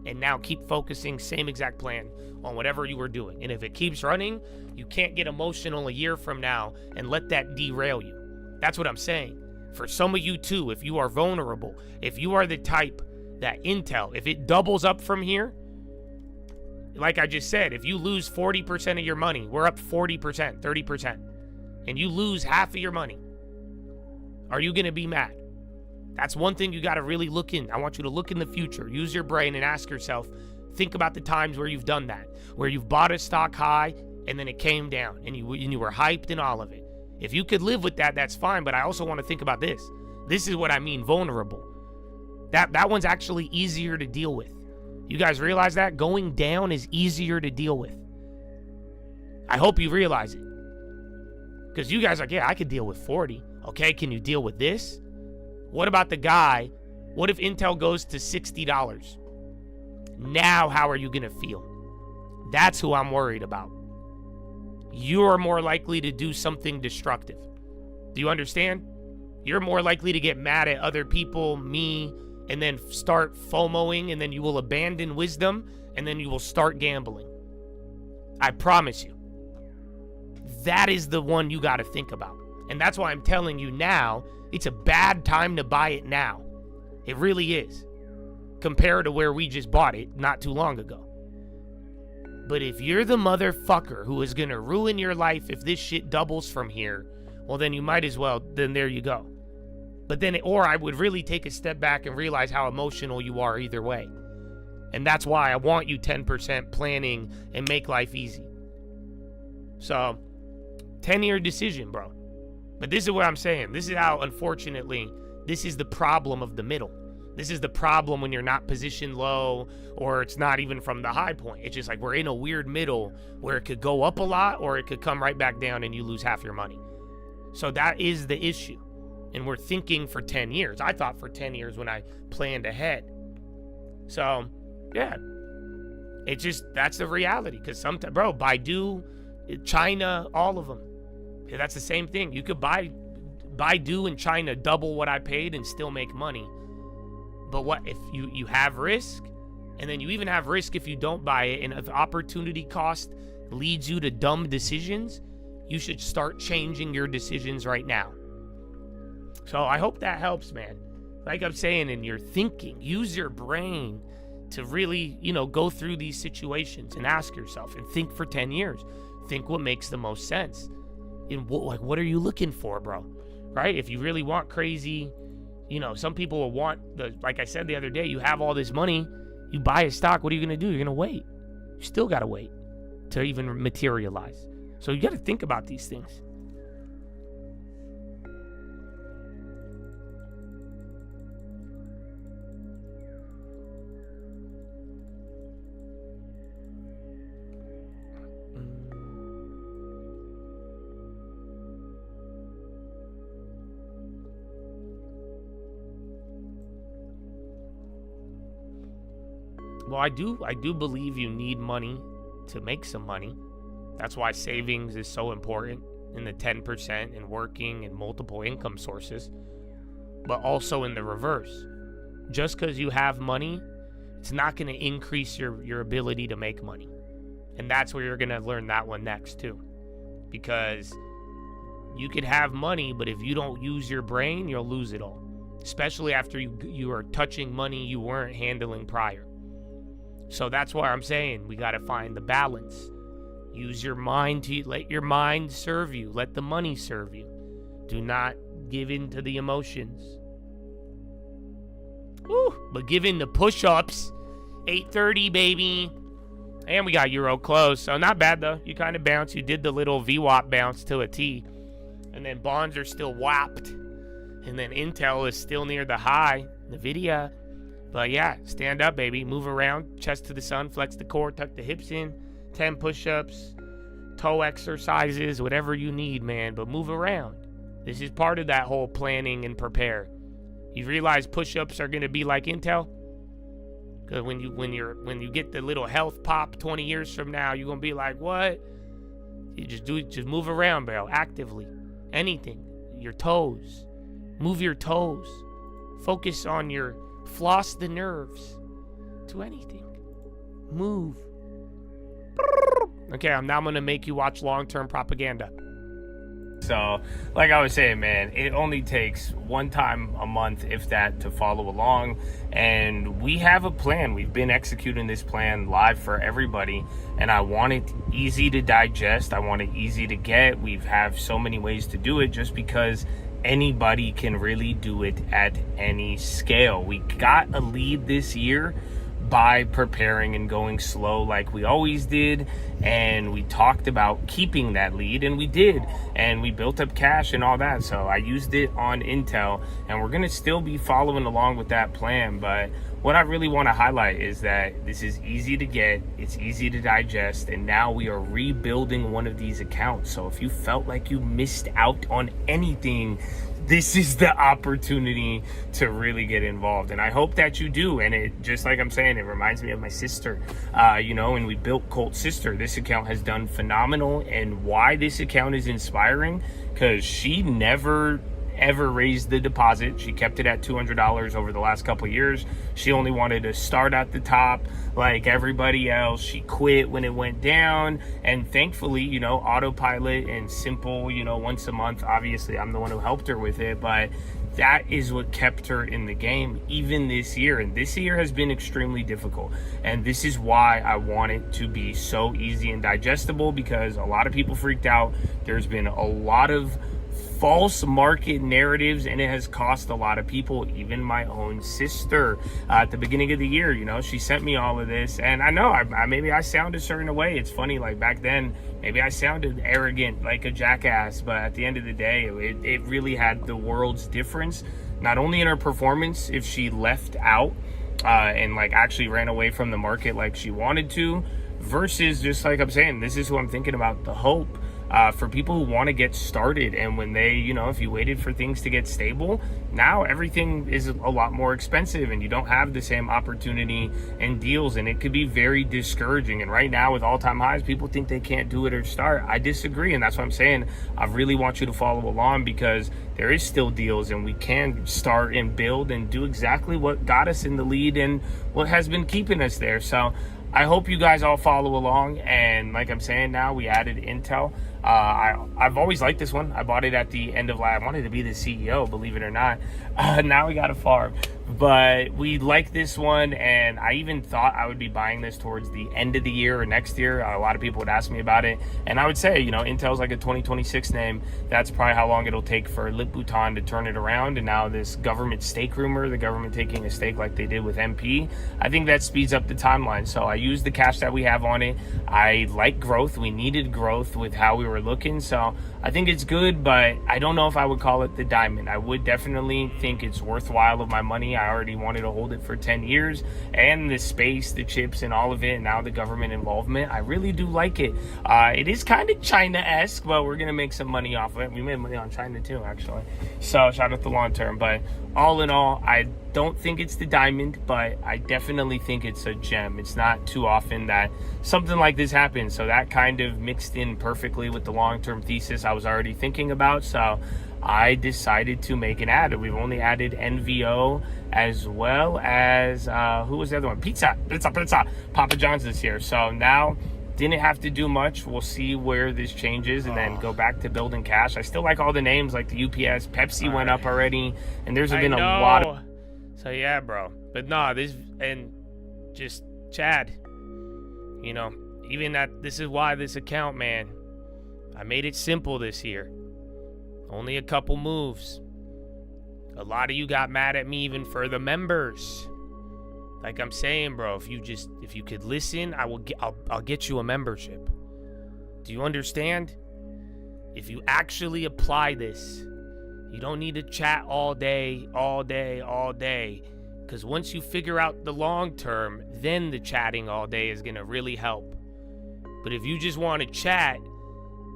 And now keep focusing, same exact plan on whatever you were doing. And if it keeps running, you can't get emotional a year from now and let that derail you. That's what I'm saying. For some of you too, if you are vulnerable, if you are the type that Intel, if it doubles up from here, like I just said, if you lose 40% of your money, we're up 40%, 30%, and you lose half of your money, are you going to be mad? That's one thing you got to really look in. I want you to look in the future. Use your brain and ask yourself, think about the times where you've done that, where you've bought a stock high and then it came down and you were hyped in all of it. If you could live with that, that's fine. But I also want to think about this. This is what I mean, vulnerable. That one's actually easier to deal with. You guys realize that? Going down is easier to deal with. I hope you realize it. Because you guys are like, yeah, I could deal with 40. Okay, can you deal with this? What about the guy? What if Intel goes to $60? Now, how are you going to feel? That's who I'm worried about. You're more likely to do something destructive. Do you understand? You're more likely to get mad at other people, me, and then start FOMOing, and then you will abandon wisdom, and then you will start gambling. I promise you. That is the one you got to think about. And that's why I'm telling you now, it's a bad time to buy it now. It really is. Compared to where we just bought it not too long ago. But if you're the motherfucker who is going to ruin your life if this shit doubles from here, well, then you might as well, then there you go. But then, or I would really take a step back and realize how emotional you are either way. And that's why I want you 10% planning and make life easy. So, 10-year decision, bro. But this is what I'm saying. This is how, unfortunately, this is the problem of the middle. This is the problem when you're not positioned low, or it's not even from the high point. It's just like we're in a weird middle where it could go up a lot or it could come right back down and you lose half your money. So that is the issue. And we're thinking for 10 years. I thought for 10 years when I planned ahead. So, yeah. It's just, that's the reality. Because sometimes, bro, Baidu, China, all of them. Yeah, that's the same thing. You could buy Baidu in China double what I paid and still make money. But what if you have risk, and then you even have risk if you don't buy it, and if opportunity cost leads you to dumb decisions, you should start changing your decisions right now. So I hope that helps, man. Like I'm saying, in your thinking, use your brain to really, go through these situations and ask yourself and think for 10 years. Think what makes the most sense. What are you looking for, bro? Right? If you really want crazy, some people will want like I said the other day, you have all this money, you buy a stock, what are you going to do? You're going to wait. You still got to wait to even materialize. So you got to think about these things. Well, I do believe you need money to make some money. That's why savings is so important, in the 10% and working and multiple income sources. But also in the reverse. Just because you have money, it's not going to increase your ability to make money. And that's where you're going to learn that one next too. Because you could have money, but if you don't use your brain, you'll lose it all. Especially after you are touching money you weren't handling prior. So that's why I'm saying we got to find the balance. Use your mind let your mind serve you. Let the money serve you. Do not give in to the emotions. Woo! But give in to push-ups. 8:30, baby. And we got Euro close. So not bad, though. You kind of bounce. You did the little VWAP bounce to a T. And then bonds are still whapped. And then Intel is still near the high. NVIDIA. But yeah, stand up, baby. Move around. Chest to the sun. Flex the core. Tuck the hips in. 10 push-ups. Toe exercises. Whatever you need, man. But move around. This is part of that whole planning and prepare. You realize push-ups are going to be like Intel? Because when you get the little health pop 20 years from now, you're going to be like, what? You just move around, bro. Actively. Anything. Your toes. Move your toes. Focus on your... Floss the nerves to anything. Move. Okay, I'm now going to make you watch long-term propaganda. So, like I was saying, man, it only takes one time a month, if that, to follow along. And we have a plan. We've been executing this plan live for everybody. And I want it easy to digest. I want it easy to get. We have so many ways to do it just because anybody can really do it at any scale. We got a lead this year by preparing and going slow like we always did, and we talked about keeping that lead, and we did, and we built up cash and all that. So I used it on Intel, and we're gonna still be following along with that plan. But what I really want to highlight is that this is easy to get, it's easy to digest, and now we are rebuilding one of these accounts. So if you felt like you missed out on anything, this is the opportunity to really get involved. And I hope that you do. And it, just like I'm saying, it reminds me of my sister, and we built Colt Sister. This account has done phenomenal. And why this account is inspiring, because she never ever raised the deposit. She kept it at $200 over the last couple of years. She only wanted to start at the top like everybody else. She quit when it went down, and thankfully, autopilot and simple, once a month. Obviously, I'm the one who helped her with it, but that is what kept her in the game even this year. And this year has been extremely difficult, and this is why I want it to be so easy and digestible, because a lot of people freaked out. There's been a lot of false market narratives, and it has cost a lot of people, even my own sister. At the beginning of the year, you know, she sent me all of this, and I know maybe I sound a certain way. It's funny, like back then, maybe I sounded arrogant like a jackass, but at the end of the day, it really had the world's difference, not only in her performance, if she left out and like actually ran away from the market like she wanted to, versus just like I'm saying, this is who I'm thinking about, the hope for people who want to get started. And when they, you know, if you waited for things to get stable, now everything is a lot more expensive and you don't have the same opportunity and deals, and it could be very discouraging. And right now with all-time highs, people think they can't do it or start. I disagree, and that's what I'm saying. I really want you to follow along, because there is still deals and we can start and build and do exactly what got us in the lead and what has been keeping us there. So I hope you guys all follow along. And like I'm saying, now we added Intel. I've always liked this one. I bought it at the end of last. I wanted to be the CEO, believe it or not. Now we got a farm, but we like this one, and I even thought I would be buying this towards the end of the year or next year. A lot of people would ask me about it, and I would say, you know, Intel's like a 2026 name. That's probably how long it'll take for Bhutan to turn it around. And now this government stake rumor, the government taking a stake like they did with MP, I think that speeds up the timeline. So I use the cash that we have on it. I like growth. We needed growth with how we were looking, so I think it's good, but I don't know if I would call it the diamond. I would definitely think it's worthwhile of my money. I already wanted to hold it for 10 years, and the space, the chips, and all of it, and now the government involvement, I really do like it. It is kind of China-esque, but we're gonna make some money off of it. We made money on China too, actually, so shout out to long term. But all in all, I don't think it's the diamond, but I definitely think it's a gem. It's not too often that something like this happens, so that kind of mixed in perfectly with the long-term thesis I was already thinking about. So I decided to make an ad. We've only added NVO as well as who was the other one? Pizza, Papa John's this year. So now didn't have to do much. We'll see where this changes and then go back to building cash. I still like all the names, like the UPS, Pepsi went up already, and there's been a lot of. So yeah, bro. But nah, this, and just Chad, you know, even that, this is why this account, man, I made it simple this year. Only a couple moves. A lot of you got mad at me even for the members. Like I'm saying, bro, if you could listen, I'll get you a membership. Do you understand? If you actually apply this, you don't need to chat all day. Because once you figure out the long term, then the chatting all day is going to really help. But if you just want to chat,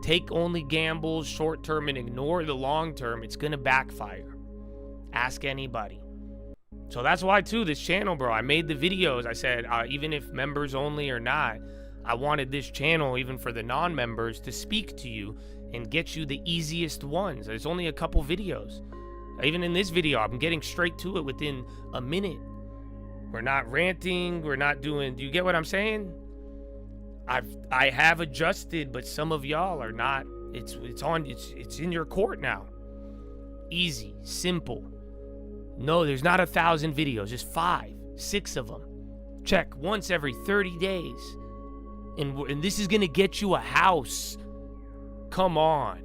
take only gambles short term and ignore the long term, it's going to backfire. Ask anybody. So that's why, too, this channel, bro, I made the videos. I said, even if members only or not, I wanted this channel, even for the non-members, to speak to you and get you the easiest ones. There's only a couple videos. Even in this video, I'm getting straight to it within a minute. We're not ranting. We're not doing... Do you get what I'm saying? I have adjusted, but some of y'all are not. It's in your court now. Easy, simple. No, there's not 1,000 videos, just 5, 6 of them. Check once every 30 days. And this is gonna get you a house. Come on.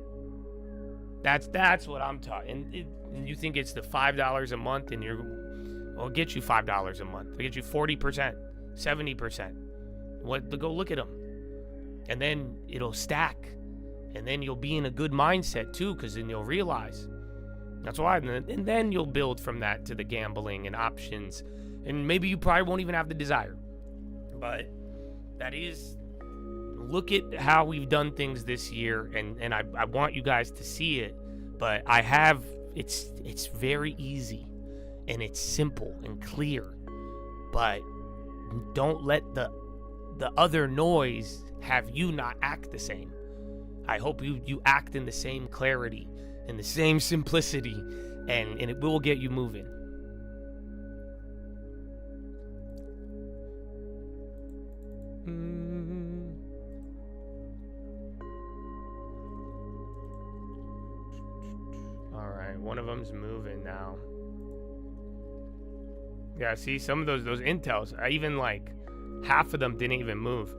That's what I'm talking. And you think it's the $5 a month, and I'll get you $5 a month. I'll get you 40%, 70%. Go look at them. And then it'll stack. And then you'll be in a good mindset too, because then you'll realize. That's why. And then you'll build from that to the gambling and options. And maybe you probably won't even have the desire. But that is, look at how we've done things this year. And I want you guys to see it. But it's very easy. And it's simple and clear. But don't let the other noise have you not act the same. I hope you act in the same clarity, in the same simplicity, and it will get you moving. All right, one of them's moving now. Yeah, see, some of those intels, even like half of them didn't even move.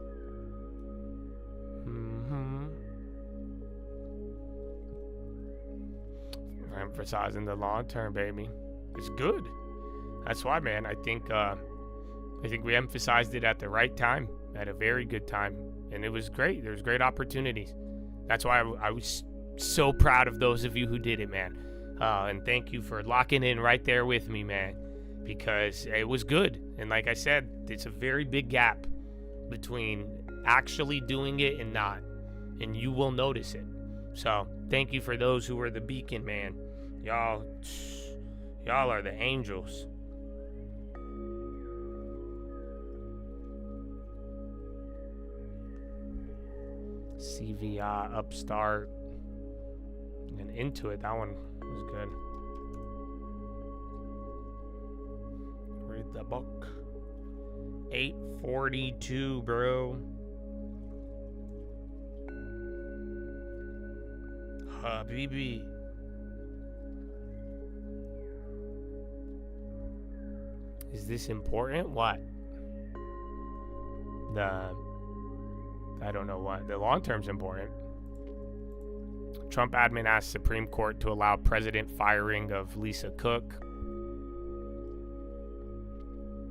emphasizing the long term, baby. It's good. That's why, man. I think we emphasized it at the right time, at a very good time, and it was great. There's great opportunities. That's why I was so proud of those of you who did it, man. And thank you for locking in right there with me, man, because it was good. And like I said, it's a very big gap between actually doing it and not, and you will notice it. So thank you for those who were the beacon, man. Y'all are the angels. CVI, Upstart, and Intuit. That one was good. Read the book. 8:42, bro. Habibi. Is this important? What? I don't know what. The long term's important. Trump admin asked Supreme Court to allow president firing of Lisa Cook.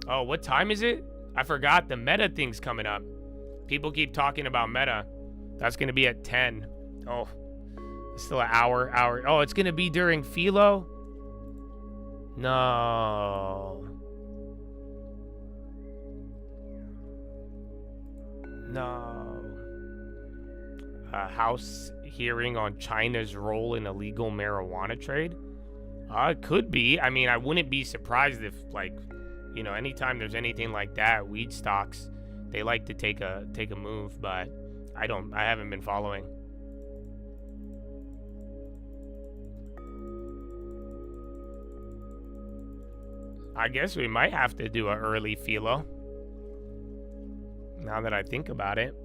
Oh, what time is it? I forgot the Meta thing's coming up. People keep talking about Meta. That's going to be at 10. Oh, it's still an hour. Oh, it's going to be during Philo? No. House hearing on China's role in illegal marijuana trade? It could be. I mean, I wouldn't be surprised if, like, you know, anytime there's anything like that, weed stocks, they like to take a move, but I haven't been following. I guess we might have to do an early philo, now that I think about it.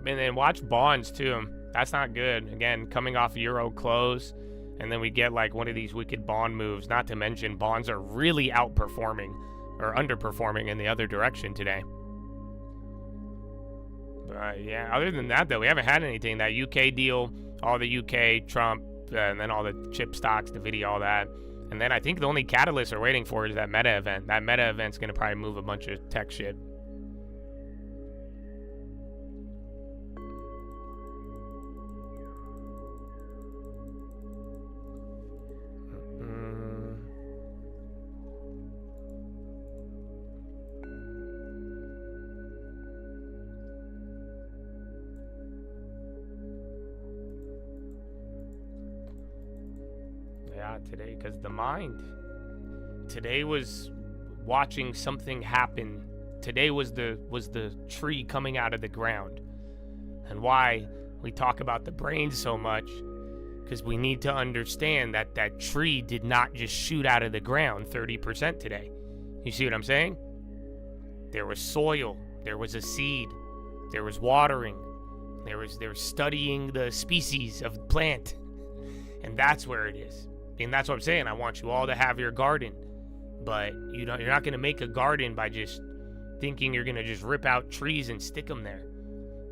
And then watch bonds too. That's not good. Again, coming off Euro close, and then we get like one of these wicked bond moves. Not to mention bonds are really outperforming or underperforming in the other direction today. But yeah, other than that though, we haven't had anything. That UK deal, all the UK, Trump, and then all the chip stocks, Nvidia, all that. And then I think the only catalyst we're waiting for is that Meta event. That Meta event's gonna probably move a bunch of tech shit. Today, because the mind today was watching something happen. Today was the tree coming out of the ground. And why we talk about the brain so much, because we need to understand that that tree did not just shoot out of the ground 30% today. You see what I'm saying? There was soil, there was a seed, there was watering, there was studying the species of the plant, and that's where it is. And that's what I'm saying. I want you all to have your garden, but you're not going to make a garden by just thinking you're going to just rip out trees and stick them there.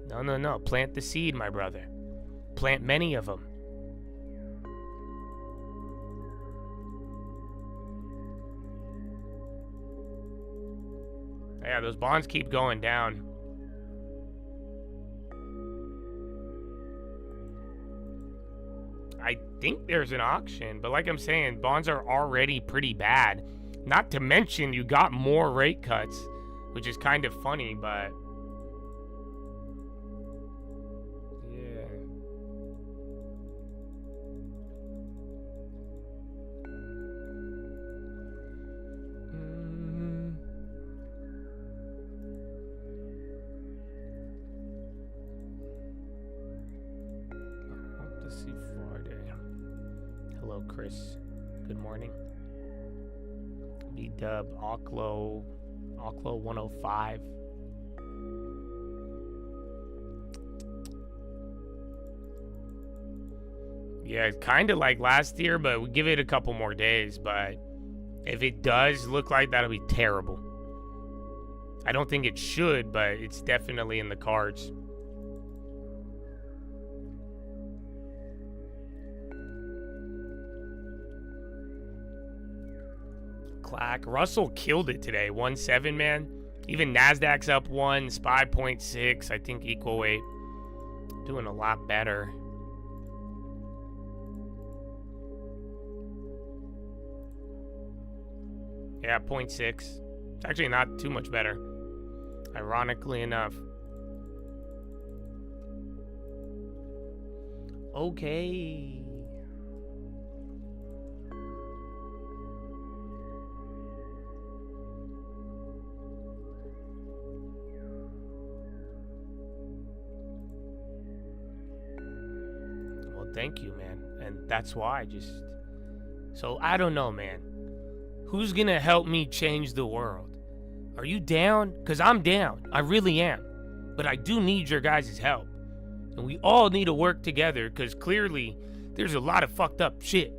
No. Plant the seed, my brother. Plant many of them. Yeah, those bonds keep going down. I think there's an auction, but like I'm saying, bonds are already pretty bad. Not to mention you got more rate cuts, which is kind of funny, but yeah. Let's see Friday. Hello, Chris. Good morning. B-Dub, Oklo 105. Yeah, kind of like last year, but we give it a couple more days. But If it does look like, that'll be terrible. I don't think it should, but it's definitely in the cards. Clack. Russell killed it today. 1.7, man. Even NASDAQ's up 1. SPY 0.6. I think equal weight. Doing a lot better. Yeah, 0.6. It's actually not too much better. Ironically enough. Okay. Well, thank you, man. And that's why I just... So, I don't know, man. Who's gonna help me change the world? Are you down? Because I'm down. I really am. But I do need your guys' help. And we all need to work together because clearly there's a lot of fucked up shit.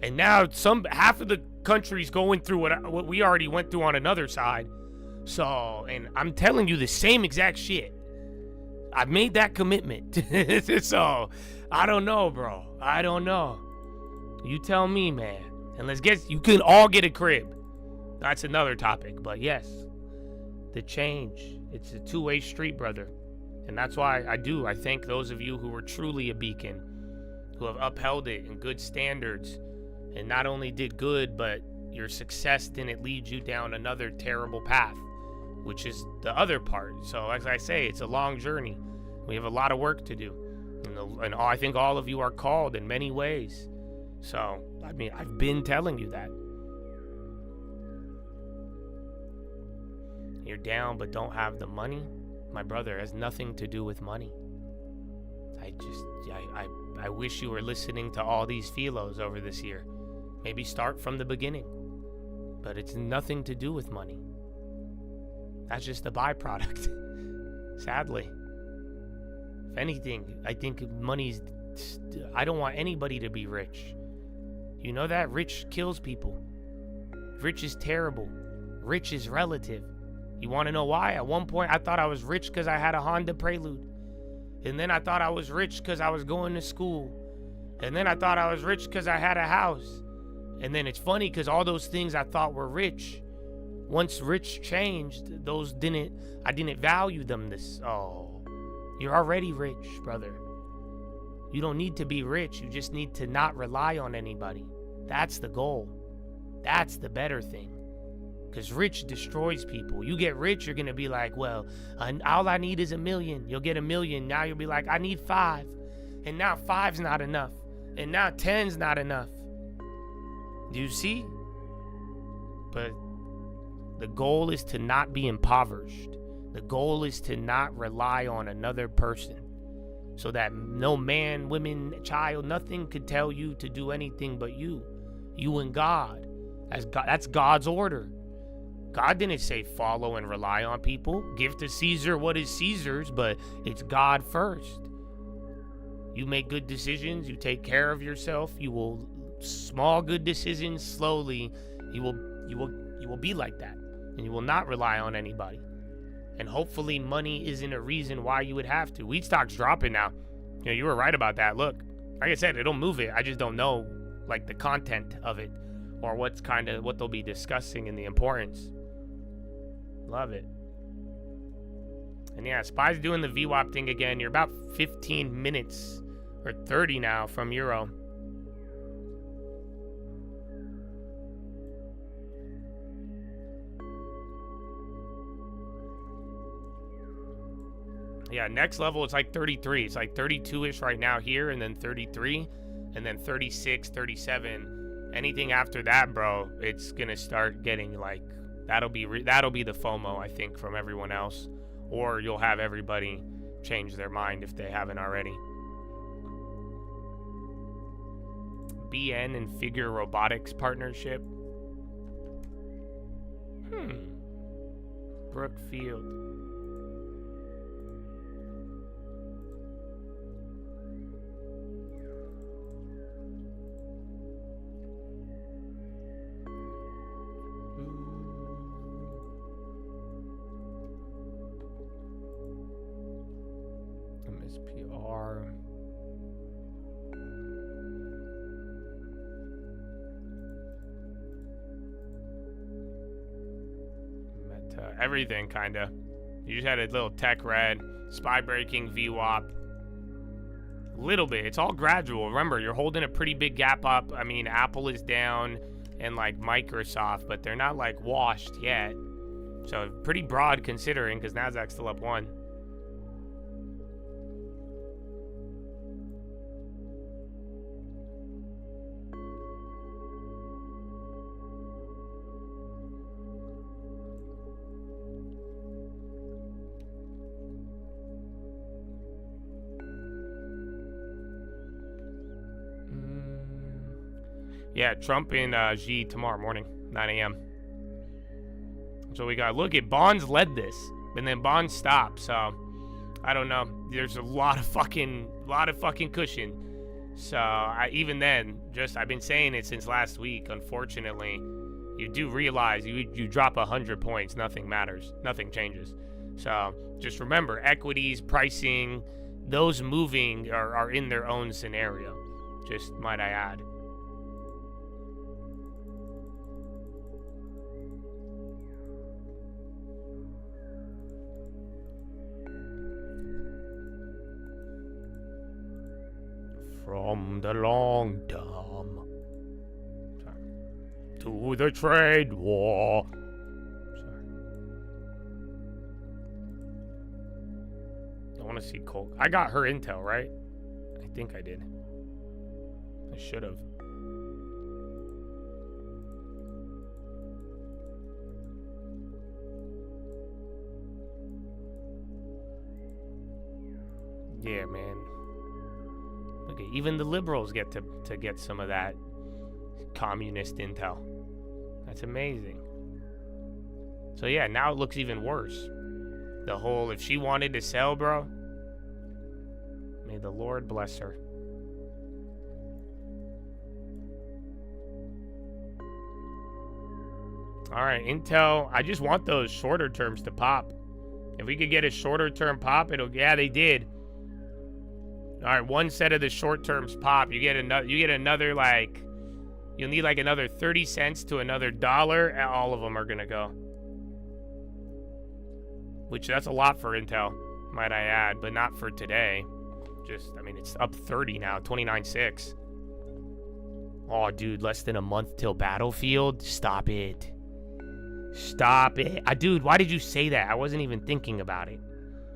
And now half of the country's going through what we already went through on another side. So, and I'm telling you the same exact shit. I've made that commitment. So, I don't know, bro. I don't know. You tell me, man. And you can all get a crib. That's another topic. But yes, the change. It's a two-way street, brother. And that's why I thank those of you who were truly a beacon, who have upheld it in good standards, and not only did good, but your success didn't lead you down another terrible path, which is the other part. So as I say, it's a long journey. We have a lot of work to do. And I think all of you are called in many ways. So, I mean, I've been telling you that. You're down but don't have the money. My brother, has nothing to do with money. I wish you were listening to all these philos over this year. Maybe start from the beginning. But it's nothing to do with money. That's just a byproduct. Sadly. If anything, I think money's... I don't want anybody to be rich. You know that? Rich kills people. Rich is terrible. Rich is relative. You want to know why? At one point, I thought I was rich because I had a Honda Prelude. And then I thought I was rich because I was going to school. And then I thought I was rich because I had a house. And then it's funny because all those things I thought were rich, once rich changed, I didn't value them you're already rich, brother. You don't need to be rich. You just need to not rely on anybody. That's the goal. That's the better thing. Because rich destroys people. You get rich, you're going to be like, well, all I need is $1 million. You'll get $1 million. Now you'll be like, I need 5. And now 5's not enough. And now 10's not enough. Do you see? But the goal is to not be impoverished. The goal is to not rely on another person. So that no man, woman, child, nothing could tell you to do anything but you. You and God. That's God's order. God didn't say follow and rely on people. Give to Caesar what is Caesar's, but it's God first. You make good decisions. You take care of yourself. You will small good decisions slowly. You will be like that, and you will not rely on anybody. And hopefully, money isn't a reason why you would have to. Wheat stock's dropping now. You were right about that. Look, like I said, it'll move it. I just don't know like the content of it or what they'll be discussing and the importance. Love it. And yeah, SPY's doing the VWAP thing again. You're about 15 minutes or 30 now from Euro. Yeah, next level it's like 33. It's like 32-ish right now here, and then 33, and then 36, 37. Anything after that, bro, it's gonna start getting like that'll be the FOMO, I think, from everyone else, or you'll have everybody change their mind if they haven't already. BN and Figure Robotics partnership. Brookfield. are. Meta, everything kinda. You just had a little tech red, spy breaking, VWAP. Little bit. It's all gradual. Remember, you're holding a pretty big gap up. I mean, Apple is down and like Microsoft, but they're not like washed yet. So pretty broad considering, because Nasdaq's still up 1. Yeah, Trump and Xi tomorrow morning, 9 a.m. So we got, look at Bonds led this, and then Bonds stopped. So I don't know. There's a lot of fucking cushion. So even then, I've been saying it since last week. Unfortunately, you do realize you drop 100 points, nothing matters, nothing changes. So just remember, equities, pricing, those moving are in their own scenario. Just might I add. From the long term to the trade war. Sorry. I want to see Cole. I got her intel, right? I think I did. I should have. Yeah, man. Look, even the liberals get to get some of that communist intel. That's amazing. So yeah, now it looks even worse. The whole, if she wanted to sell, bro, may the Lord bless her. All right, intel. I just want those shorter terms to pop. If we could get a shorter term pop, yeah, they did. All right, one set of the short terms pop. You get another like, you'll need like another 30 cents to another $1, and all of them are gonna go. Which that's a lot for Intel, might I add, but not for today. Just, I mean, it's up 30 now, 29.6. Oh, dude, less than a month till Battlefield. Stop it. Stop it. Dude, why did you say that? I wasn't even thinking about it.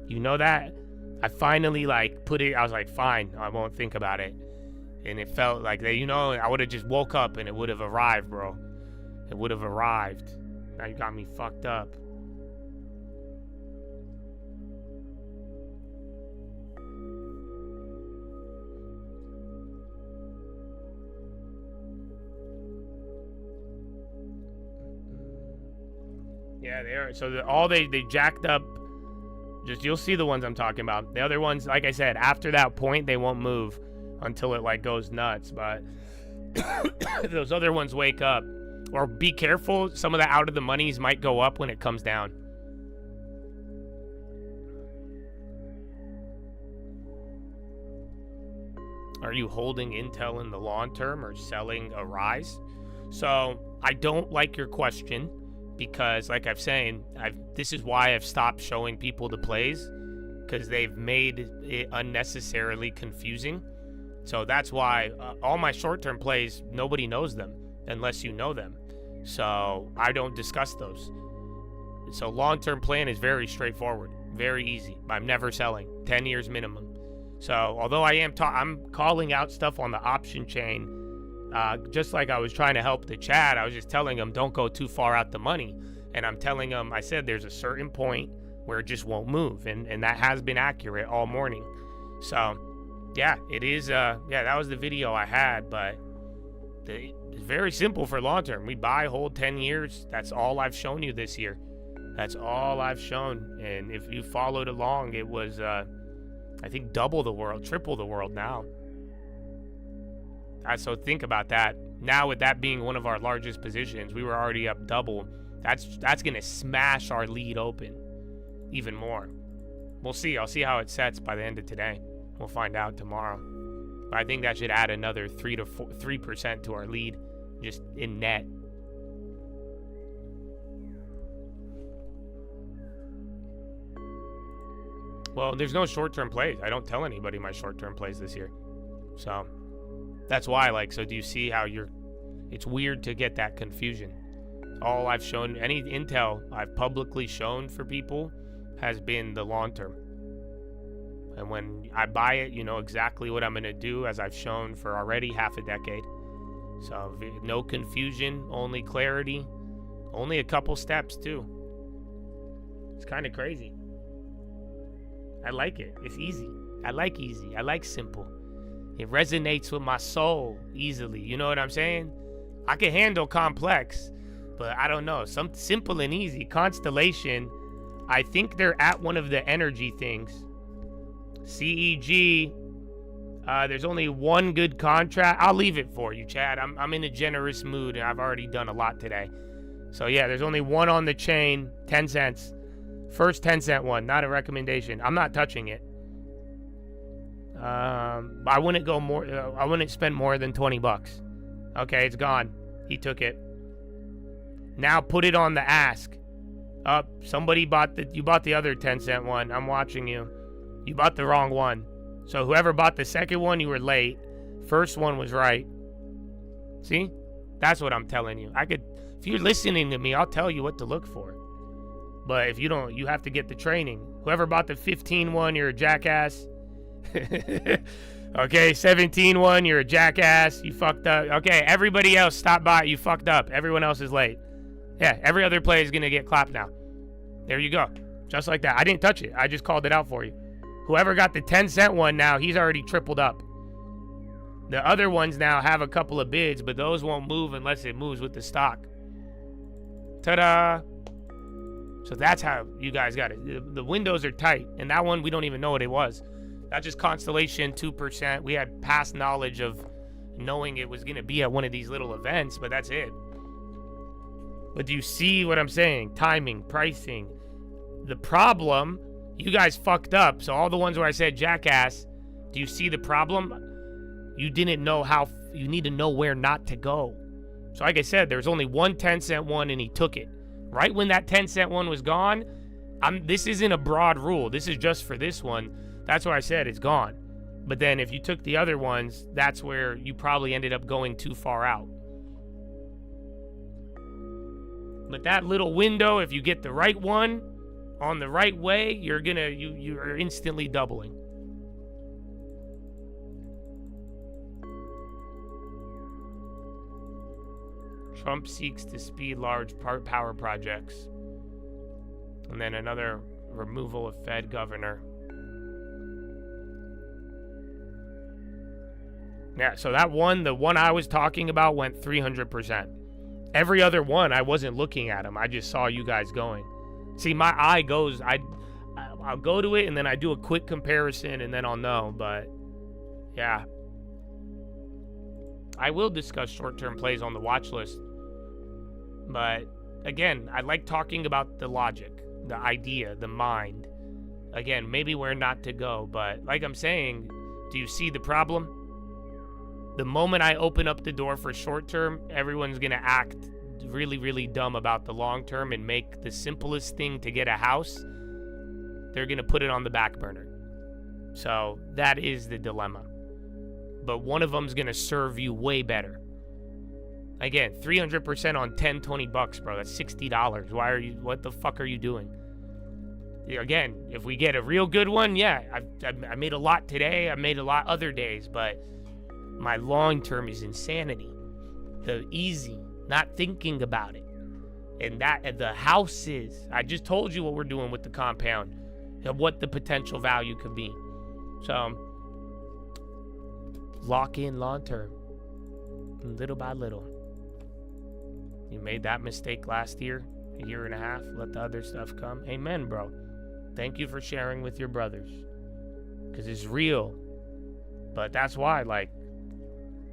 You know that? I finally like put it, I was like, fine, I won't think about it. And it felt like that, you know, I would have just woke up and it would have arrived, bro. It would have arrived. Now you got me fucked up. Yeah, they are. So they jacked up. Just, you'll see the ones I'm talking about. The other ones, like I said, after that point, they won't move until it like goes nuts. But those other ones wake up. Or be careful, some of the out of the monies might go up when it comes down. Are you holding Intel in the long term or selling a rise? So I don't like your question. Because, like I'm saying, this is why I've stopped showing people the plays, because they've made it unnecessarily confusing. So that's why all my short-term plays, nobody knows them unless you know them. So I don't discuss those. So long-term plan is very straightforward, very easy. I'm never selling, 10 years minimum. So although I'm calling out stuff on the option chain. Just like I was trying to help the chat, I was just telling them don't go too far out the money. And I'm telling them, I said there's a certain point where it just won't move. And that has been accurate all morning. So, yeah, it is. Yeah, that was the video I had. But it's very simple for long term. We buy, hold 10 years. That's all I've shown you this year. That's all I've shown. And if you followed along, it was, I think, double the world, triple the world now. So think about that. Now with that being one of our largest positions, we were already up double. That's going to smash our lead open even more. We'll see. I'll see how it sets by the end of today. We'll find out tomorrow. But I think that should add another 3% to our lead, just in net. Well, there's no short-term plays. I don't tell anybody my short-term plays this year. So that's why, like, so do you see how it's weird to get that confusion. All I've shown, any intel I've publicly shown for people has been the long-term. And when I buy it, you know exactly what I'm going to do, as I've shown for already half a decade. So no confusion, only clarity, only a couple steps too. It's kind of crazy. I like it. It's easy. I like easy. I like simple. It resonates with my soul easily. You know what I'm saying? I can handle complex, but I don't know. Some simple and easy. Constellation, I think they're at one of the energy things. CEG, there's only one good contract. I'll leave it for you, Chad. I'm in a generous mood, and I've already done a lot today. So yeah, there's only one on the chain, 10 cents. First 10-cent one, not a recommendation. I'm not touching it. I wouldn't go more. I wouldn't spend more than $20. Okay, it's gone. He took it. Now put it on the ask. Somebody you bought the other 10-cent one. I'm watching you. You bought the wrong one. So whoever bought the second one, you were late. First one was right. See? That's what I'm telling you. If you're listening to me, I'll tell you what to look for. But if you don't, you have to get the training. Whoever bought the 15 one, you're a jackass. Okay, 17 one, you're a jackass. You fucked up. Okay, everybody else stop by. You fucked up. Everyone else is late. Yeah, every other play is going to get clapped now. There you go. Just like that. I didn't touch it. I just called it out for you. Whoever got the 10-cent one now, he's already tripled up. The other ones now have a couple of bids, but those won't move unless it moves with the stock. Ta-da! So that's how you guys got it. The windows are tight, and that one, we don't even know what it was. That's just Constellation, 2%. We had past knowledge of knowing it was going to be at one of these little events, but that's it. But do you see what I'm saying? Timing, pricing. The problem, you guys fucked up. So all the ones where I said jackass, do you see the problem? You didn't know how, you need to know where not to go. So like I said, there's only one 10-cent one, and he took it. Right when that 10-cent one was gone, this isn't a broad rule. This is just for this one. That's why I said it's gone. But then if you took the other ones, that's where you probably ended up going too far out. But that little window, if you get the right one on the right way, you're instantly doubling. Trump seeks to speed large power projects. And then another removal of Fed governor. Yeah, so that one, the one I was talking about, went 300%. Every other one, I wasn't looking at them. I just saw you guys going. See, my eye goes, I'll go to it, and then I do a quick comparison, and then I'll know. But, yeah. I will discuss short-term plays on the watch list. But, again, I like talking about the logic, the idea, the mind. Again, maybe where not to go. But, like I'm saying, do you see the problem? The moment I open up the door for short-term, everyone's going to act really, really dumb about the long-term and make the simplest thing to get a house, they're going to put it on the back burner. So that is the dilemma. But one of them's going to serve you way better. Again, 300% on 10, 20 bucks, bro. That's $60. What the fuck are you doing? Again, if we get a real good one, yeah, I made a lot today. I made a lot other days, but my long term is insanity. The easy, not thinking about it. And the houses, I just told you what we're doing with the compound and what the potential value could be. So, lock in long term, little by little. You made that mistake last year, a year and a half, let the other stuff come. Amen, bro. Thank you for sharing with your brothers, because it's real. But that's why, like,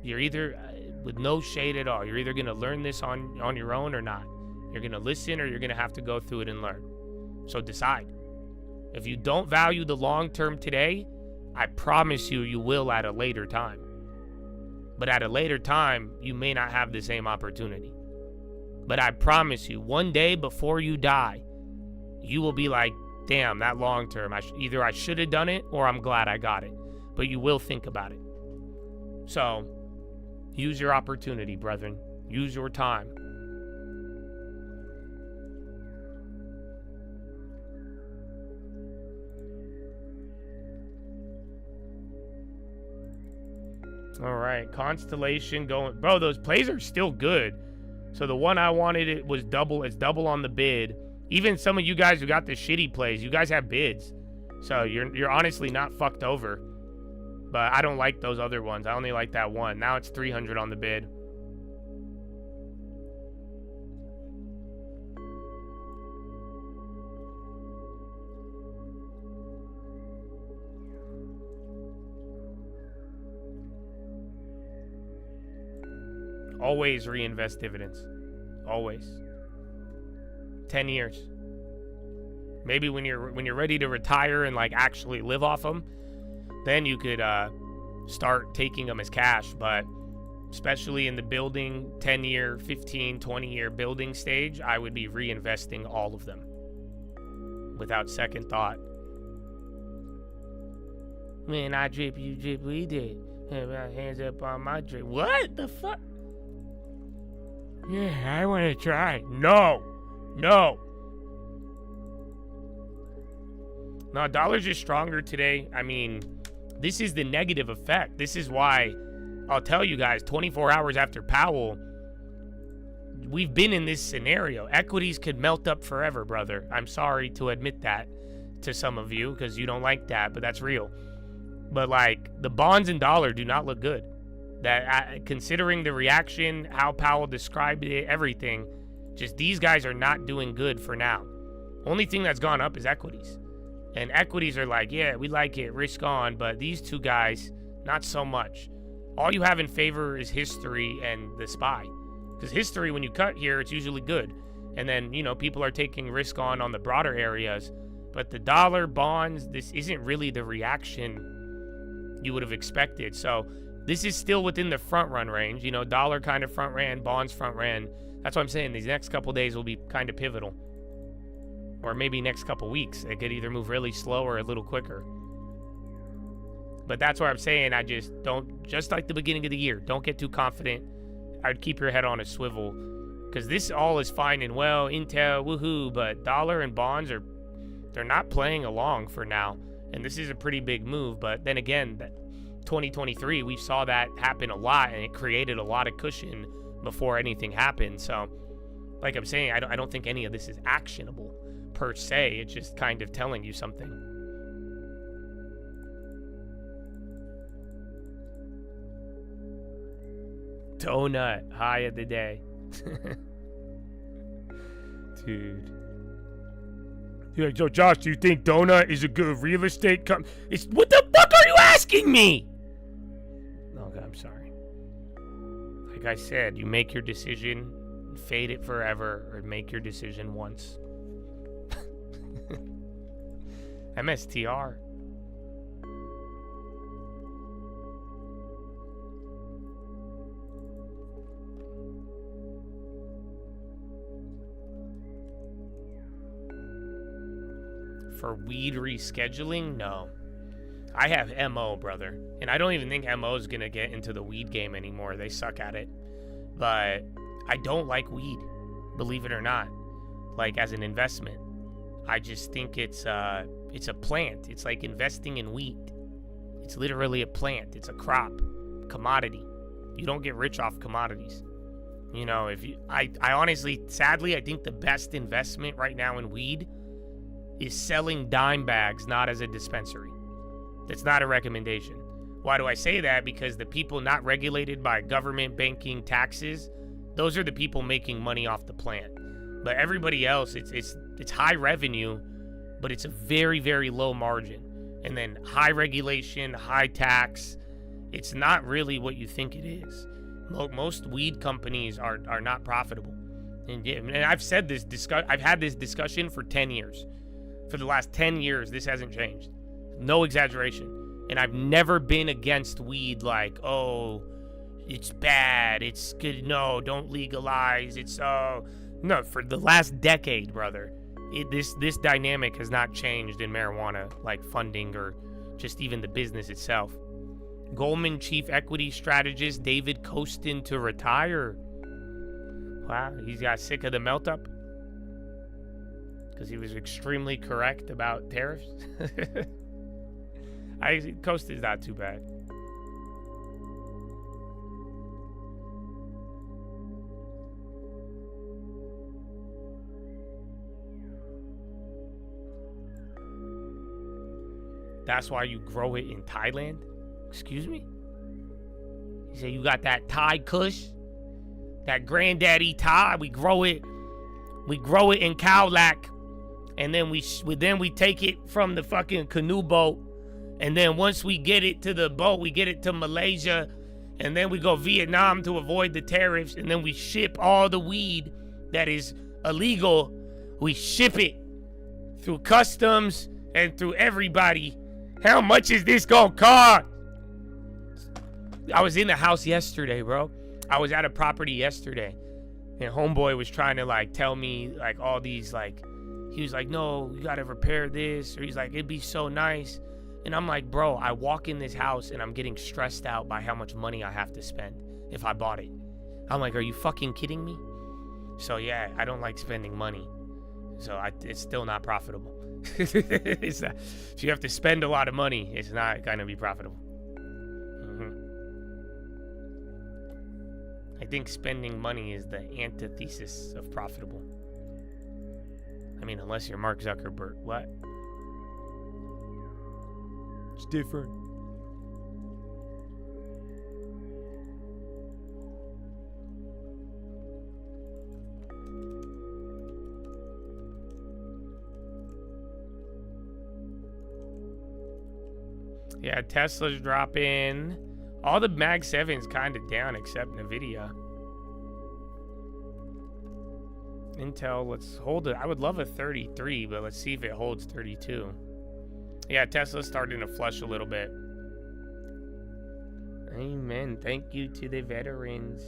you're either, with no shade at all, you're either going to learn this on your own or not. You're going to listen, or you're going to have to go through it and learn. So decide. If you don't value the long term today, I promise you, you will at a later time. But at a later time, you may not have the same opportunity. But I promise you, one day before you die, you will be like, damn, that long term, either I should have done it or I'm glad I got it. But you will think about it. So, use your opportunity, brethren. Use your time. All right, Constellation going. Bro, those plays are still good. So the one I wanted, it was double. It's double on the bid. Even some of you guys who got the shitty plays, you guys have bids. So you're honestly not fucked over. But I don't like those other ones. I only like that one. Now it's 300 on the bid. Always reinvest dividends. Always. 10 years. Maybe when you're ready to retire and like actually live off them, then you could start taking them as cash. But especially in the building 10-year, 15, 20-year building stage, I would be reinvesting all of them without second thought. Man, I drip, you drip, we did. Have my hands up on my drip. What the fuck? Yeah, I want to try. No. No, dollar's just stronger today. I mean, this is the negative effect. This is why I'll tell you guys, 24 hours after Powell, we've been in this scenario. Equities could melt up forever, brother. I'm sorry to admit that to some of you because you don't like that, but that's real. But like the bonds and dollar do not look good. That considering the reaction, how Powell described it, everything, just these guys are not doing good for now. Only thing that's gone up is equities. And equities are like, yeah, we like it, risk on, but these two guys, not so much. All you have in favor is history and the SPY. Because history, when you cut here, it's usually good. And then, you know, people are taking risk on the broader areas. But the dollar, bonds, this isn't really the reaction you would have expected. So this is still within the front run range. You know, dollar kind of front ran, bonds front ran. That's what I'm saying. These next couple days will be kind of pivotal. Or maybe next couple weeks. It could either move really slow or a little quicker. But that's what I'm saying. I just don't, just like the beginning of the year, don't get too confident. I'd keep your head on a swivel. Because this all is fine and well. Intel, woohoo. But dollar and bonds they're not playing along for now. And this is a pretty big move. But then again, 2023, we saw that happen a lot. And it created a lot of cushion before anything happened. So, like I'm saying, I don't think any of this is actionable per se. It's just kind of telling you something. Donut, high of the day. Dude. Yeah, so Josh, do you think Donut is a good real estate what the fuck are you asking me? Okay, I'm sorry. Like I said, you make your decision, fade it forever, or make your decision once. MSTR. For weed rescheduling? No. I have MO, brother. And I don't even think MO is going to get into the weed game anymore. They suck at it. But I don't like weed, believe it or not, like as an investment. I just think it's a plant. It's like investing in wheat. It's literally a plant. It's a crop, commodity. You don't get rich off commodities. You know, I honestly, sadly, I think the best investment right now in weed is selling dime bags, not as a dispensary. That's not a recommendation. Why do I say that? Because the people not regulated by government, banking, taxes, those are the people making money off the plant. But everybody else, it's high revenue, but it's a very, very low margin. And then high regulation, high tax. It's not really what you think it is. Most weed companies are not profitable. And I've said this, I've had this discussion for 10 years. For the last 10 years, this hasn't changed. No exaggeration. And I've never been against weed like, oh, it's bad, it's good, no, don't legalize, it's, no, for the last decade, brother, this dynamic has not changed in marijuana, like funding or just even the business itself. Goldman chief equity strategist David Kostin to retire. Wow, he got sick of the melt-up because he was extremely correct about tariffs. Kostin's not too bad. That's why you grow it in Thailand? Excuse me? You say you got that Thai Kush? That granddaddy Thai, we grow it in Khao-Lak, and then we take it from the fucking canoe boat, and then once we get it to the boat, we get it to Malaysia, and then we go Vietnam to avoid the tariffs, and then we ship all the weed that is illegal, we ship it through customs and through everybody. How much is this gonna cost? I was in the house yesterday, bro. I was at a property yesterday, and homeboy was trying to like tell me like all these like, he was like, no, you gotta repair this, or he's like, it'd be so nice. And I'm like, bro, I walk in this house and I'm getting stressed out by how much money I have to spend if I bought it. I'm like, are you fucking kidding me? So yeah, I don't like spending money. So it's still not profitable. It's not, if you have to spend a lot of money, it's not gonna be profitable. I think spending money is the antithesis of profitable. I mean, unless you're Mark Zuckerberg. What? It's different. Yeah, Tesla's dropping. All the Mag 7's kind of down except NVIDIA. Intel, let's hold it. I would love a 33, but let's see if it holds 32. Yeah, Tesla's starting to flush a little bit. Amen. Thank you to the veterans.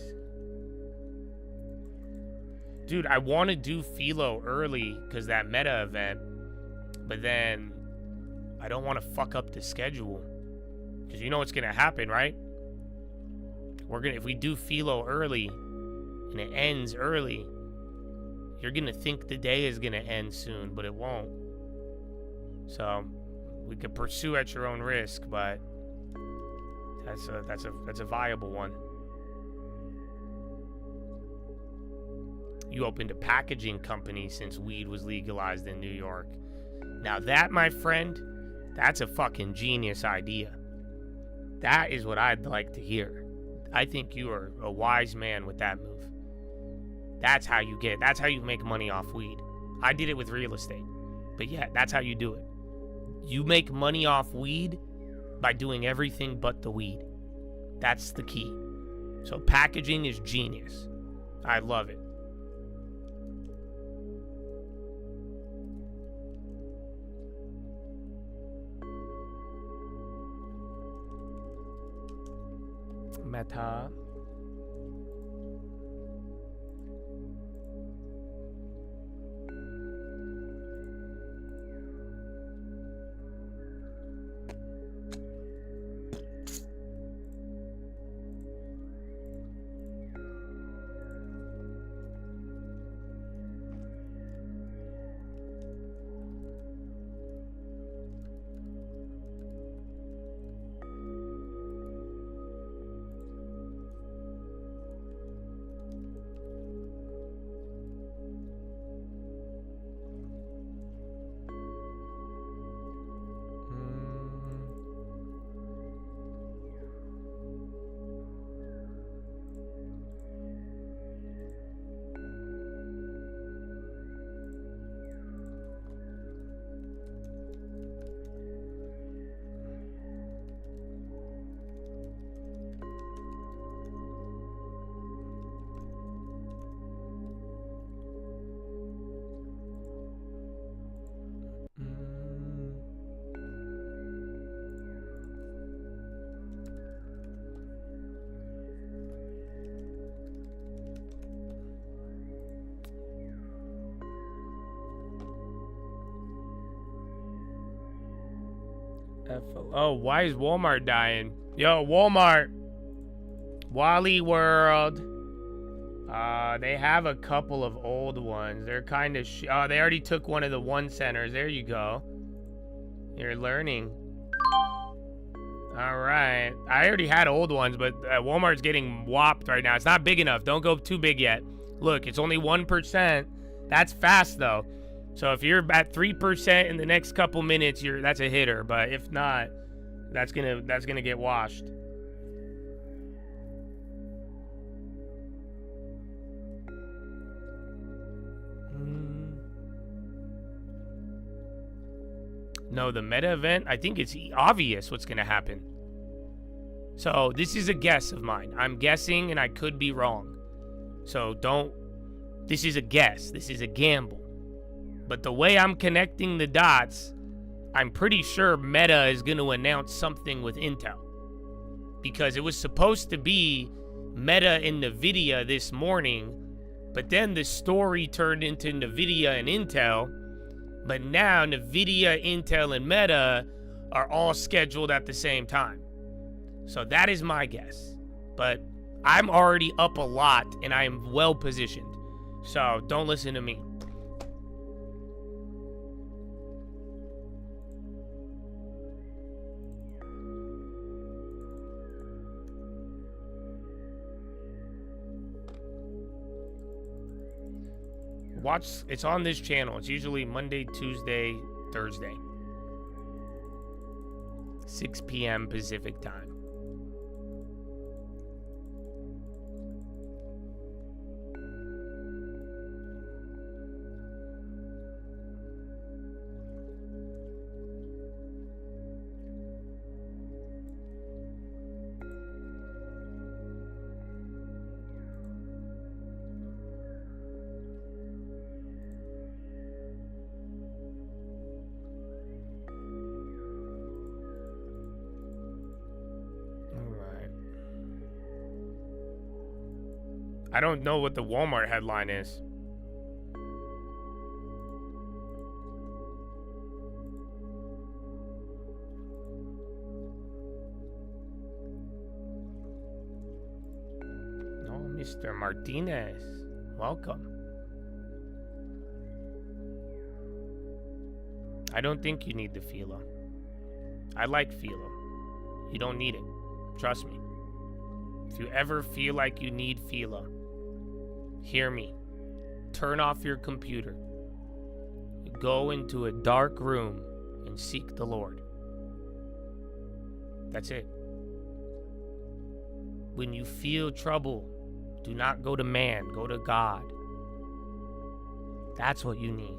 Dude, I want to do Philo early because that meta event, but then I don't want to fuck up the schedule. Because you know what's going to happen, right? If we do Philo early and it ends early, you're going to think the day is going to end soon, but it won't. So we could pursue at your own risk, but that's a viable one. You opened a packaging company since weed was legalized in New York. Now that, my friend, that's a fucking genius idea. That is what I'd like to hear. I think you are a wise man with that move. That's how you make money off weed. I did it with real estate. But yeah, that's how you do it. You make money off weed by doing everything but the weed. That's the key. So packaging is genius. I love it. Meta. Oh, why is Walmart dying? Yo, Walmart. Wally World. They have a couple of old ones. They're kind of oh, they already took one of the one centers. There you go. You're learning. All right. I already had old ones, but Walmart's getting whopped right now. It's not big enough. Don't go too big yet. Look, it's only 1%. That's fast though. So if you're at 3% in the next couple minutes, that's a hitter. But if not, that's gonna get washed. No, the meta event, I think it's obvious what's going to happen. So this is a guess of mine. I'm guessing and I could be wrong. So this is a guess. This is a gamble. But the way I'm connecting the dots, I'm pretty sure Meta is going to announce something with Intel. Because it was supposed to be Meta and NVIDIA this morning, but then the story turned into NVIDIA and Intel. But now NVIDIA, Intel, and Meta are all scheduled at the same time. So that is my guess. But I'm already up a lot and I am well positioned. So don't listen to me. Watch, it's on this channel. It's usually Monday, Tuesday, Thursday. 6 p.m. Pacific time. I don't know what the Walmart headline is. Oh, Mr. Martinez. Welcome. I don't think you need the Fila. I like Fila. You don't need it. Trust me. If you ever feel like you need Fila, hear me. Turn off your computer. Go into a dark room and seek the Lord. That's it. When you feel trouble, do not go to man, go to God. That's what you need.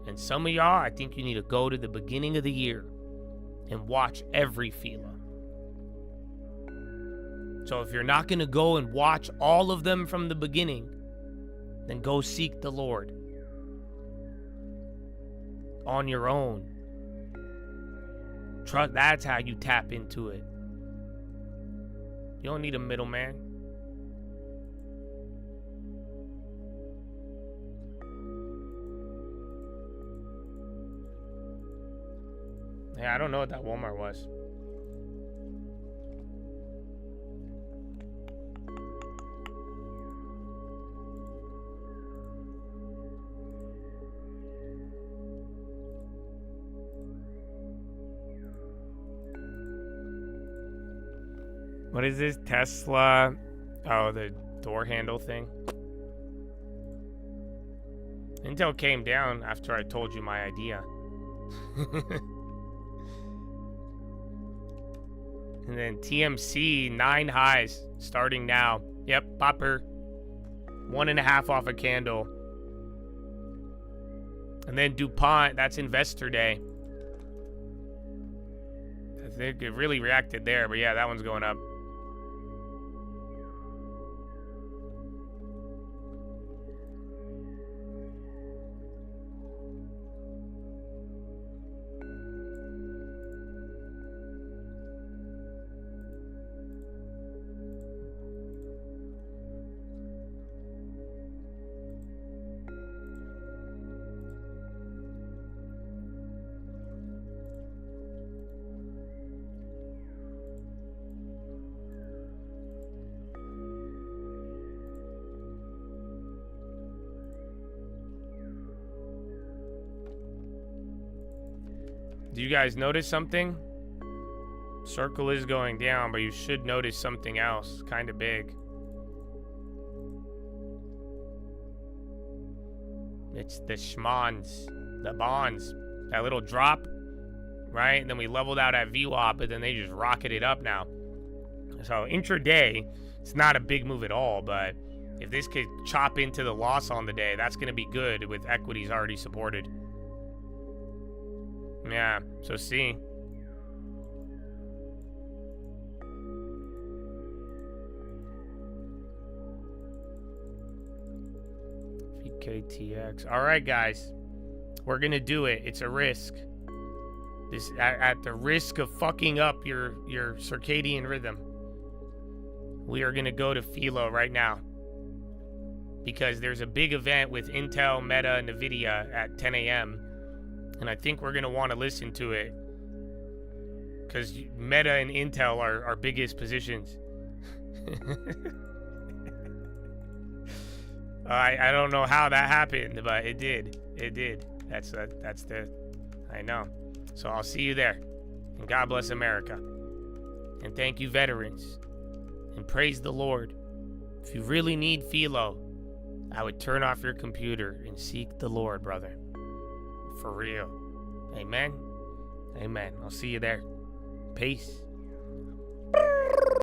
And some of y'all, I think you need to go to the beginning of the year and watch every Fila. So if you're not going to go and watch all of them from the beginning, then go seek the Lord on your own. Trust, that's how you tap into it. You don't need a middleman. Yeah, I don't know what that Walmart was. What is this? Tesla? Oh, the door handle thing. Intel came down after I told you my idea. And then TMC, 9 highs, starting now. Yep, popper. 1.5 off a candle. And then DuPont, that's Investor Day. I think it really reacted there, but yeah, that one's going up. Do you guys notice something? Circle is going down, but you should notice something else. Kind of big. It's the schmons, the bonds. That little drop, right? And then we leveled out at VWAP, but then they just rocketed up now. So intraday, it's not a big move at all, but if this could chop into the loss on the day, that's going to be good with equities already supported. Yeah, so see. VKTX. All right, guys. We're going to do it. It's a risk. This at the risk of fucking up your circadian rhythm. We are going to go to Philo right now. Because there's a big event with Intel, Meta, and NVIDIA at 10 a.m. And I think we're going to want to listen to it. Because Meta and Intel are our biggest positions. I don't know how that happened, but it did. It did. That's the... I know. So I'll see you there. And God bless America. And thank you, veterans. And praise the Lord. If you really need Philo, I would turn off your computer and seek the Lord, brother. For real. Amen. Amen. I'll see you there. Peace.